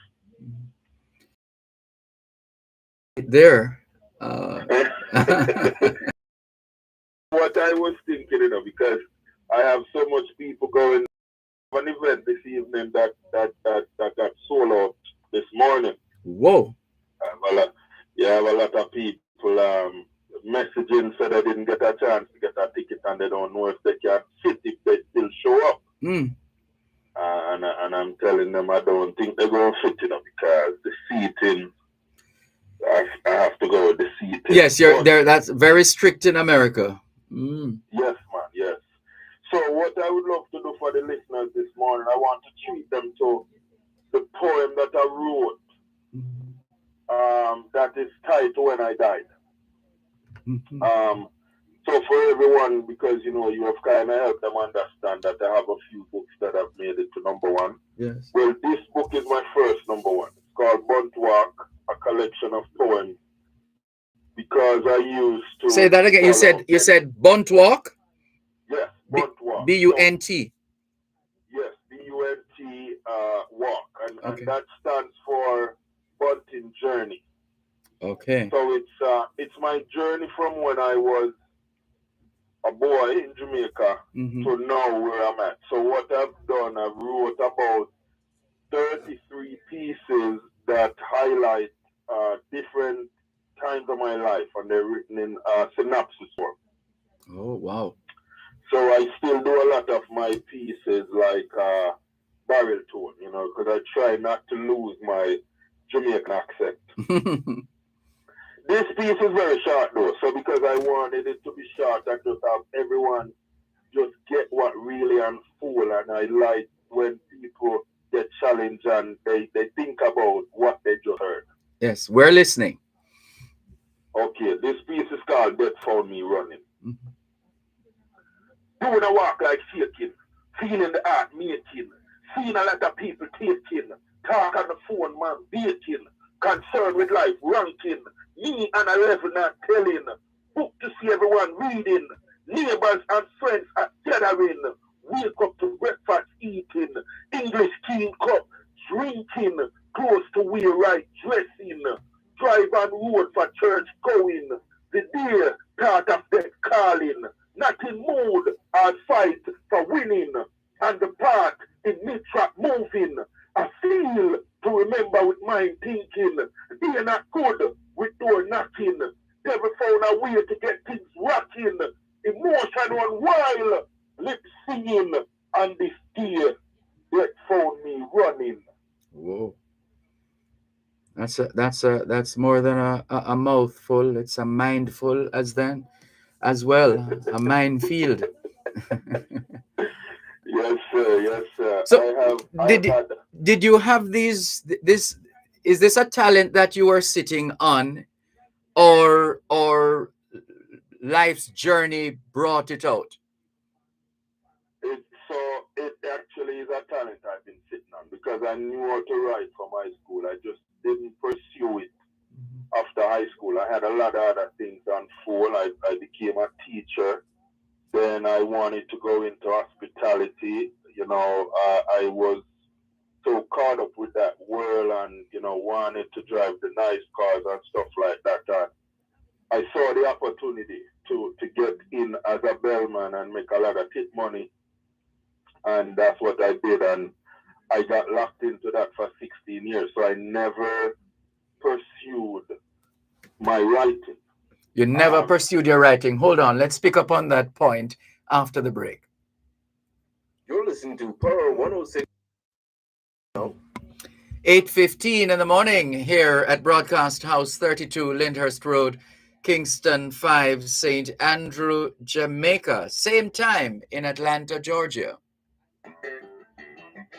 There. What I was thinking, you know, because I have so much people going to an event this evening that got sold out this morning. Whoa. I have a lot of people messaging said they didn't get a chance to get a ticket and they don't know if they can fit if they still show up. And I'm telling them I don't think they're going to fit, you know, because the seating, I have to go with the seating. Yes, you're there. That's very strict in America. Yes, man, yes. So what I would love to do for the listeners this morning, I want to treat them to the poem that I wrote that is tied to When I Died. So for everyone, because, you know, you have kind of helped them understand that I have a few books that have made it to #1. Yes. Well, this book is my first #1. It's called Bunt Walk, a collection of poems. Because I used to say that again. You said Bunt Walk? Yes, Bunt Walk. Bunt. Yes, BUNT walk. And that stands for Bunting Journey. Okay. So it's my journey from when I was a boy in Jamaica to now where I'm at. So what I've done, I've wrote about 33 pieces that highlight different times of my life, and they're written in synopsis form. Oh, wow. So I still do a lot of my pieces like barrel tone, you know, because I try not to lose my Jamaican accent. This piece is very short though, so because I wanted it to be short, I just have everyone just get what really unfold, and I like when people get challenged and they think about what they just heard. Yes, we're listening. Okay, this piece is called Death Found Me Running. Doing a walk like shaking, feeling the heart making, seeing a lot of people taking, talk on the phone, man, baking, concerned with life, ranking, me and 11 not telling, book to see everyone reading, neighbors and friends are gathering, wake up to breakfast eating, English tea cup drinking, close to wear right dressing, drive on road for church going, the day thought of death calling, not in mood or fight for winning, and the part in mid-track moving, I feel to remember with mind thinking, they not good with door knocking, devil found a way to get things rocking, emotion on while, lip singing, and this day, death found me running. Whoa. That's more than a mouthful. It's a mindful as well, a minefield. Yes, sir. Yes, sir. So did you have this? Is this a talent that you are sitting on, or life's journey brought it out? It actually is a talent I've been sitting on because I knew how to write from high school. I just didn't pursue it after high school. I had a lot of other things unfold. I became a teacher. Then I wanted to go into hospitality. You know, I was so caught up with that world and, wanted to drive the nice cars and stuff like that. And I saw the opportunity to get in as a bellman and make a lot of tip money. And that's what I did. And I got locked into that for 16 years. So I never pursued my writing. You never pursued your writing. Hold on. Let's pick up on that point after the break. You're listening to Power 106. 8:15 in the morning here at Broadcast House 32 Lyndhurst Road, Kingston 5, St. Andrew, Jamaica. Same time in Atlanta, Georgia.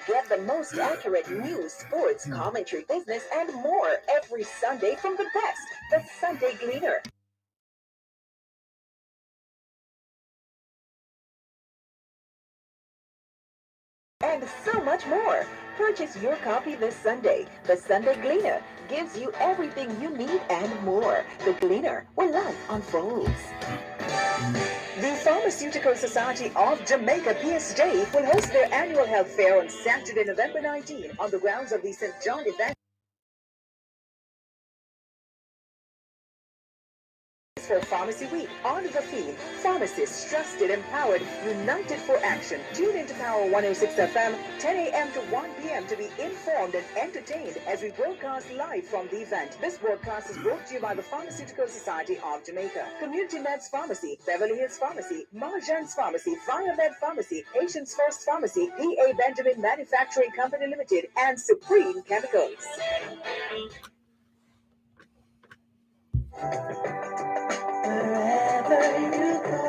Get the most accurate news, sports, commentary, business, and more every Sunday from the best. The Sunday Gleaner. And so much more. Purchase your copy this Sunday. The Sunday Gleaner gives you everything you need and more. The Gleaner, where life unfolds. The Pharmaceutical Society of Jamaica, PSJ, will host their annual health fair on Saturday, November 19 on the grounds of the St. John Event. For Pharmacy Week, on the theme, pharmacists trusted, empowered, united for action. Tune into Power 106 FM, 10 a.m. to 1 p.m. to be informed and entertained as we broadcast live from the event. This broadcast is brought to you by the Pharmaceutical Society of Jamaica, Community Meds Pharmacy, Beverly Hills Pharmacy, Marjan's Pharmacy, Med Pharmacy, Patients First Pharmacy, E.A. Benjamin Manufacturing Company Limited, and Supreme Chemicals. Wherever you go,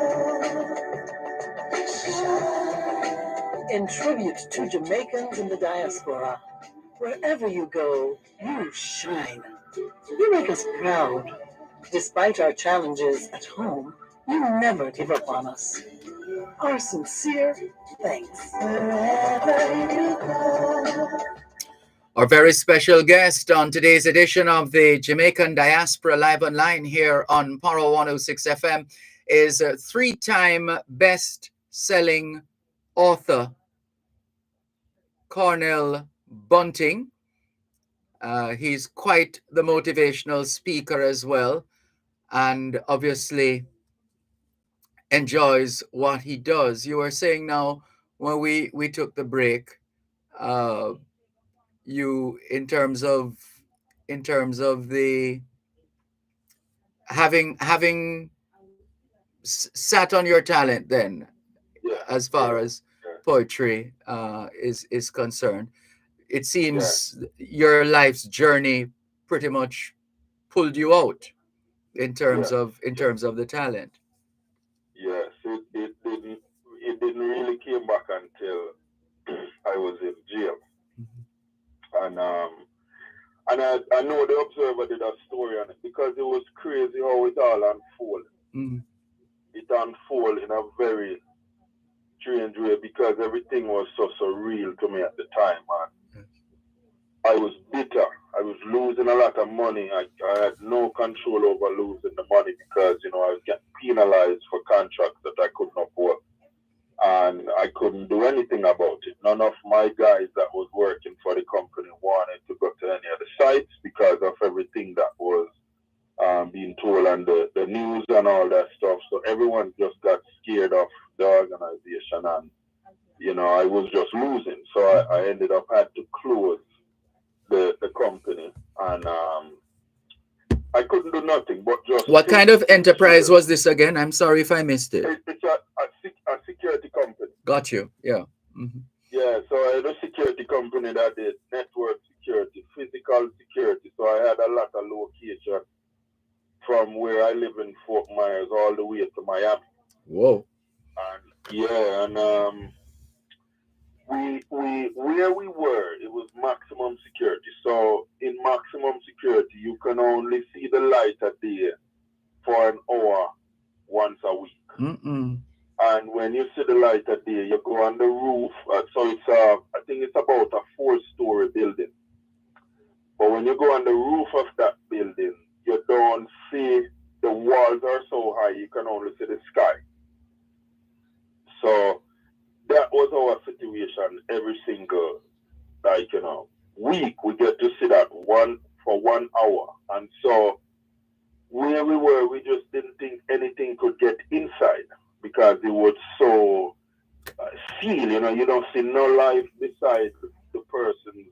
shine. In tribute to Jamaicans in the diaspora, wherever you go, you shine. You make us proud. Despite our challenges at home, you never give up on us. Our sincere thanks. Wherever you go. Our very special guest on today's edition of the Jamaican Diaspora Live Online here on Power 106 FM is a three-time best-selling author, Cornell Bunting. He's quite the motivational speaker as well, and obviously enjoys what he does. You were saying now when we took the break, you in terms of the having sat on your talent then, as far as poetry is concerned, it seems your life's journey pretty much pulled you out in terms of the talent. Yes, it didn't really came back until I was in jail. And I know the Observer did a story on it because it was crazy how it all unfolded. It unfolded in a very strange way because everything was so surreal to me at the time, man. I was bitter. I was losing a lot of money. I had no control over losing the money because, I was getting penalized for contracts that I couldn't afford. And I couldn't do anything about it. None of my guys that was working for the company wanted to go to any of the sites because of everything that was being told on the news and all that stuff. So everyone just got scared of the organization and, I was just losing. So I ended up had to close the company and I couldn't do nothing but just... What kind of enterprise was this again? I'm sorry if I missed it. It's a security company. Got you, yeah. Yeah, so I had a security company that did network security, physical security. So I had a lot of location from where I live in Fort Myers all the way to Miami. Whoa. And where we were, it was maximum security. So in maximum security, you can only see the light at day for an hour once a week. And when you see the light at day, you go on the roof. So it's I think it's about a 4-story building. But when you go on the roof of that building, you don't see, the walls are so high, you can only see the sky. So that was our situation every single like, week, we get to sit at for 1 hour. And so where we were, we just didn't think anything could get inside because it was so sealed. You don't see no life beside the persons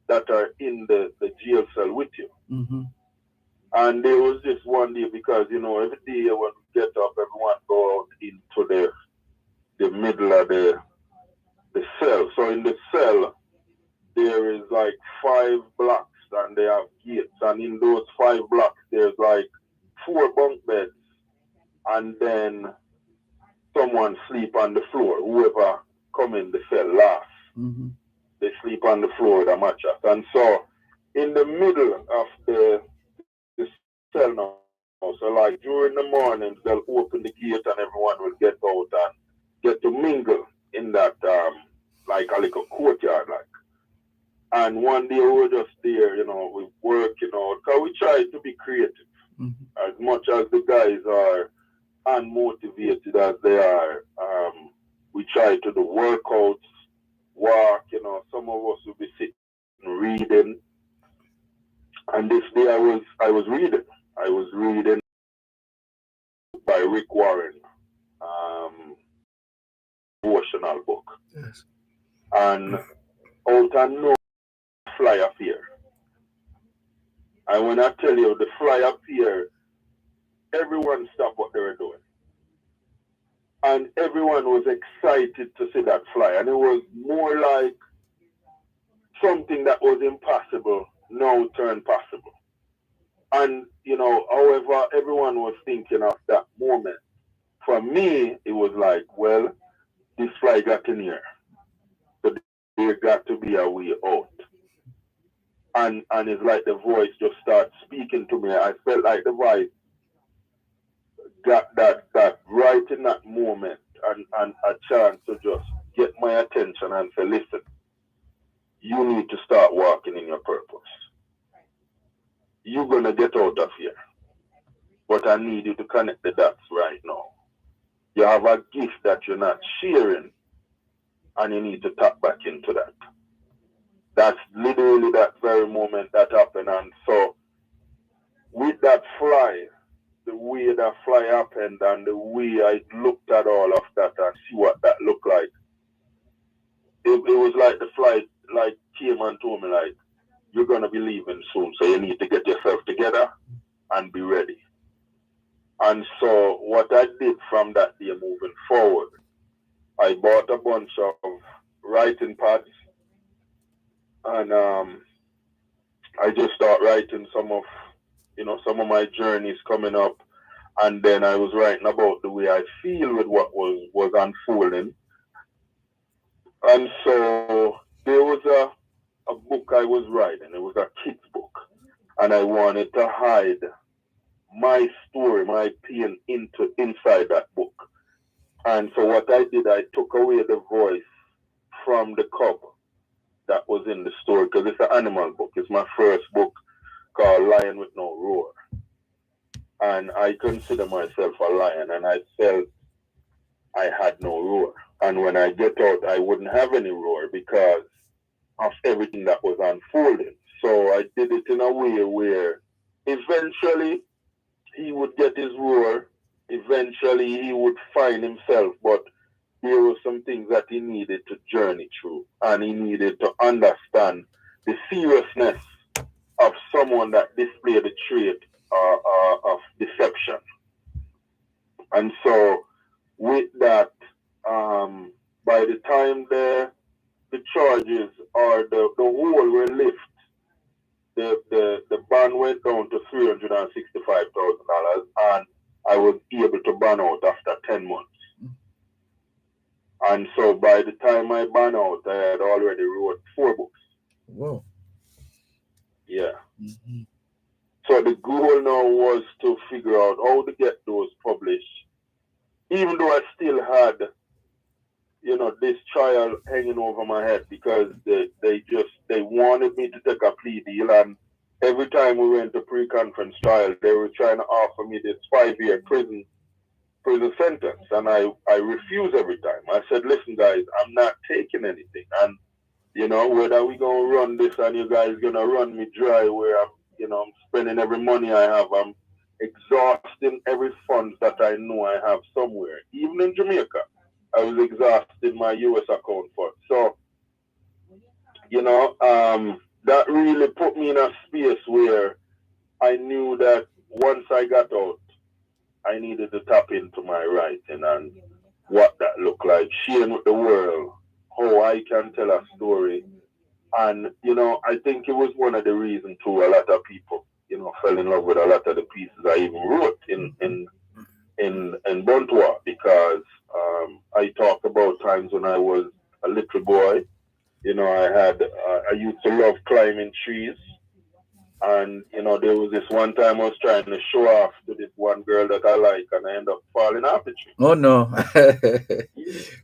that are in the jail cell with you. Mm-hmm. And there was this one day because, every day when we get up, everyone go out into the middle of the cell. So in the cell, there is like 5 blocks and they have gates. And in those 5 blocks, there's like 4 bunk beds. And then someone sleep on the floor. Whoever come in the cell last, mm-hmm. they sleep on the floor with a mattress. And so in the middle of the cell now, so like during the morning, they'll open the gate and everyone will get out and get to mingle in that, like a little courtyard, like. And one day we were just there, we working out, because we try to be creative. Mm-hmm. As much as the guys are unmotivated as they are, we try to do workouts, walk, some of us will be sitting reading. And this day I was reading. I was reading by Rick Warren, devotional book. Yes. And out of no fly appear. And when I tell you the fly appear, everyone stopped what they were doing. And everyone was excited to see that fly. And it was more like something that was impossible now turned possible. And, however everyone was thinking of that moment, for me, it was like, well, this fly got in here. So there got to be a way out. And it's like the voice just started speaking to me. I felt like the voice got that right in that moment and a chance to just get my attention and say, listen, you need to start walking in your purpose. You're going to get out of here. But I need you to connect the dots right now. You have a gift that you're not sharing, and you need to tap back into that. That's literally that very moment that happened. And so with that fly, the way that fly happened and the way I looked at all of that and see what that looked like, it was like the fly like came and told me, like, you're going to be leaving soon, so you need to get yourself together and be ready. And so what I did from that day moving forward, I bought a bunch of writing pads and I just started writing some of my journeys coming up. And then I was writing about the way I feel with what was unfolding. And so there was a book I was writing. It was a kid's book. And I wanted to hide my story, my pain inside that book. And so what I did, I took away the voice from the cub that was in the story, because it's an animal book. It's my first book called Lion with No Roar. And I consider myself a lion, and I felt I had no roar. And when I get out, I wouldn't have any roar because of everything that was unfolding. So I did it in a way where eventually he would get his roar. Eventually he would find himself, but there were some things that he needed to journey through, and he needed to understand the seriousness of someone that displayed a trait of deception. And so with that, by the time the charges or the whole were lifted, the bond went down to $365,000, and I was able to ban out after 10 months. And so by the time I ban out, I had already wrote 4 books. Whoa. Yeah. Mm-hmm. So the goal now was to figure out how to get those published, even though I still had, this trial hanging over my head, because they wanted me to take a plea deal, and every time we went to pre-conference trial, they were trying to offer me this 5-year prison sentence, and I refused every time. I said, listen guys, I'm not taking anything. And You know, whether we gonna run this and you guys gonna run me dry where I'm spending every money I have. I'm exhausting every funds that I know I have somewhere. Even in Jamaica, I was exhausting my US account for. So, that really put me in a space where I knew that once I got out, I needed to tap into my writing and what that looked like, sharing with the world how I can tell a story. And, I think it was one of the reasons too, a lot of people, fell in love with a lot of the pieces I even wrote in Buntua, because I talked about times when I was a little boy. I used to love climbing trees. And, there was this one time I was trying to show off to this one girl that I like, and I ended up falling off the tree. Oh, no.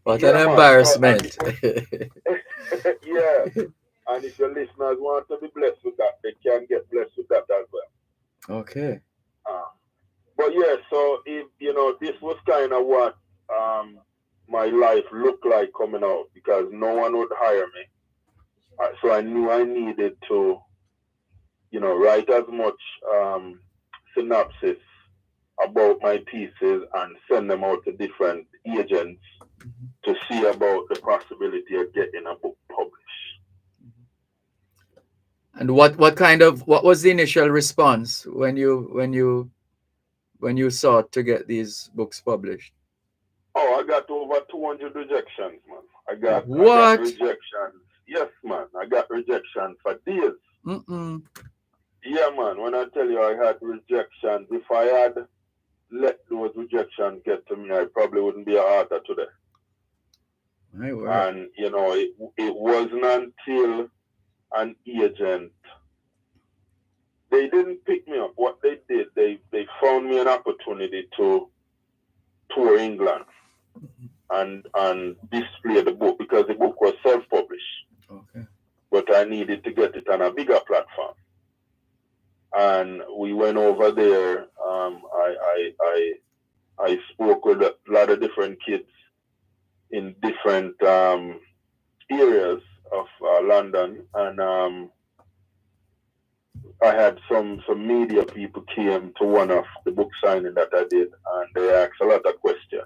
What an man. embarrassment. Yeah. And if your listeners want to be blessed with that, they can get blessed with that as well. Okay. But yeah, so if this was kind of what my life looked like coming out, because no one would hire me. So I knew I needed to, write as much synopsis about my pieces and send them out to different agents to see about the possibility of getting a book published. And what was the initial response when you sought to get these books published? Oh, I got over 200 rejections, man. I got rejections. Yes, man. I got rejections for days. Yeah, man. When I tell you I had rejections, if I had let those rejections get to me, I probably wouldn't be an author today. And, it wasn't until an agent, they didn't pick me up. What they did, they found me an opportunity to tour England and display the book, because the book was self-published. Okay. But I needed to get it on a bigger platform. And we went over there. I spoke with a lot of different kids in different areas of London, and I had some media people came to one of the book signing that I did, and they asked a lot of questions,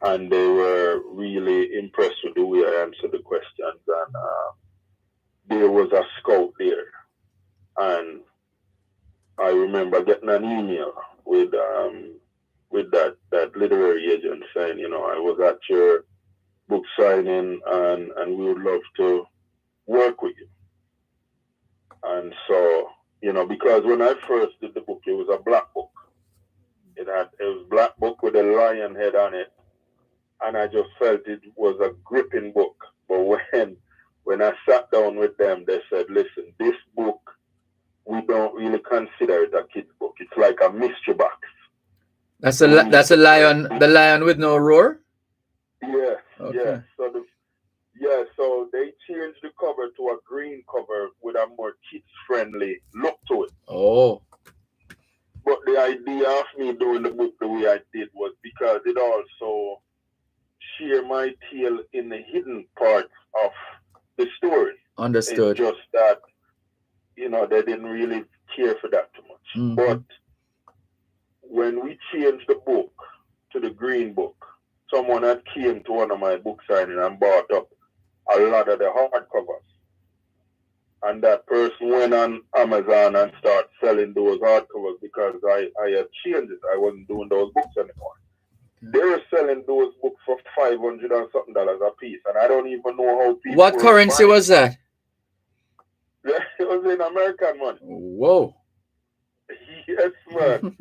and they were really impressed with the way I answered the questions. And there was a scout there, and I remember getting an email with that literary agent saying, I was at your book signing, and we would love to work with you. And so, because when I first did the book, it was a black book. It was black book with a lion head on it, and I just felt it was a gripping book. But when I sat down with them, they said, "Listen, this book, we don't really consider it a kid's book. It's like a mystery box." That's a lion. The lion with no roar. Yeah. Okay. Yeah. So they changed the cover to a green cover with a more kids-friendly look to it. Oh. But the idea of me doing the book the way I did was because it also shared my tale in the hidden parts of the story. Understood. It's just that, they didn't really care for that too much. Mm-hmm. But when we changed the book to the green book, someone had came to one of my book signings and bought up a lot of the hardcovers. And that person went on Amazon and started selling those hardcovers because I had changed it. I wasn't doing those books anymore. They were selling those books for $500 and something a piece, and I don't even know how people. What currency was that? Yeah, it was in American money. Whoa. Yes, man.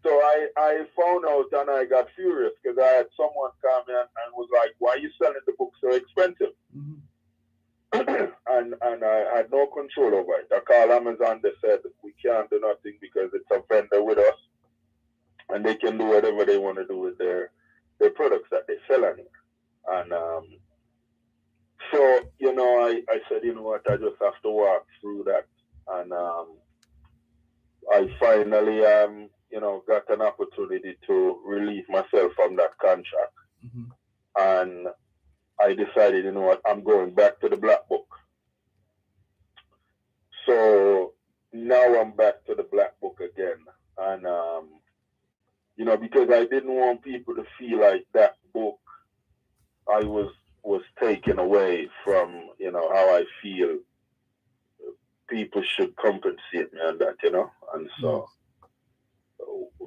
So I found out and I got furious because I had someone come in and was like, "Why are you selling the book so expensive?" Mm-hmm. and I had no control over it. I called Amazon. They said we can't do nothing because it's a vendor with us, and they can do whatever they want to do with their products that they sell on here. And so I said, you know what, I just have to walk through that, and I finally got an opportunity to relieve myself from that contract. Mm-hmm. And I decided, you know what, I'm going back to the Black Book. So now I'm back to the Black Book again. And, you know, because I didn't want people to feel like that book I was taken away from, you know, how I feel people should compensate me on that, you know. And so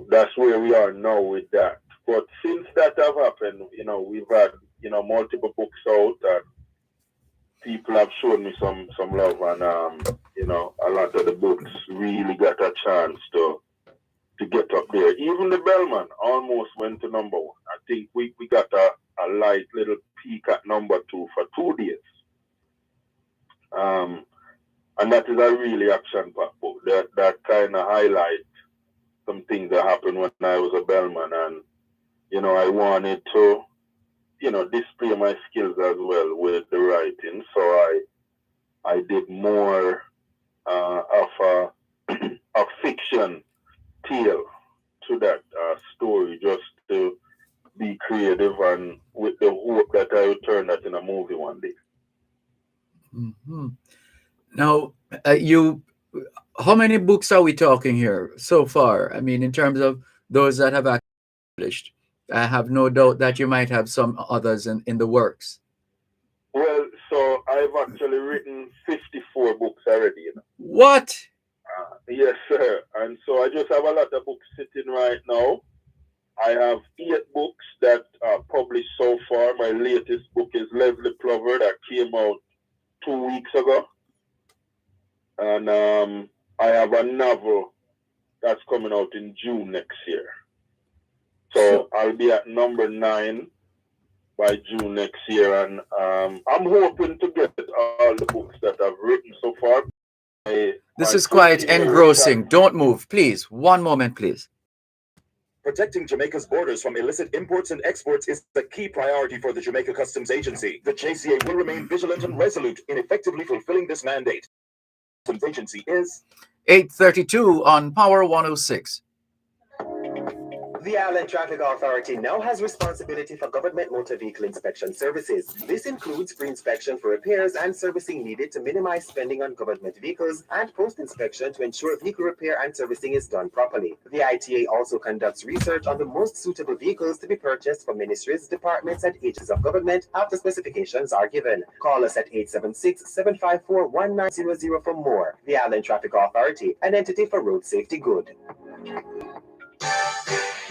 that's where we are now with that. But since that have happened, you know, we've had, you know, multiple books out, and people have shown me some love, and you know, a lot of the books really got a chance to get up there. Even the Bellman almost went to number 1. I think we got a light little peak at number 2 for 2 days. And that is a really action-packed book. That kind of highlights some things that happened when I was a bellman, and you know, I wanted to, you know, display my skills as well with the writing. So I did more of a fiction tale to that story, just to be creative, and with the hope that I would turn that in a movie one day. Mm-hmm. Now, how many books are we talking here so far? I mean, in terms of those that have published, I have no doubt that you might have some others in the works. Well, so I've actually written 54 books already. You know? What? Yes, sir. And so I just have a lot of books sitting right now. I have 8 books that are published so far. My latest book is Leslie Plover, that came out 2 weeks ago. And I have a novel that's coming out in June next year. So I'll be at number 9 by June next year. And I'm hoping to get all the books that I've written so far. This is quite engrossing. Don't move, please. One moment, please. Protecting Jamaica's borders from illicit imports and exports is the key priority for the Jamaica Customs Agency. The JCA will remain vigilant and resolute in effectively fulfilling this mandate. The Customs Agency is 8:32 on Power 106. The Island Traffic Authority now has responsibility for government motor vehicle inspection services. This includes pre-inspection for repairs and servicing needed to minimize spending on government vehicles, and post-inspection to ensure vehicle repair and servicing is done properly. The ITA also conducts research on the most suitable vehicles to be purchased for ministries, departments, and agencies of government after specifications are given. Call us at 876-754-1900 for more. The Island Traffic Authority, an entity for road safety good.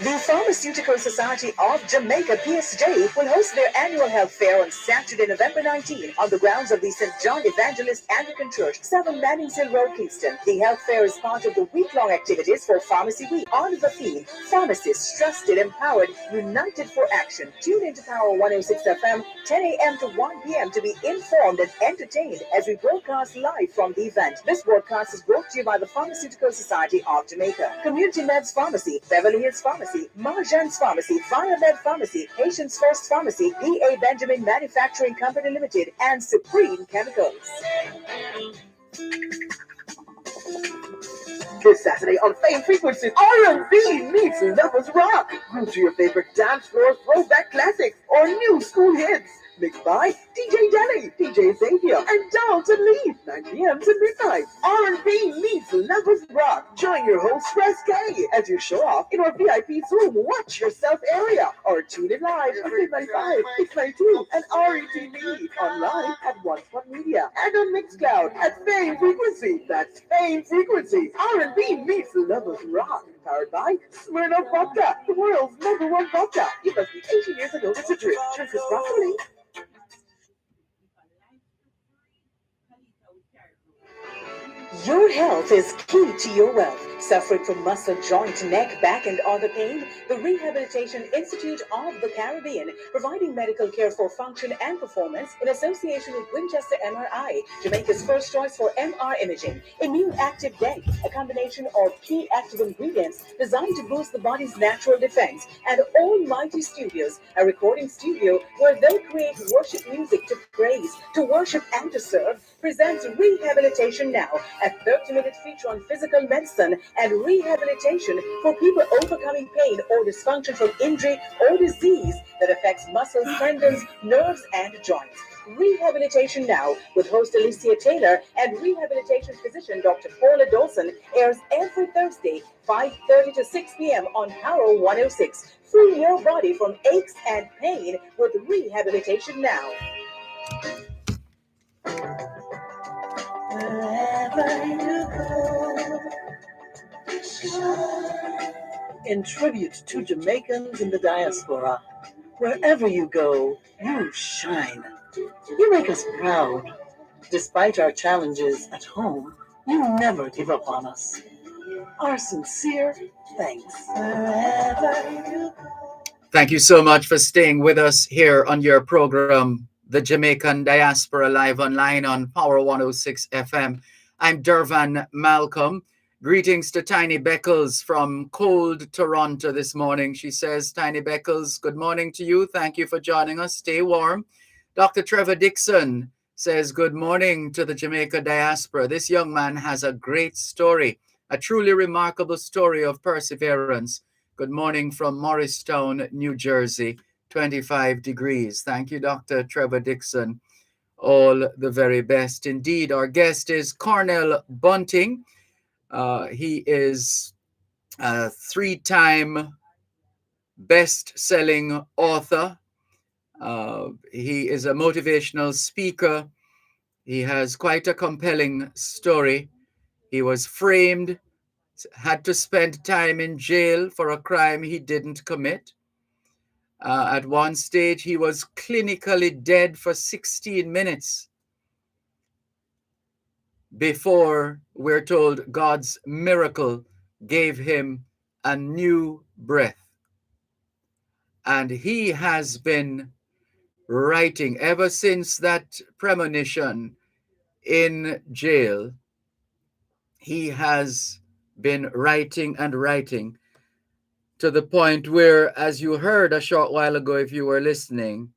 The Pharmaceutical Society of Jamaica, PSJ, will host their annual health fair on Saturday, November 19, on the grounds of the St. John Evangelist Anglican Church, 7 Manning Hill Road, Kingston. The health fair is part of the week-long activities for Pharmacy Week on the theme, Pharmacists, Trusted, Empowered, United for Action. Tune into Power 106 FM, 10 a.m. to 1 p.m. to be informed and entertained as we broadcast live from the event. This broadcast is brought to you by the Pharmaceutical Society of Jamaica, Community Meds Pharmacy, Beverly Hills Pharmacy, Marjan's Pharmacy, Viomed Pharmacy, Haitian's First Pharmacy, B.A. Benjamin Manufacturing Company Limited, and Supreme Chemicals. This Saturday on Fame Frequency, R&B meets Lovers Rock. Groove to your favorite dance floor throwback classics or new school hits. Mixed by DJ Denny, DJ Xavier, and Dalton Lee, 9 p.m. to midnight. R&B meets Lovers Rock. Join your host, Press K, as you show off in our VIP Zoom Watch Yourself area, or tune in live on 895, 892, and RETV online at OneSpot Media and on Mixcloud at Fame Frequency. That's Fame Frequency. R&B meets Lovers Rock. Powered by Smirnoff Vodka, the world's #1 vodka. You must be 18 years old to drink. Drink responsibly. Your health is key to your wealth. Suffering from muscle, joint, neck, back, and other pain? The Rehabilitation Institute of the Caribbean, providing medical care for function and performance in association with Winchester MRI, Jamaica's first choice for MR imaging. Immune Active Day, a combination of key active ingredients designed to boost the body's natural defense. And Almighty Studios, a recording studio where they'll create worship music to praise, to worship, and to serve. presents Rehabilitation Now, a 30-minute feature on physical medicine and rehabilitation for people overcoming pain or dysfunction from injury or disease that affects muscles, tendons, nerves, and joints. Rehabilitation Now with host Alicia Taylor and rehabilitation physician Dr. Paula Dawson airs every Thursday, 5:30 to 6 p.m. on Power 106. Free your body from aches and pain with Rehabilitation Now. Wherever you go, in tribute to Jamaicans in the diaspora, wherever you go, you shine. You make us proud. Despite our challenges at home, you never give up on us. Our sincere thanks. Wherever you go. Thank you so much for staying with us here on your program, The Jamaican Diaspora, live online on Power 106 FM. I'm Dervan Malcolm. Greetings to Tiny Beckles from cold Toronto this morning. She says, Tiny Beckles, good morning to you. Thank you for joining us. Stay warm. Dr. Trevor Dixon says, good morning to the Jamaica Diaspora. This young man has a great story, a truly remarkable story of perseverance. Good morning from Morristown, New Jersey, 25 degrees. Thank you, Dr. Trevor Dixon. All the very best indeed. Our guest is Cornell Bunting. He is a 3-time best-selling author. He is a motivational speaker. He has quite a compelling story. He was framed, had to spend time in jail for a crime he didn't commit. At one stage, he was clinically dead for 16 minutes before, we're told, God's miracle gave him a new breath. And he has been writing ever since that premonition in jail. He has been writing and writing to the point where, as you heard a short while ago, if you were listening,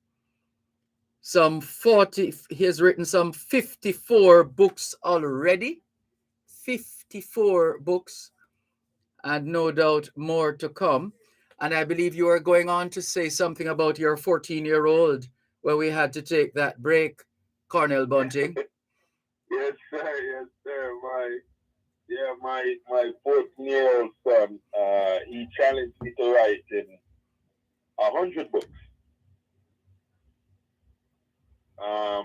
he has written some 54 books already, 54 books, and no doubt more to come. And I believe you are going on to say something about your 14-year-old, where we had to take that break, Cornell Bunting. Yes, sir. Yes, sir. My 14-year-old son, he challenged me to write in 100 books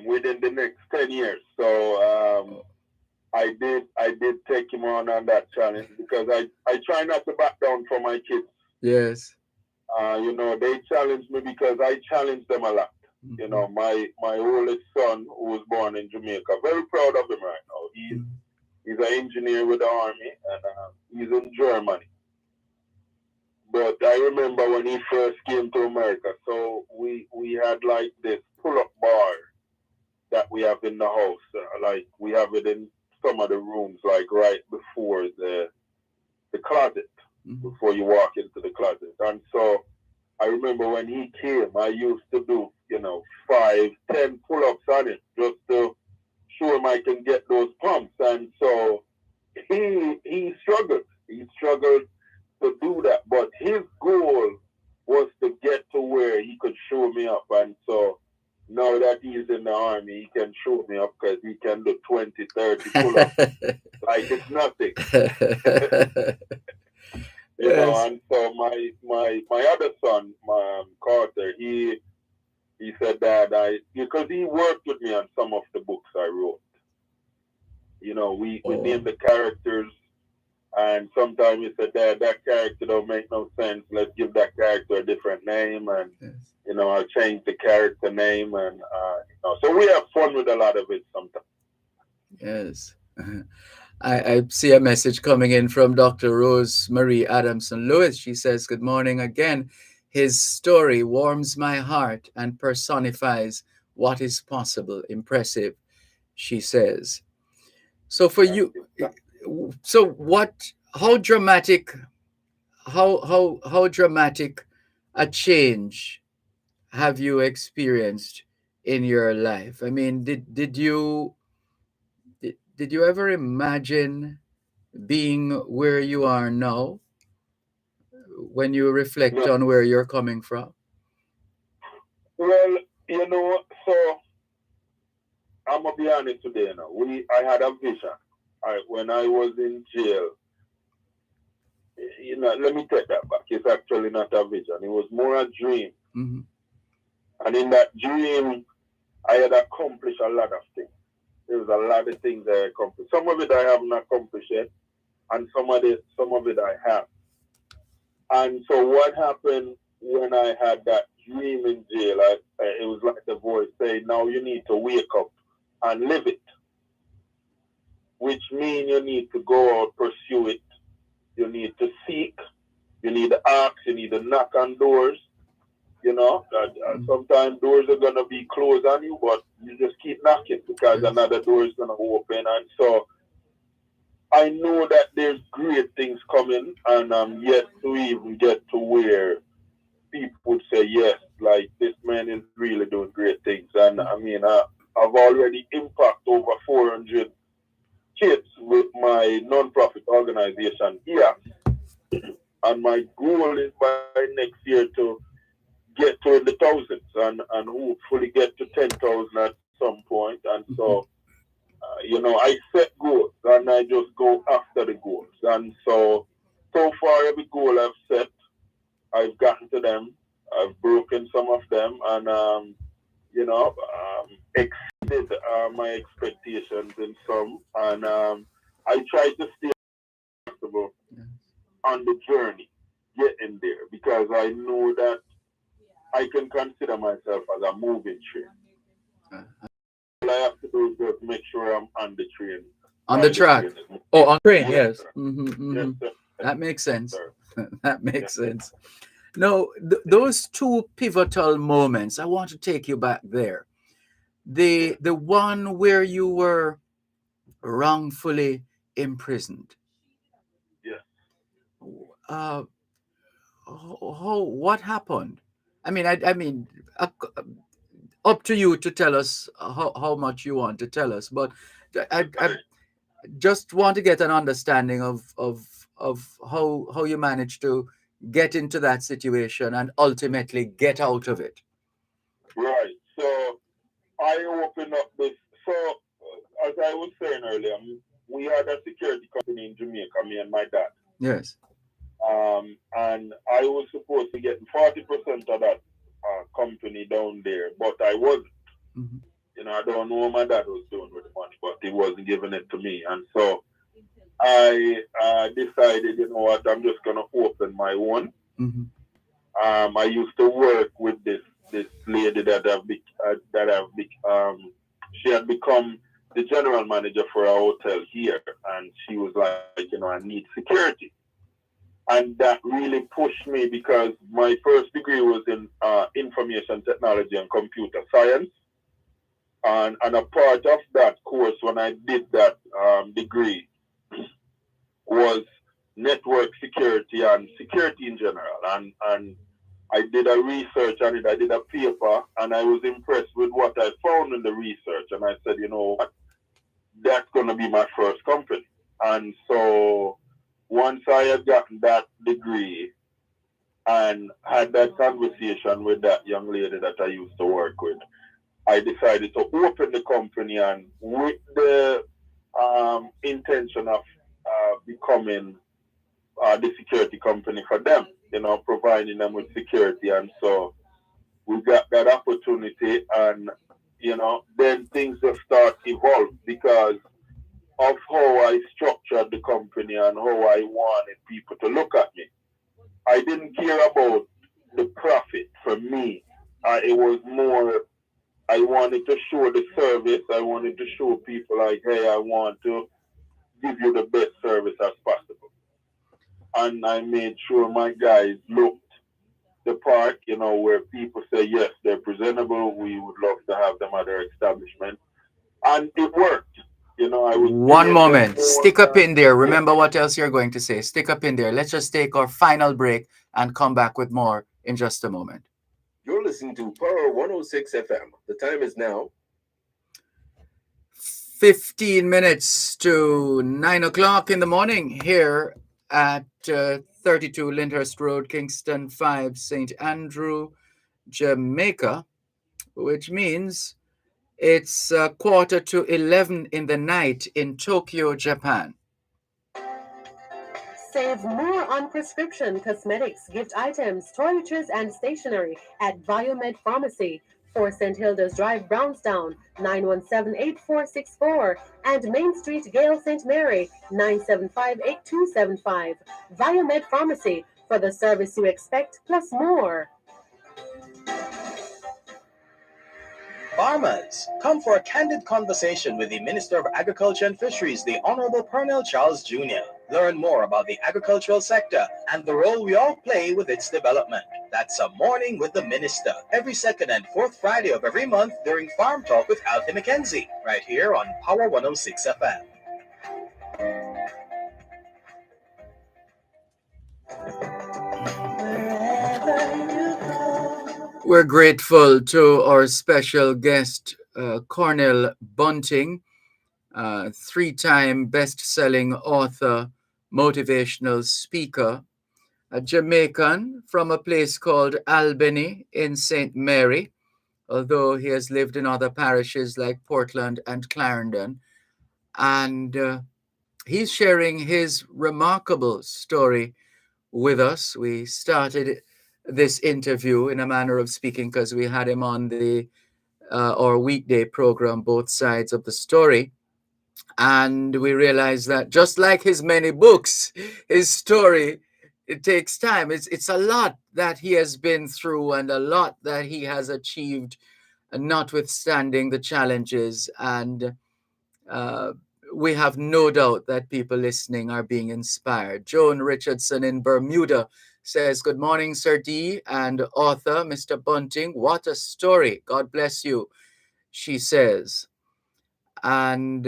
within the next 10 years. So I did take him on that challenge because I try not to back down for my kids. Yes. They challenge me because I challenge them a lot. Mm-hmm. My oldest son, who was born in Jamaica, very proud of him right now. He's an engineer with the army, and he's in Germany. But I remember when he first came to America, so we had like this pull-up bar that we have in the house. Like we have it in some of the rooms, like right before the closet, before you walk into the closet. And so I remember when he came, I used to do, 5, 10 pull-ups on it just to show him I can get those pumps. And so he struggled. He struggled to do that. But his goal was to get to where he could show me up. And so now that he's in the army, he can show me up because he can do 20, 30 pull-ups like it's nothing. Yes. And so my other son, Carter, he said that because he worked with me on some of the books I wrote. We named the characters, and sometimes he said that character don't make no sense. Let's give that character a different name, and yes. I changed the character name, and so we have fun with a lot of it sometimes. Yes. I see a message coming in from Dr. Rose Marie Adamson Lewis. She says, good morning again. His story warms my heart and personifies what is possible. Impressive, she says. So for you, how dramatic a change have you experienced in your life? I mean, did you did you ever imagine being where you are now when you reflect No. on where you're coming from? Well, so I'm gonna be honest today. Now, I had a vision. When I was in jail. Let me take that back. It's actually not a vision. It was more a dream. Mm-hmm. And in that dream, I had accomplished a lot of things. There was a lot of things I accomplished. Some of it I haven't accomplished yet, and some of it I have. And so what happened when I had that dream in jail? It was like the voice saying, "Now you need to wake up and live it," which means you need to go out, pursue it. You need to seek. You need to ask. You need to knock on doors. Sometimes doors are going to be closed on you, but you just keep knocking because another door is going to open. And so I know that there's great things coming, and I'm yet to even get to where people would say, yes, like this man is really doing great things. And I mean, I've already impacted over 400 kids with my non-profit organization here. And my goal is by next year to get to the thousands and hopefully get to 10,000 at some point. And so, I set goals and I just go after the goals. And so far, every goal I've set, I've gotten to them. I've broken some of them and, exceeded my expectations in some. And I try to stay flexible on the journey, getting there, because I know that I can consider myself as a moving train. All I have to do is just make sure I'm on the train. On the track. Oh, on train, yes. Mm-hmm, mm-hmm. Yes, that makes sense. That makes sense. No, those two pivotal moments, I want to take you back there. The one where you were wrongfully imprisoned. Yeah. What happened? I mean, up to you to tell us how much you want to tell us, but I just want to get an understanding of how you managed to get into that situation and ultimately get out of it. Right. So I opened up this. So as I was saying earlier, we had a security company in Jamaica, me and my dad. Yes. And I was supposed to get 40% of that company down there, but I wasn't. Mm-hmm. I don't know what my dad was doing with the money, but he wasn't giving it to me. And so I decided, you know what, I'm just going to open my own. Mm-hmm. I used to work with this lady she had become the general manager for a hotel here, and she was like, I need security. And that really pushed me because my first degree was in information technology and computer science. And a part of that course when I did that degree was network security and security in general. And I did a research on it. I did a paper, and I was impressed with what I found in the research. And I said, you know what, that's going to be my first company. And so once I had gotten that degree and had that conversation with that young lady that I used to work with, I decided to open the company, and with the intention of becoming the security company for them, providing them with security. And so we got that opportunity, and, then things just start evolve because of how I structured the company and how I wanted people to look at me. I didn't care about the profit for me. It was more, I wanted to show the service. I wanted to show people like, hey, I want to give you the best service as possible. And I made sure my guys looked the part, where people say, yes, they're presentable. We would love to have them at our establishment. And it worked. One moment. Stick up in there. Remember what else you're going to say. Stick up in there. Let's just take our final break and come back with more in just a moment. You're listening to Power 106 FM. The time is now 15 minutes to 9 o'clock in the morning here at 32 Lyndhurst Road, Kingston 5, St. Andrew, Jamaica, which means it's 11:15 in the night in Tokyo, Japan. Save more on prescription, cosmetics, gift items, toiletries, and stationery at Biomed Pharmacy, 4 St. Hilda's Drive, Brownstown, 917-8464, and Main Street, Gale St. Mary, 975-8275. Biomed Pharmacy, for the service you expect, plus more. Farmers, come for a candid conversation with the Minister of Agriculture and Fisheries, the Honorable Cornell Charles Jr. Learn more about the agricultural sector and the role we all play with its development. That's a Morning with the Minister, every second and fourth Friday of every month during Farm Talk with Alfie McKenzie, right here on Power 106 FM. We're grateful to our special guest, Cornell Bunting, 3-time best-selling author, motivational speaker, a Jamaican from a place called Albany in St. Mary, although he has lived in other parishes like Portland and Clarendon. And he's sharing his remarkable story with us. We started this interview in a manner of speaking because we had him on the our weekday program, Both Sides of the Story. And we realized that just like his many books, his story, it takes time. It's a lot that he has been through and a lot that he has achieved, notwithstanding the challenges. And we have no doubt that people listening are being inspired. Joan Richardson in Bermuda says, "Good morning, Sir D and author, Mr. Bunting. What a story. God bless you," she says. And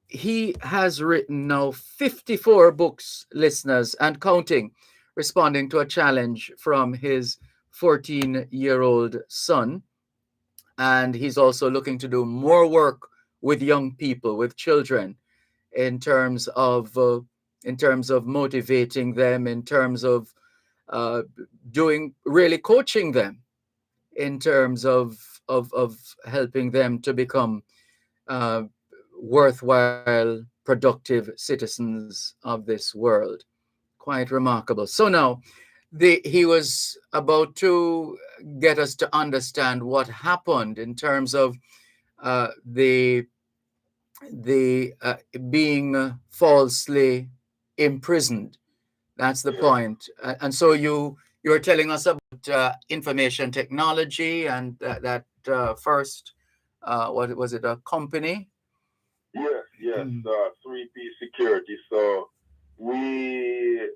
he has written now 54 books, listeners, and counting, responding to a challenge from his 14-year-old son. And he's also looking to do more work with young people, with children, in terms of motivating them, in terms of coaching them, in terms of helping them to become worthwhile, productive citizens of this world. Quite remarkable. So now, he was about to get us to understand what happened in terms of the being falsely imprisoned. That's the point. And so you were telling us about information technology and that first, what was it, a company? Yes, 3P Security. So we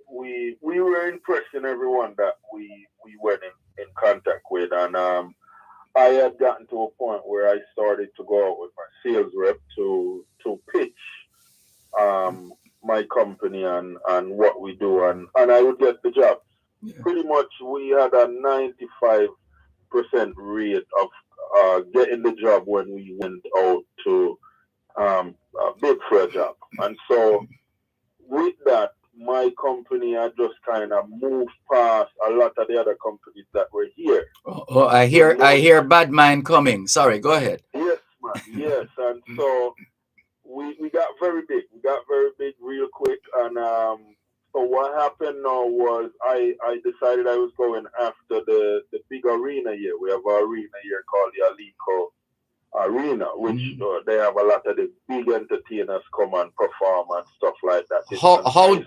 were impressing everyone that we went in contact with, and I had gotten to a point where I started to go out with my sales rep to pitch my company and what we do, and I would get the job. Yeah. Pretty much we had a 95% rate of getting the job when we went out to bid for a job. And so with that, my company had just kind of moved past a lot of the other companies that were here. Oh, I hear bad mind coming. Sorry, go ahead. Yes, man. Yes. And so we got very big. We got very big real quick. And so what happened now was I decided I was going after the big arena here. We have an arena here called the Alico Arena, which they have a lot of the big entertainers come and perform and stuff like that. It's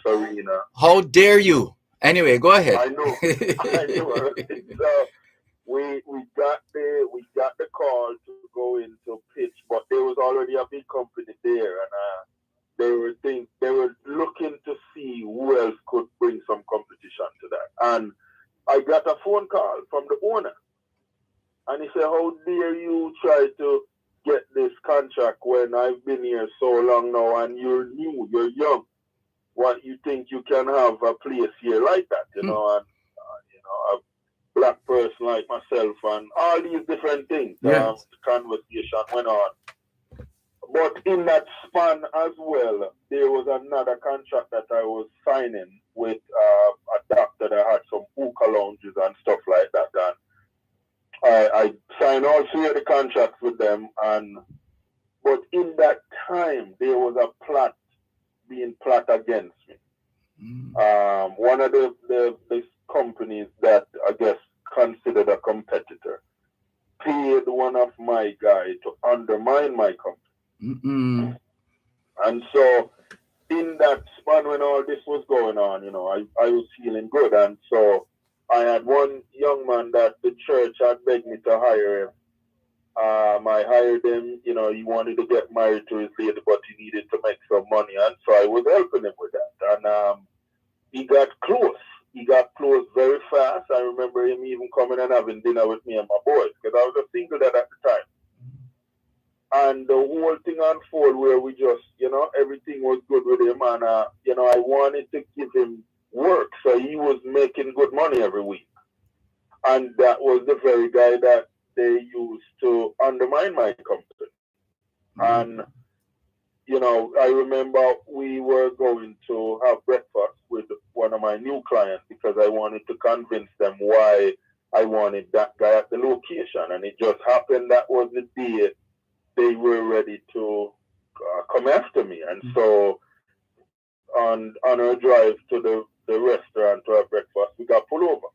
arena. How dare you? Anyway, go ahead. I know. So we got the call to go in to pitch, but there was already a big company there, and they were looking to see who else could bring some competition to that. And I got a phone call from the owner. And he said, "How dare you try to get this contract when I've been here so long now and you're new, you're young? What, you think you can have a place here like that, you know, and, a black person like myself and all these different things." Yes. The conversation went on. But in that span as well, there was another contract that I was signing with a doctor that had some hookah lounges and stuff like that. And I signed all three of the contracts with them. But in that time, there was a plot being plot against me. One of the companies that I guess considered a competitor paid one of my guys to undermine my company. And so in that span when all this was going on, you know, I was feeling good. And so I had one young man that the church had begged me to hire him. I hired him, you know, he wanted to get married to his lady, but he needed to make some money. And so I was helping him with that. And he got close. He got close very fast. I remember him even coming and having dinner with me and my boys, because I was a single dad at the time. And the whole thing unfolded where we just, you know, everything was good with him. And, you know, I wanted to give him work. So he was making good money every week. And that was the very guy that they used to undermine my company. And, you know, I remember we were going to have breakfast with one of my new clients because I wanted to convince them why I wanted that guy at the location. And it just happened that was the day they were ready to come after me. And so on our drive to the restaurant to have breakfast, we got pulled over.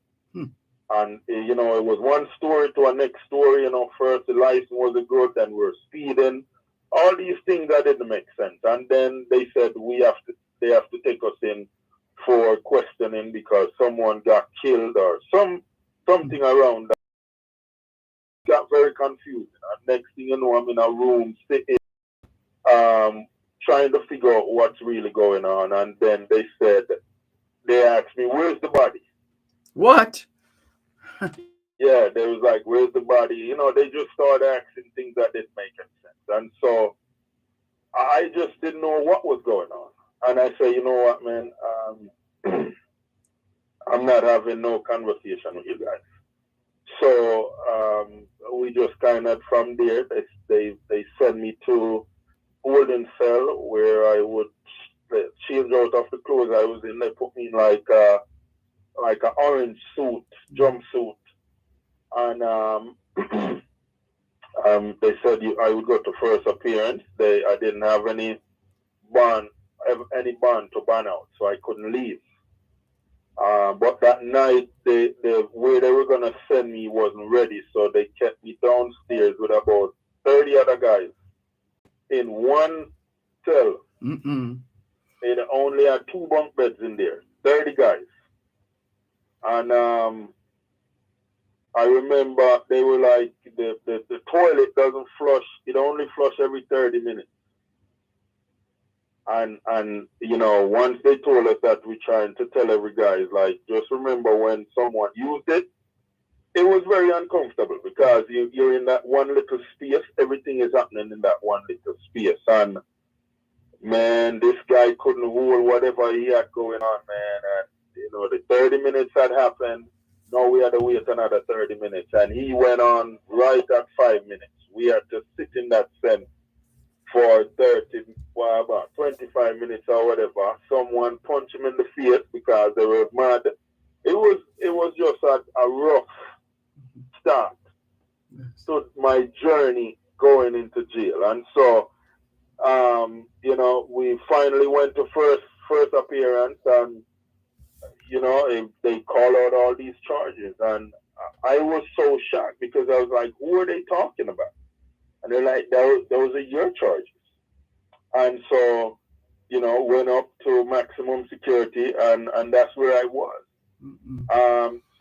And, you know, it was one story to a next story. You know, first the license wasn't good, then we were speeding. All these things that didn't make sense. And then they said they have to take us in for questioning because someone got killed or something around that. Got very confused. And next thing you know, I'm in a room sitting, trying to figure out what's really going on. And then they asked me, "Where's the body?" What? Yeah, they was like, "Where's the body?" You know, they just started asking things that didn't make any sense. And so I just didn't know what was going on. And I say, you know what, man, I'm not having no conversation with you guys. So we just kind of from there, they sent me to holding cell where I would change out of the clothes I was in. They put me in like an orange suit, jumpsuit. And they said I would go to first appearance. I didn't have any bond to ban out, so I couldn't leave. But that night, the way they were gonna send me wasn't ready, so they kept me downstairs with about 30 other guys in one cell. They only had 2 bunk beds in there, 30 guys, and I remember they were like, the toilet doesn't flush. It only flush every 30 minutes. And you know, once they told us that, we're trying to tell every guy, like, just remember when someone used it, it was very uncomfortable because you're in that one little space. Everything is happening in that one little space. And, man, this guy couldn't hold whatever he had going on, man. And, you know, the 30 minutes had happened. Now we had to wait another 30 minutes. And he went on right at 5 minutes. We had to sit in that cell for about 25 minutes or whatever. Someone punched him in the face because they were mad. It was just a rough start to my journey going into jail. And so, you know, we finally went to first appearance, and you know, they call out all these charges. And I was so shocked because I was like, who are they talking about? And they're like, those are your charges. And so, you know, went up to maximum security, and that's where I was.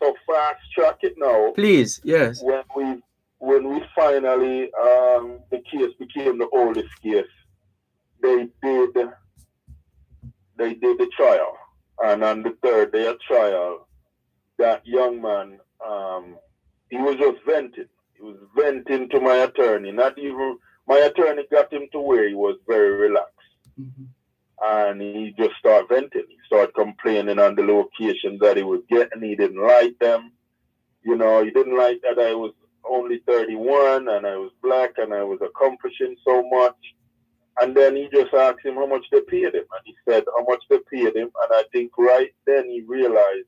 So fast track it now. Please, yes. When we finally, the case became the oldest case, they did the trial. And on the third day of trial, that young man, he was just venting. He was venting to my attorney. Not even, my attorney got him to where he was very relaxed. And he just started venting. He started complaining on the locations that he was getting. He didn't like them. You know, he didn't like that I was only 31 and I was black and I was accomplishing so much. And then he just asked him how much they paid him. And he said how much they paid him. And I think right then he realized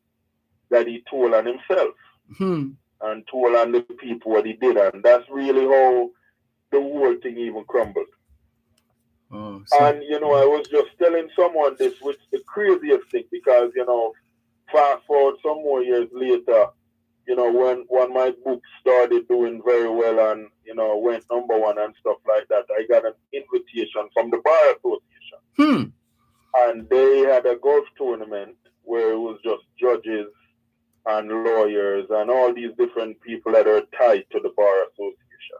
that he told on himself and told on the people what he did. And that's really how the whole thing even crumbled. Oh, and, you know, I was just telling someone this, which the craziest thing, because, you know, fast forward some more years later, you know, when my book started doing very well and, you know, went #1 and stuff like that, I got an invitation from the Bar Association. And they had a golf tournament where it was just judges and lawyers and all these different people that are tied to the Bar Association.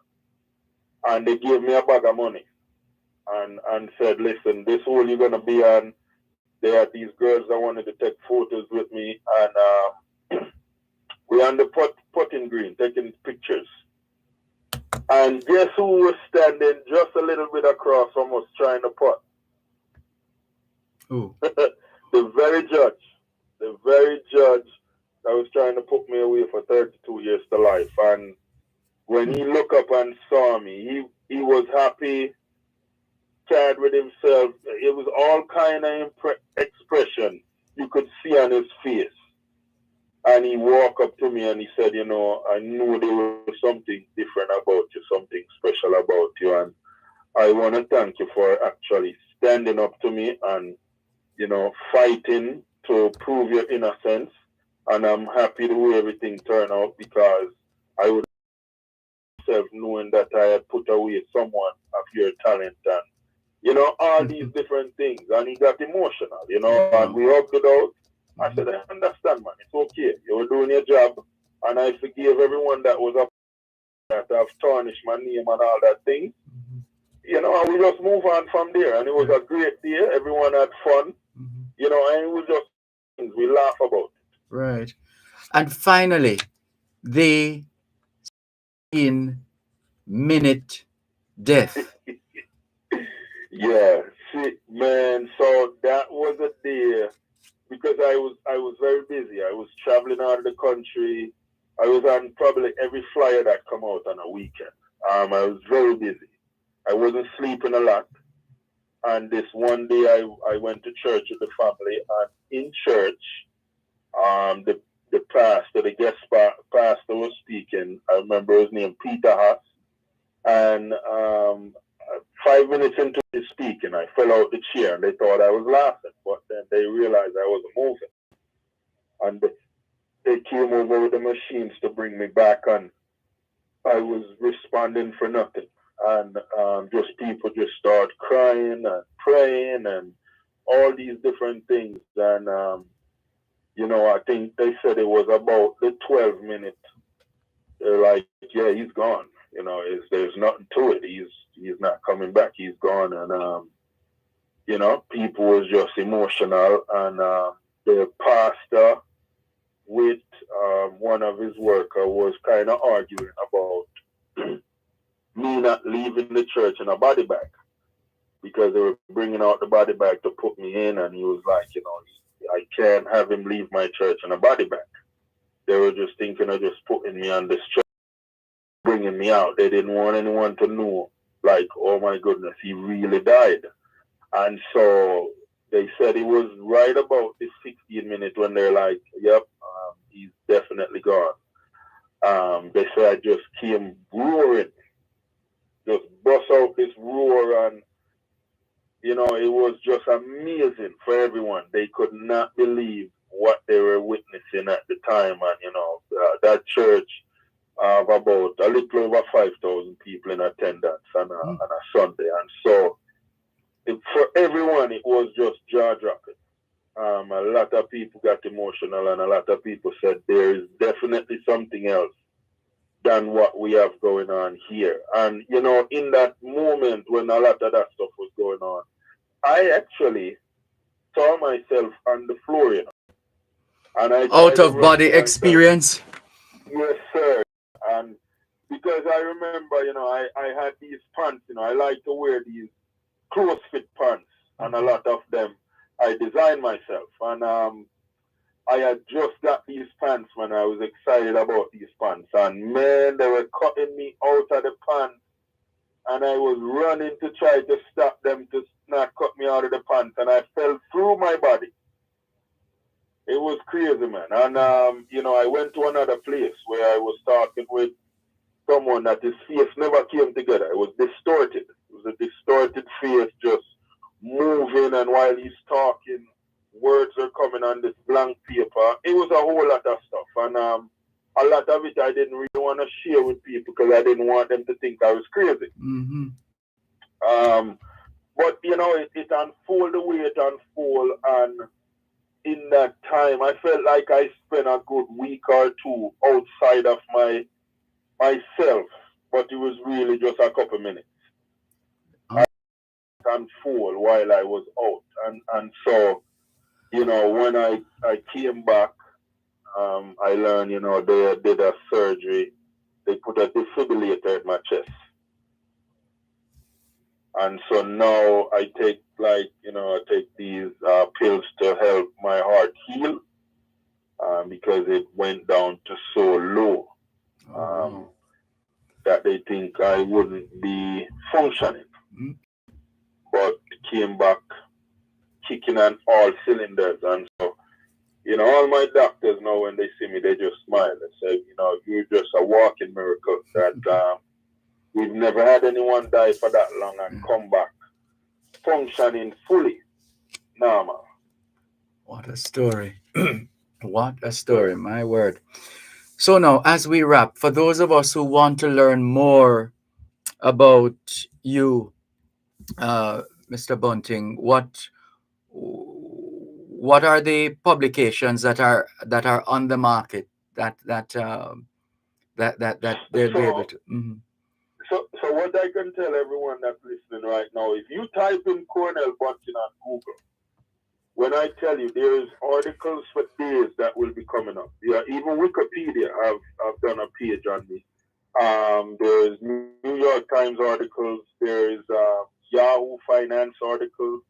And they gave me a bag of money and said, listen, this hole you're going to be on, they had these girls that wanted to take photos with me, and we're on the putting green taking pictures. And guess who was standing just a little bit across from us trying to putt? Who? The very judge that was trying to put me away for 32 years to life. And when he looked up and saw me, he was happy, sad with himself. It was all kind of expression you could see on his face. And he walked up to me and he said, you know, I knew there was something different about you, something special about you. And I want to thank you for actually standing up to me and, you know, fighting to prove your innocence. And I'm happy the way everything turned out, because I would myself knowing that I had put away someone of your talent and, you know, all these different things. And he got emotional, you know, and we hugged it out. I said, I understand, man. It's okay. You were doing your job. And I forgave everyone that was up that have tarnished my name and all that thing. You know, and we just move on from there. And it was a great day. Everyone had fun. You know, and it was just things we laugh about. Right. And finally, the 16-minute death. Yeah, see, man, so that was a day, because I was very busy. I was traveling out of the country. I was on probably every flyer that come out on a weekend. I was very busy. I wasn't sleeping a lot. And this one day I went to church with the family, and in church, the pastor, the guest pastor was speaking. I remember his name, Peter Haas. And 5 minutes into his speaking, I fell out the chair, and they thought I was laughing, but then they realized I wasn't moving. And they came over with the machines to bring me back, and I was responding for nothing. And just people just start crying and praying and all these different things. And, you know, I think they said it was about the 12 minute. They're like, yeah, he's gone. You know, there's nothing to it. He's not coming back. He's gone. And, you know, people was just emotional. And the pastor with one of his workers was kind of arguing about me not leaving the church in a body bag, because they were bringing out the body bag to put me in. And he was like, you know, I can't have him leave my church in a body bag. They were just thinking of just putting me on this church, bringing me out. They didn't want anyone to know, like, oh my goodness, he really died. And so they said it was right about the 16 minute when they're like, yep, he's definitely gone. They said I just came roaring, just bust out this roar, and, you know, it was just amazing for everyone. They could not believe what they were witnessing at the time. And, you know, that church of about a little over 5,000 people in attendance on a Sunday. And so for everyone, it was just jaw-dropping. A lot of people got emotional, and a lot of people said there is definitely something else than what we have going on here. And, you know, in that moment when a lot of that stuff was going on, I actually saw myself on the floor, you know. And I Out of body experience. Yes, sir. And because I remember, you know, I had these pants, you know, I like to wear these close fit pants, and a lot of them I designed myself. And I had just got these pants when I was excited about these pants. And man, they were cutting me out of the pants. and I was running to try to stop them to not cut me out of the pants, and I fell through my body. It was crazy, man. And, I went to another place where I was talking with someone that his face never came together. It was distorted. It was a distorted face just moving, and while he's talking, words are coming on this blank paper. It was a whole lot of stuff. And a lot of it I didn't really want to share with people because I didn't want them to think I was crazy. Mm-hmm. But, it unfolded the way it unfolded, and in that time, I felt like I spent a good week or two outside of myself, but it was really just a couple minutes. I unfold while I was out, and so when I came back, I learned they did a surgery. They put a defibrillator in my chest, and so now I take these pills to help my heart heal, because it went down to so low that they think I wouldn't be functioning. Mm-hmm. But came back kicking on all cylinders. And so, all my doctors now, when they see me, they just smile. They say, you're just a walking miracle that we've never had anyone die for that long and come back functioning fully normal. What a story. What a story, my word. So now, as we wrap, for those of us who want to learn more about you, Mr. Bunting, what are the publications that are on the market that they'll be able to? Mm-hmm. So what I can tell everyone that's listening right now, if you type in Cornell Bunting on Google, when I tell you there's articles for days that will be coming up. Yeah, even Wikipedia have done a page on me. There's New York Times articles. There's Yahoo Finance articles.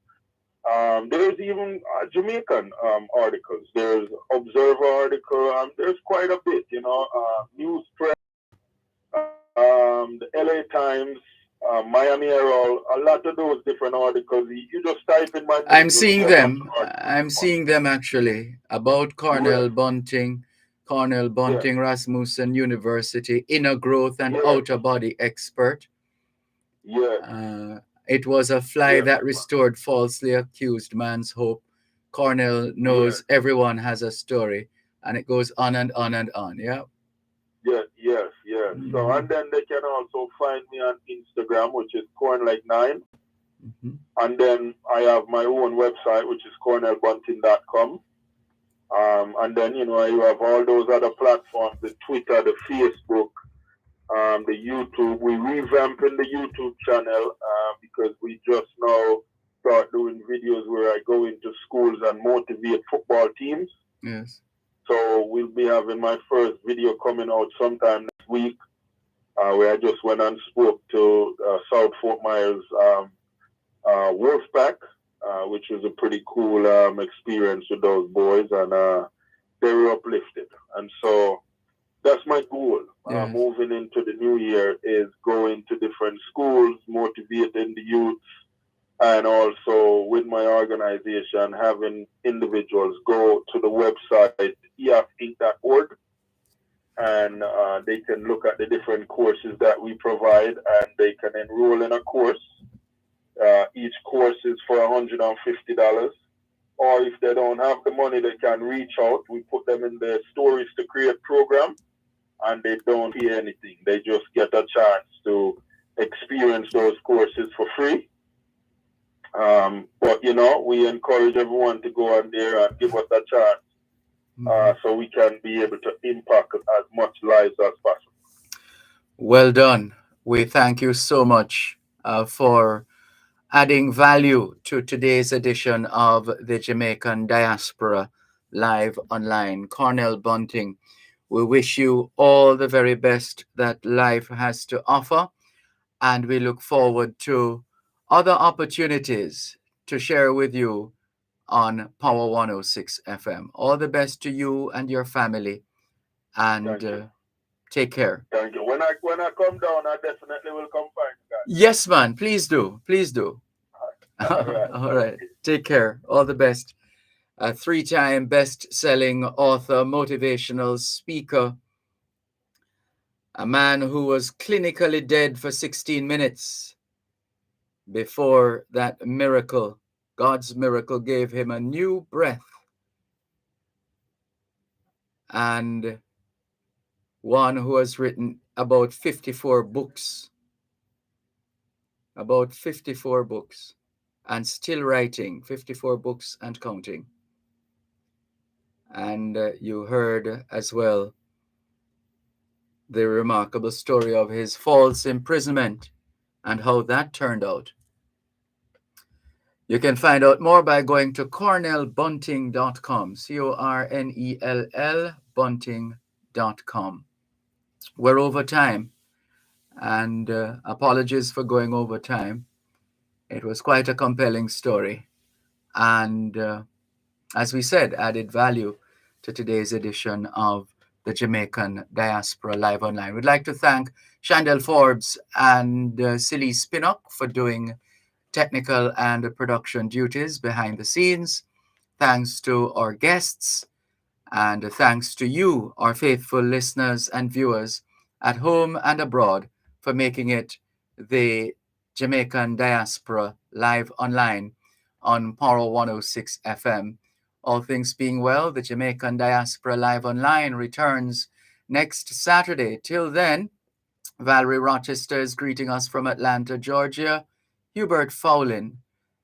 There's even Jamaican articles. There's Observer article. There's quite a bit, News Press, the LA Times, Miami Herald, a lot of those different articles. You just type in my name. I'm seeing them actually about Cornell Bunting, Rasmussen University, inner growth and outer body expert. Yeah. It was a fly that restored falsely accused man's hope. Cornell knows everyone has a story, and it goes on and on and on. Yeah. Yes. Mm-hmm. So, and then they can also find me on Instagram, which is cornlike9. Mm-hmm. And then I have my own website, which is cornellbunting.com. And then, you have all those other platforms, the Twitter, the Facebook, the YouTube. We're revamping the YouTube channel because we just now start doing videos where I go into schools and motivate football teams. Yes. So we'll be having my first video coming out sometime next week, where I just went and spoke to South Fort Myers Wolfpack, which was a pretty cool experience with those boys, and they were uplifted. And so that's my goal. Moving into the new year is going to different schools, motivating the youth, and also with my organization, having individuals go to the website eafinc.org, and they can look at the different courses that we provide, and they can enroll in a course. Each course is for $150. Or if they don't have the money, they can reach out. We put them in the Stories to Create program, and they don't pay anything. They just get a chance to experience those courses for free. But, we encourage everyone to go on there and give us a chance so we can be able to impact as much lives as possible. Well done. We thank you so much for adding value to today's edition of the Jamaican Diaspora Live Online. Cornell Bunting, we wish you all the very best that life has to offer, and we look forward to other opportunities to share with you on Power 106 FM. All the best to you and your family, and Take care. Thank you. When I come down, I definitely will come find you guys. Yes, man. Please do. Please do. All right. All right. Take care. All the best. A 3-time best-selling author, motivational speaker, a man who was clinically dead for 16 minutes before that miracle, God's miracle, gave him a new breath. And one who has written about 54 books, and still writing 54 books and counting. And you heard as well the remarkable story of his false imprisonment and how that turned out. You can find out more by going to cornellbunting.com, CORNELL bunting.com. We're over time, and apologies for going over time. It was quite a compelling story, and as we said, added value to today's edition of the Jamaican Diaspora Live Online. We'd like to thank Chandel Forbes and Silly Spinnock for doing technical and production duties behind the scenes. Thanks to our guests, and thanks to you, our faithful listeners and viewers at home and abroad, for making it the Jamaican Diaspora Live Online on Power 106 FM. All things being well, the Jamaican Diaspora Live Online returns next Saturday. Till then, Valerie Rochester is greeting us from Atlanta, Georgia. Hubert Fowlin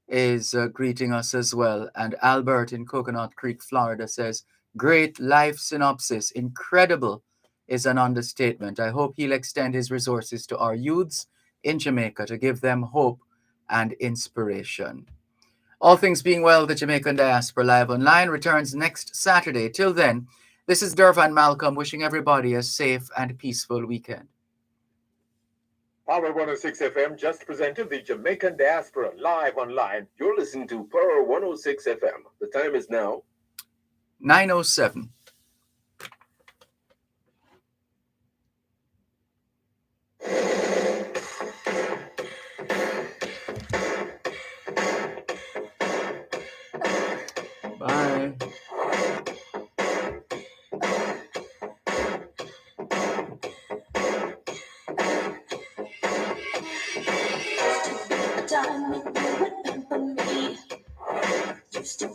is greeting us as well. And Albert in Coconut Creek, Florida says, great life synopsis. Incredible is an understatement. I hope he'll extend his resources to our youths in Jamaica to give them hope and inspiration. All things being well, the Jamaican Diaspora Live Online returns next Saturday. Till then, this is Dervan Malcolm wishing everybody a safe and peaceful weekend. Power 106 FM just presented the Jamaican Diaspora Live Online. You're listening to Power 106 FM. The time is now 9:07. Bye. Time when you remember me, used to